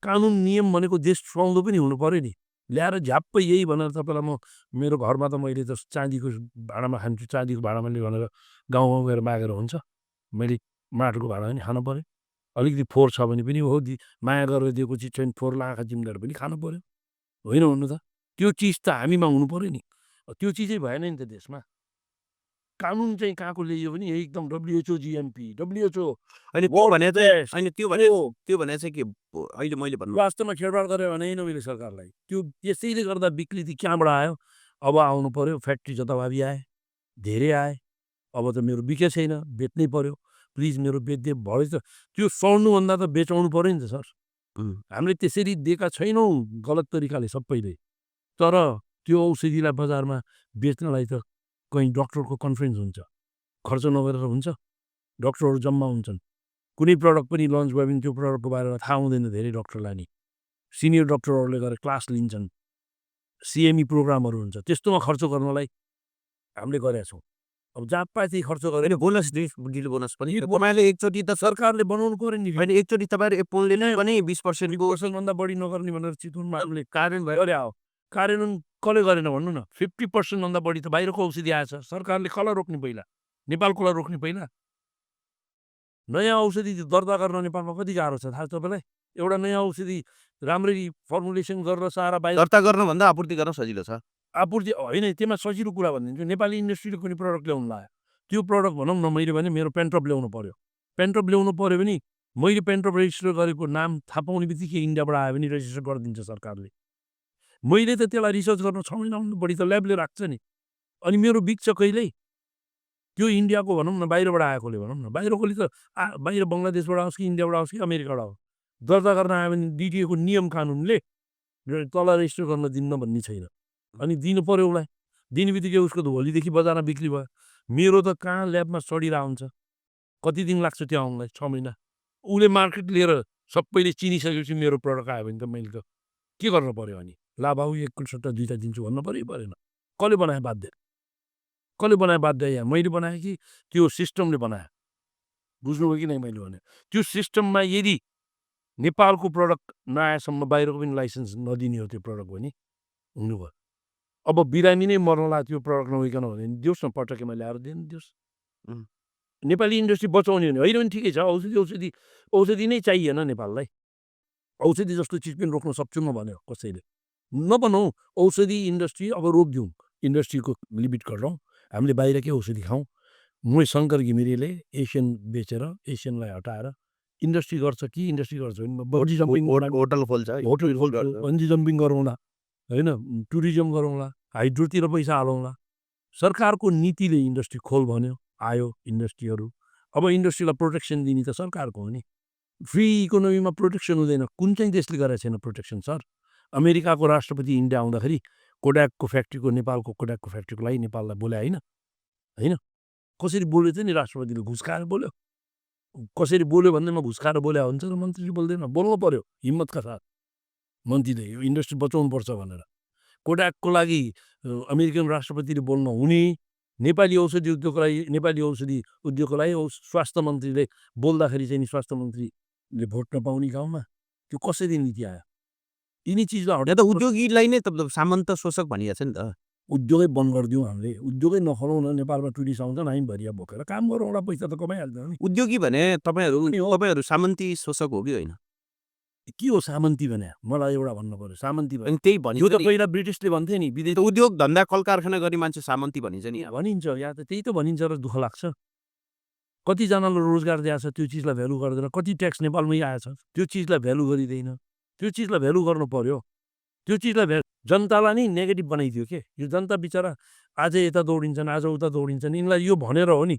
कानुन नियम भनेको देश सुहाउँदो पनि हुनु पऱ्यो नि। ल्याएर झ्याप्पै यही भनेर तपाईँलाई म मेरो घरमा त मैले त चाँदीको भाँडामा खान्छु, चाँदीको भाँडामा भनेर गाउँमा गएर मागेर हुन्छ, मैले माटोको भाँडा पनि खानु पऱ्यो। अलिकति फोहोर छ भने पनि हो, माया गरेर दिएको चिज छैन, फोहोर आँखा चिम्लेर पनि खानु पऱ्यो, होइन भन्नु त? त्यो चिज त हामीमा हुनु पऱ्यो नि। त्यो चिजै भएन नि त देशमा। कानुन चाहिँ कहाँको ल्याइयो भने एकदम WHO GMP, WHO अनि त्यो भने चाहिँ के अहिले मैले भन्नु वास्तवमा खेडबाड गरेर भने मैले सरकारलाई त्यो त्यसैले गर्दा विकृति कहाँबाट आयो? अब आउनु पर्यो, फ्याक्ट्री जताभावी आए, धेरै आए, अब त मेरो बिके छैन, बेच्नै पर्यो, प्लिज मेरो बेच्दै भयो त त्यो सड्नुभन्दा त बेचाउनु पर्यो नि त सर। हामीले त्यसरी दिएका छैनौँ गलत तरिकाले सबैले। तर त्यो औषधिलाई बजारमा बेच्नलाई त कहीँ डक्टरको कन्फरेन्स हुन्छ, खर्च नगरेर हुन्छ, डक्टरहरू जम्मा हुन्छन्, कुनै प्रडक्ट पनि लन्च भयो भने त्यो प्रडक्टको बारेमा थाहा हुँदैन धेरै डक्टरलाई नि। सिनियर डक्टरहरूले गएर क्लास लिन्छन्, CME प्रोग्रामहरू हुन्छ, त्यस्तोमा खर्च गर्नलाई हामीले गरेका छौँ। अब जहाँ पाए त्यही खर्च गरेर बोनस ढिलो बोनस पनि तपाईँले एकचोटि त सरकारले बनाउनु पऱ्यो नि। होइन, एकचोटि तपाईँहरू एप्पलले नै पनि 20% बढी नगर्ने भनेर चितवनमा हामीले कार्यान्वयन भयो। अरे आओ कार्यान्वयन कसले गरेन भन्नु न? 50% बढी त बाहिरको औषधि आएछ, सरकारले कसलाई रोक्ने पहिला? नेपालकोलाई रोक्ने पहिला? नयाँ औषधि दर्ता गर्न नेपालमा कति गाह्रो छ थाहा छ तपाईँलाई? एउटा नयाँ औषधि राम्ररी फर्मुलेसन गरेर सारा बाहिर दर्ता गर्नुभन्दा आपूर्ति गर्न सजिलो छ। आपूर्ति होइन, त्यसमा सजिलो कुरा भनिदिन्छु। नेपाली इन्डस्ट्रीले कुनै प्रडक्ट ल्याउनु लाग्यो, त्यो प्रडक्ट भनौँ न, मैले भने मेरो पेन्ट्रप ल्याउनु पऱ्यो। पेन्ट्रप ल्याउनु पऱ्यो भने मैले पेन्ट्रप रेजिस्टर गरेको नाम थाहा पाउने बित्तिकै इन्डियाबाट आयो भने रेजिस्टर गरिदिन्छ सरकारले। मैले त त्यसलाई रिसर्च गर्न 6 महिनाभन्दा बढी त ल्याबले राख्छ नि। अनि मेरो बिग्छ कहिल्यै? त्यो इन्डियाको भनौँ न, बाहिरबाट आएकोले भनौँ न, बाहिरकोले त बाहिर बङ्गलादेशबाट आओस् कि इन्डियाबाट आओस् कि अमेरिकाबाट आओस्, दर्ता गर्न आयो भने डिटिएको नियम कानुनले तल रेजिस्टर गर्न दिन्न भन्ने छैन। अनि दिनु पर्यो उसलाई। दिने बित्तिकै उसको त भोलिदेखि बजारमा बिक्री भयो। मेरो त कहाँ ल्याबमा सडिरहेको हुन्छ, कति दिन लाग्छ त्यो आउनलाई? 6 महिना। उसले मार्केट लिएर सबैले चिनिसकेपछि मेरो प्रडक्ट आयो भने त मैले त के गर्न पर्यो अनि? ला बाबु एकको सट्टा दुईवटा दिन्छु भन्नु पर्यो परेन? कसले बनायो बाध्य? कसले बनायो बाध्य? यहाँ मैले बनाएँ कि त्यो सिस्टमले बनायो? बुझ्नुभयो कि नै मैले भने? त्यो सिस्टममा यदि नेपालको प्रडक्ट नआएसम्म बाहिरको पनि लाइसेन्स नदिने हो त्यो प्रडक्ट भने हुनुभयो। अब बिरामी नै मर्नला त्यो प्रडक्ट नभइकन भने दियोस् न, पटकेमा ल्याएर दिनु दियोस्। नेपाली इन्डस्ट्री बचाउने हो भने होइन भने ठिकै छ। औषधि नै चाहिएन नेपाललाई। औषधि जस्तो चिज पनि रोक्न सक्छु म भन्यो कसैले। नबनाऊ औषधि इन्डस्ट्री, अब रोकिदिउँ इन्डस्ट्रीको लिमिट गरौँ, हामीले बाहिरकै औषधि खाउँ। म शङ्कर घिमिरेले एसियन बेचेर एसियनलाई हटाएर इन्डस्ट्री गर्छ कि इन्डस्ट्री गर्छ भने बन्जी जम्पिङ होटल खोल्छ, होटल बन्जी जम्पिङ गरौँला, होइन, टुरिज्म गरौँला, हाइड्रोतिर पैसा हालौँला। सरकारको नीतिले इन्डस्ट्री खोल भन्यो, आयो इन्डस्ट्रीहरू। अब इन्डस्ट्रीलाई प्रोटेक्सन दिने त सरकारको हो नि। फ्री इकोनोमीमा प्रोटेक्सन हुँदैन। कुन चाहिँ देशले गरेको छैन प्रोटेक्सन सर? अमेरिकाको राष्ट्रपति इन्डिया आउँदाखेरि कोड्याकको फ्याक्ट्रीको, नेपालको कोड्याकको फ्याक्ट्रीको लागि नेपाललाई बोल्या होइन? होइन, कसरी बोल्यो त नि राष्ट्रपतिले? घुस खाएर बोल्यो। कसरी बोल्यो भन्दैमा घुस खाएर बोल्या हुन्छ र मन्त्रीले बोल्दैन? बोल्नु पर्यो हिम्मतका साथ मन्त्रीले, यो इन्डस्ट्री बचाउनुपर्छ भनेर। कोड्याकको लागि अमेरिकन राष्ट्रपतिले बोल्न हुने, नेपाली औषधि उद्योगको लागि, नेपाली औषधि उद्योगको लागि स्वास्थ्य मन्त्रीले बोल्दाखेरि चाहिँ नि स्वास्थ्य मन्त्रीले भोट नपाउने गाउँमा त्यो कसरी नीति आयो? यिनी चिजलाई यहाँ त उद्योगीलाई नै त सामन्त शोषक भनिएको छ नि त। उद्योगै बन्द गरिदिउँ हामीले, उद्योगै नखोलौँ न। नेपालमा टुरिस्ट आउँछन्, हामी भरिया बोकेर काम गरौँला, पैसा त कमाइहाल्छ नि। उद्योगी भने तपाईँहरू सामन्ती शोषक हो कि होइन? के हो सामन्ती भने? मलाई एउटा भन्नु पर्यो सामन्ती भने। अनि त्यही यो भनिन्छ त पहिला ब्रिटिसले भन्थे नि, विदेश उद्योग धन्दा कल कारखाना गर्ने मान्छे सामन्ती भनिन्छ नि। भनिन्छ, यहाँ त त्यही त भनिन्छ र दुःख लाग्छ। कतिजनालाई रोजगार दिएको छ, त्यो चिजलाई भ्यालु गर्दैन। कति ट्याक्स नेपालमै आएछ, त्यो चिजलाई भ्यालु गरिँदैन। त्यो चिजलाई भ्यालु गर्नु पर्यो। त्यो चिजलाई जनतालाई नै नेगेटिभ बनाइदियो के? यो जनता बिचरा आज यता दौडिन्छन्, आज उता दौडिन्छन्। यिनलाई यो भनेर हो नि,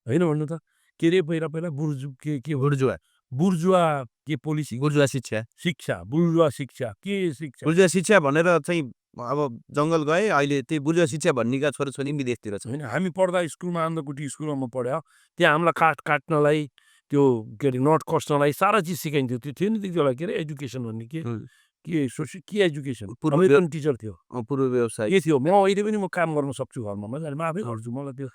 होइन भन्नु त? के अरे पहिला बुर्जुवा के पोलिसी, बुर्जुवा शिक्षा बुर्जुवा शिक्षा के शिक्षा? बुर्जुवा शिक्षा भनेर चाहिँ अब जङ्गल गए, अहिले त्यही बुर्जुवा शिक्षा भन्नेका छोराछोरी विदेशतिर छ। होइन, हामी पढ्दा स्कुलमा आन्दकुटी स्कुलमा म पढ्यो, त्यहाँ हामीलाई काठ काट्नलाई, त्यो के अरे नट कस्नलाई सारा चिज सिकाइन्थ्यो। त्यो थियो नि त्यति बेला, के अरे एजुकेसन भन्ने, के एजुकेसन, अमेरिकन टिचर थियो, पूर्व व्यवसाय के थियो। म अहिले पनि म काम गर्न सक्छु घरमा, मजाले म आफै गर्छु। मलाई त्यो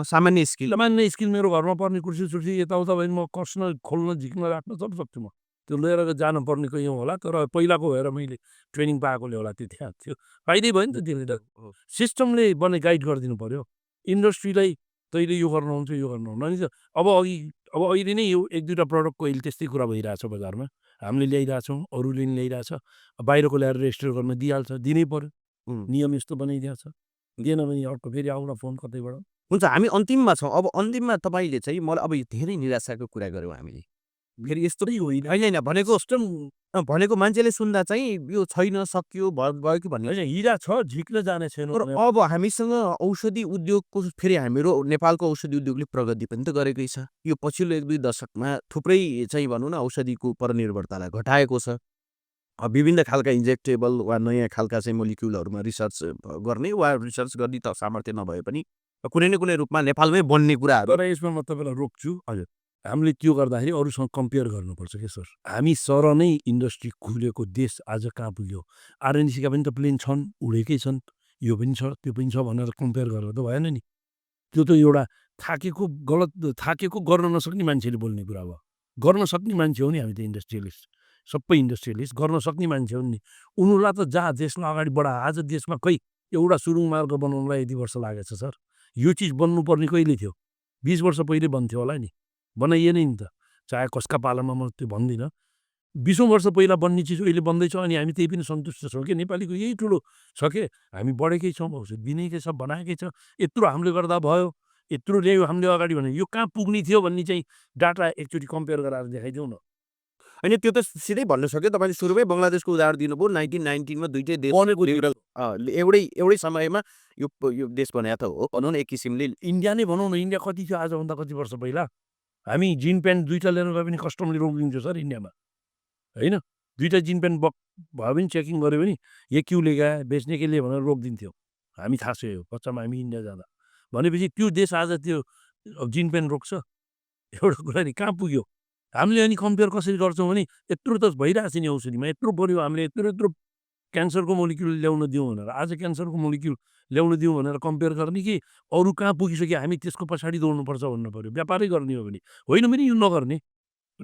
सामान्य स्किल मेरो घरमा पर्ने कुर्सी सुर्सी यताउता भयो म कस्न, खोल्न, झिक्न, राख्न सब सक्छु। म त्यो लिएर जानु पर्ने कहीँ होला, तर पहिलाको भएर मैले ट्रेनिङ पाएकोले होला त्यो त्यहाँ थियो। फाइदै भयो नि त त्यसले त। सिस्टमले गाइड गरिदिनु पर्यो इन्डस्ट्रीलाई, तैँले यो गर्नुहुन्छ, यो गर्नुहुन्न। अनि अब अहिले नै यो एक दुईवटा प्रडक्टको अहिले त्यस्तै कुरा भइरहेछ बजारमा। हामीले ल्याइरहेछौँ, अरूले पनि ल्याइरहेछ, बाहिरको ल्याएर रेजिस्टर गर्न दिइहाल्छ, दिनै पर्यो। नियम यस्तो बनाइदिएको छ, दिएन भने अर्को फेरि आउला फोन कतैबाट। हुन्छ, हामी अन्तिममा छौँ। अब अन्तिममा तपाईँले चाहिँ मलाई अब धेरै निराशाको कुरा गऱ्यौँ हामीले। फेरि यस्तो होइन होइन भनेको मान्छेले सुन्दा चाहिँ यो छैन, सकियो, भयो कि भन्ने। हिरा छ, झिक्न जाने छैन। अब हामीसँग औषधि उद्योगको फेरि हाम्रो नेपालको औषधि उद्योगले प्रगति पनि त गरेकै छ। यो पछिल्लो 1-2 दशकमा थुप्रै चाहिँ भनौँ न औषधिको परनिर्भरतालाई घटाएको छ। विभिन्न खालका इन्जेक्टेबल वा नयाँ खालका चाहिँ मोलिक्युलहरूमा रिसर्च गर्ने वा रिसर्च गर्ने त सामर्थ्य नभए पनि कुनै न कुनै रूपमा नेपालमै बन्ने कुराहरू। तर यसमा म तपाईँलाई रोक्छु। हजुर, हामीले त्यो गर्दाखेरि अरूसँग कम्पेयर गर्नुपर्छ के सर? हामी सर नै इन्डस्ट्री खुलेको देश आज कहाँ पुग्यो? आरएनसीका पनि त प्लेन छन्, उडेकै छन्, यो पनि छ, त्यो पनि छ भनेर कम्पेयर गरेर त भएन नि। त्यो त एउटा थाकेको गर्न नसक्ने मान्छेले बोल्ने कुरा भयो। गर्न सक्ने मान्छे हो नि हामी त इन्डस्ट्रियलिस्ट, सबै इन्डस्ट्रियलिस्ट गर्न सक्ने मान्छे हो नि। उनीहरूलाई त जहाँ देशलाई अगाडि बढा, आज देशमा खै एउटा सुरुङ मार्ग बनाउनलाई यति वर्ष लागेछ सर। यो चिज बन्नुपर्ने कहिले थियो? 20 वर्ष पहिले बन्थ्यो होला नि, बनाइएन नि त। चाहे कसका पालामा म त्यो भन्दिनँ, 20औं वर्ष पहिला बन्ने चिज अहिले बन्दैछ। अनि हामी त्यही पनि सन्तुष्ट छौँ कि नेपालीको यही ठुलो छ कि हामी बढेकै छौँ, औषध दिनेकै छ, बनाएकै छ, यत्रो हामीले गर्दा भयो। यत्रो ल्यायो हामीले अगाडि भने यो कहाँ पुग्ने थियो भन्ने चाहिँ डाटा एकचोटि कम्पेयर गराएर देखाइदेऊ न। होइन त्यो त सिधै भन्नु सक्यो तपाईँले सुरुमै बङ्गलादेशको उदाहरण दिनुभयो 1919 मा दुईटै देश बनेको एउटै समयमा यो देश बनाएको त हो भनौँ न एक किसिमले। इन्डिया नै भनौँ न, इन्डिया कति थियो आजभन्दा कति वर्ष पहिला? हामी जिन प्यान्ट दुईवटा लिएर गए पनि कस्टमले रोकिदिन्थ्यो सर इन्डियामा, होइन? दुईवटा जिन प्यान्ट भयो भने चेकिङ गऱ्यो भने यो क्यु ल्यागा बेच्ने के लिए भनेर रोकिदिन्थ्यो। हामी थाहा छ यो बच्चामा हामी इन्डिया जाँदा। भनेपछि त्यो देश आज त्यो जिन प्यान्ट रोक्छ? एउटा कुरा नि कहाँ पुग्यो? हामीले अनि कम्पेयर कसरी गर्छौँ भने यत्रो त भइरहेछ नि औषधिमा, यत्रो बढ्यो हामीले यत्रो क्यान्सरको मोलिक्युल ल्याउन दिउँ भनेर, आज क्यान्सरको मोलिक्युल ल्याउन दिउँ भनेर कम्पेयर गर्ने कि अरू कहाँ पुगिसक्यो हामी त्यसको पछाडि दौड्नुपर्छ भन्नु पऱ्यो। व्यापारै गर्ने हो भने होइन भने यो नगर्ने।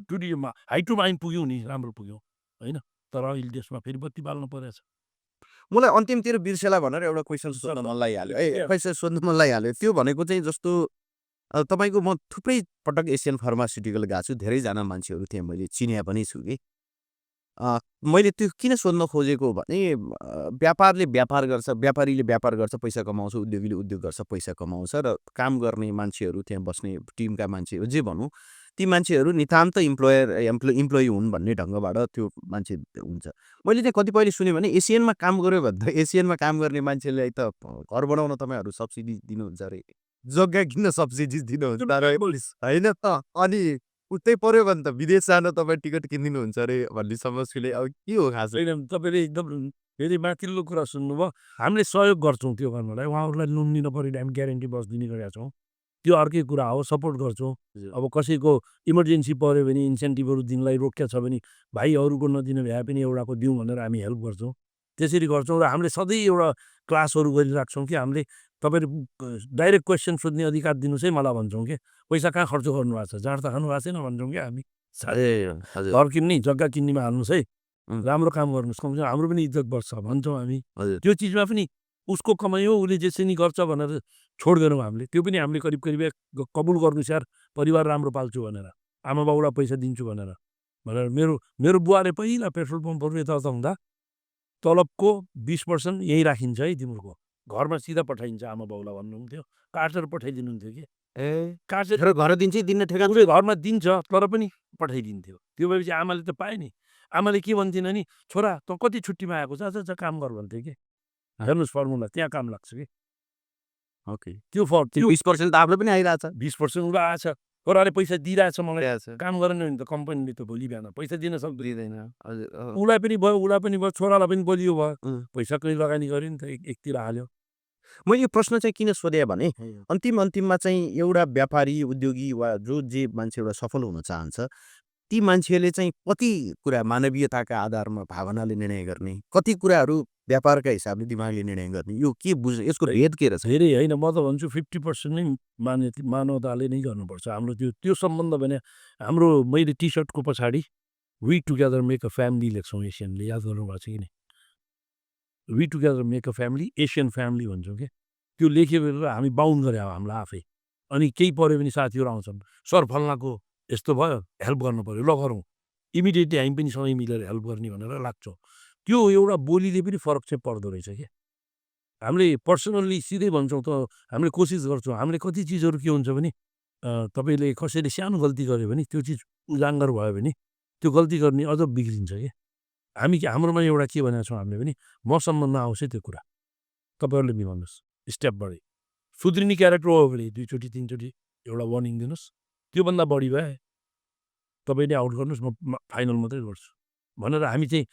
टुरिज्ममा हाइटुमा हामी पुग्यौँ नि, राम्रो पुग्यौँ, होइन? तर अहिले देशमा फेरि बत्ती बाल्नु परेछ। मलाई अन्तिमतिर बिर्सेला भनेर एउटा क्वेसन सोध्न मन लागिहाल्यो क्वेसन सोध्न मन लागिहाल्यो। त्यो भनेको चाहिँ जस्तो तपाईँको म थुप्रै पटक एसियन फार्मास्युटिकल गएको छु, धेरैजना मान्छेहरू त्यहाँ मैले चिने पनि छु कि मैले त्यो किन सोध्न खोजेको भने व्यापारले व्यापार गर्छ, व्यापारीले व्यापार गर्छ पैसा कमाउँछ, उद्योगीले उद्योग गर्छ पैसा कमाउँछ, र काम गर्ने मान्छेहरू त्यहाँ बस्ने टिमका मान्छेहरू जे भनौँ ती मान्छेहरू नितान्त इम्प्लोइ हुन् भन्ने ढङ्गबाट त्यो मान्छे हुन्छ। मैले चाहिँ कतिपयले सुने भने एसियनमा काम गऱ्यो भने त एसियनमा काम गर्ने मान्छेलाई त घर बनाउन तपाईँहरू सब्सिडी दिनुहुन्छ अरे, जग्गा किन्न सब्सिडी दिनुहुन्छ अरे, होइन त? अनि उतै पर्यो भने त विदेश जान तपाईँ टिकट किनिदिनुहुन्छ अरे भन्ने समस्याले अब के हो खास? होइन, तपाईँले एकदम फेरि माथिल्लो कुरा सुन्नुभयो। हामीले सहयोग गर्छौँ त्यो गर्नलाई, उहाँहरूलाई लोन लिन पऱ्यो हामी ग्यारेन्टी बस दिने गरेका छौँ, त्यो अर्कै कुरा हो, सपोर्ट गर्छौँ। अब कसैको इमर्जेन्सी पऱ्यो भने इन्सेन्टिभहरू दिनलाई रोकिया छ भने भाइ अरूको नदिने भए पनि एउटाको दिउँ भनेर हामी हेल्प गर्छौँ, त्यसरी गर्छौँ। र हामीले सधैँ एउटा क्लासहरू गरिराख्छौँ कि हामीले तपाईँले डाइरेक्ट क्वेसन सोध्ने अधिकार दिनुहोस् है मलाई भन्छौँ कि पैसा कहाँ खर्च गर्नुभएको छ, जाँड त खानु भएको छैन भन्छौँ कि हामी। घर किन्ने जग्गा किन्नेमा हाल्नुहोस् है, राम्रो काम गर्नुहोस्, कमसेकम हाम्रो पनि इज्जत बढ्छ भन्छौँ हामी। त्यो चिजमा पनि उसको कमाइ हो, उसले जेसरी गर्छ भनेर छोड्दैनौँ हामीले, त्यो पनि हामीले करिब कबुल गर्नु यार परिवार राम्रो पाल्छु भनेर, आमा बाउलाई पैसा दिन्छु भनेर मेरो बुवाले पहिला पेट्रोल पम्पहरू यताउता हुँदा तलबको 20% यहीँ राखिन्छ है तिम्रो घरमा सिधा पठाइन्छ आमा बाउलाई भन्नुहुन्थ्यो, काटेर पठाइदिनुहुन्थ्यो कि काटेर घर दिन्छ दिन्न ठेगा उसले घरमा दिन्छ तर पनि पठाइदिन्थ्यो। त्यो भएपछि आमाले त पाए नि, आमाले के भन्थिन नि, छोरा त कति छुट्टीमा आएको छ काम गर भन्थ्यो कि। हेर्नुहोस् फर्मुला त्यहाँ काम लाग्छ कि। ओके, त्यो 20% त आफ्नो पनि आइरहेछ, 20% उसलाई आएछ, छोराले पैसा दिइरहेछ मलाई, काम गरेन भने त कम्पनीले त भोलि बिहान पैसा दिन सक्दैन। उसलाई पनि भयो छोरालाई पनि बलियो भयो, पैसा कहीँ लगानी गर्यो नि त एकतिर हाल्यो। म यो प्रश्न चाहिँ किन सोधेँ भने अन्तिममा चाहिँ एउटा व्यापारी उद्योगी वा जे मान्छे एउटा सफल हुन चाहन्छ ती मान्छेले चाहिँ कति कुरा मानवीयताका आधारमा भावनाले निर्णय गर्ने, कति कुराहरू व्यापारका हिसाबले दिमागले निर्णय गर्ने, यो के बुझ्नु, यसको भेद के रहेछ? धेरै होइन, म त भन्छु 50% नै मानवताले नै गर्नुपर्छ हाम्रो त्यो सम्बन्ध। भने हाम्रो मैले टी सर्टको पछाडि we together make a family लेख्छौँ एसियनले, याद गर्नुभएको छ कि नि? We together make a family, Asian family भन्छौँ कि। त्यो लेख्यो भने हामी बाउन्ड गरे हामीलाई आफै। अनि केही पऱ्यो भने साथीहरू आउँछन्, सर फल्नाको यस्तो भयो हेल्प गर्नु पऱ्यो, ल गरौँ, इमिडिएटली हामी पनि सँगै मिलेर हेल्प गर्ने भनेर लाग्छौँ। त्यो एउटा बोलीले पनि फरक चाहिँ पर्दो रहेछ कि। हामीले पर्सनल्ली सिधै भन्छौँ त हामीले कोसिस गर्छौँ। हामीले कति चिजहरू के हुन्छ भने तपाईँले कसैले सानो गल्ती गर्यो भने त्यो चिज उजागर भयो भने त्यो गल्ती गर्ने अझ बिग्रिन्छ कि। हाम्रोमा एउटा के भनेको छौँ हामीले पनि, मसम्म नआओस् है त्यो कुरा, तपाईँहरूले मिलाउनुहोस् स्टेप बढी, सुध्रिने क्यारेक्टर हो भने 2 चोटि 3 चोटि एउटा वार्निङ दिनुहोस्, त्योभन्दा बढी भए तपाईँले आउट गर्नुहोस्, म फाइनल मात्रै गर्छु भनेर हामी चाहिँ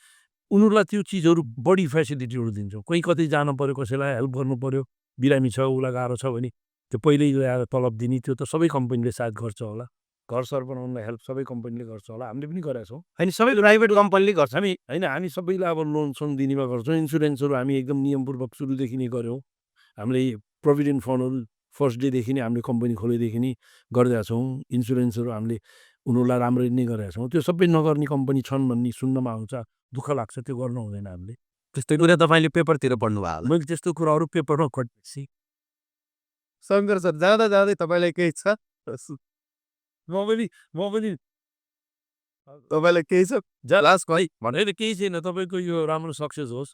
उनीहरूलाई त्यो चिजहरू बढी फेसिलिटीहरू दिन्छौँ। कोही कतै जानु पऱ्यो, कसैलाई हेल्प गर्नु पऱ्यो, बिरामी छ उसलाई गाह्रो छ भने त्यो पहिल्यै ल्याएर तलब दिने, त्यो त सबै कम्पनीले सायद गर्छ होला, घर सर बनाउनलाई हेल्प सबै कम्पनीले गर्छ होला, हामीले पनि गरेका छौँ। होइन सबै प्राइभेट कम्पनीले गर्छ, हामी सबैलाई अब लोन दिनेमा गर्छौँ। इन्सुरेन्सहरू हामी एकदम नियमपूर्वक सुरुदेखि नै गऱ्यौँ। हामीले प्रोभिडेन्ट फन्डहरू फर्स्ट डेदेखि नै हामीले कम्पनी खोलेदेखि नै गरिरहेका छौँ। इन्सुरेन्सहरू हामीले उनीहरूलाई राम्ररी नै गरेका छौँ। त्यो सबै नगर्ने कम्पनी छन् भन्ने सुन्नमा आउँछ, दुःख लाग्छ, त्यो गर्नु हुँदैन हामीले। त्यस्तै कुरा तपाईँले पेपरतिर पढ्नुभयो होला। मैले त्यस्तो कुराहरू पेपरमा खटेपछि शङ्कर सर जाँदै तपाईँलाई केही छ? म पनि तपाईँलाई केही छ? लास्ट है भनेर केही छैन, तपाईँको यो राम्रो सक्सेस होस्।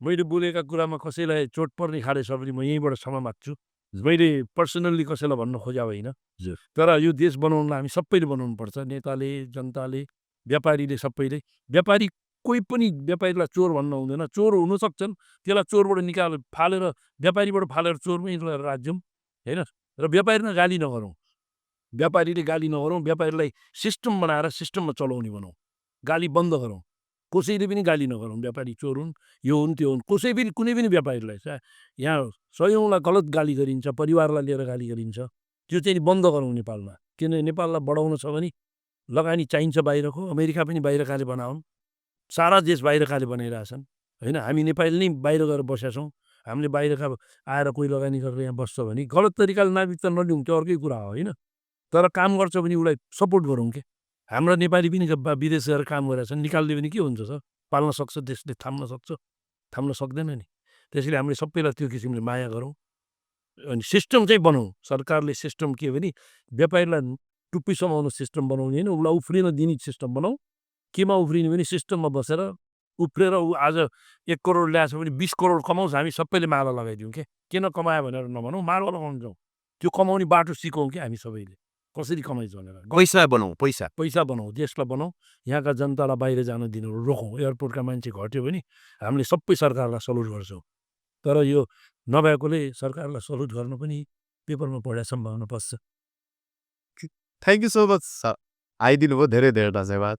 मैले बोलेका कुरामा कसैलाई चोट पर्ने खाँदैछ भने म यहीँबाट क्षमा माग्छु। मैले पर्सनल्ली कसैलाई भन्न खोजा होइन हजुर। तर यो देश बनाउनलाई हामी सबैले बनाउनुपर्छ नेताले जनताले व्यापारीले सबैले व्यापारी कोही पनि व्यापारीलाई चोर भन्न हुँदैन चोर हुन सक्छन् त्यसलाई चोरबाट फालेर व्यापारीबाट फालेर चोरमै राख्छौँ होइन र व्यापारीलाई गाली नगरौँ व्यापारीले गाली नगरौँ व्यापारीलाई सिस्टम बनाएर सिस्टममा चलाउने बनाऊ गाली बन्द गरौँ कसैले पनि गाली नगरौँ व्यापारी चोर हुन् यो हुन् त्यो हुन् कसै पनि कुनै पनि व्यापारीलाई यहाँ सयौँलाई गलत गाली गरिन्छ परिवारलाई लिएर गाली गरिन्छ त्यो चाहिँ बन्द गरौँ नेपालमा किनभने नेपाललाई बढाउन छ भने लगानी चाहिन्छ बाहिरको अमेरिका पनि बाहिरकाले बनाउन् सारा देश बाहिरकाले बनाइरहेछन् होइन हामी नेपाली नै बाहिर गएर बसेका छौँ हामीले बाहिरका आएर कोही लगानी गरेर यहाँ बस्छ भने गलत तरिकाले नागरिकता नलिउँ त्यो अर्कै कुरा हो होइन तर काम गर्छ भने उसलाई सपोर्ट गरौँ के हाम्रा नेपाली पनि विदेश गएर काम गरेका छन् निकाल्ने पनि के हुन्छ सर पाल्न सक्छ देशले थाम्न सक्दैन नि त्यसैले हामीले सबैलाई त्यो किसिमले माया गरौँ अनि सिस्टम चाहिँ बनाऊ सरकारले सिस्टम के भने व्यापारीलाई टुप्पी समाउनु सिस्टम बनाउने होइन उसलाई उफ्रिन दिने सिस्टम बनाऊ केमा उफ्रिने भने सिस्टममा बसेर उफ्रेर ऊ आज 1 करोड ल्याएछ भने 20 करोड कमाउँछ हामी सबैले माला लगाइदिउँ के किन कमायो भनेर नभनौँ माला लगाउनु जाउँ त्यो कमाउने बाटो सिकौँ कि हामी सबैले कसरी कमाइन्छ भनेर पैसा बनाऊ पैसा पैसा बनाऊ देशलाई बनाऊ यहाँका जनतालाई बाहिर जान दिनु रोकौँ एयरपोर्टका मान्छे घट्यो भने हामीले सबै सरकारलाई सल्युट गर्छौँ तर यो नभएकोले सरकारलाई सल्युट गर्न पनि पेपरमा पढाए सम्भावना पस्छ thank you so much sir आइदिनु भयो धेरै धेरै धन्यवाद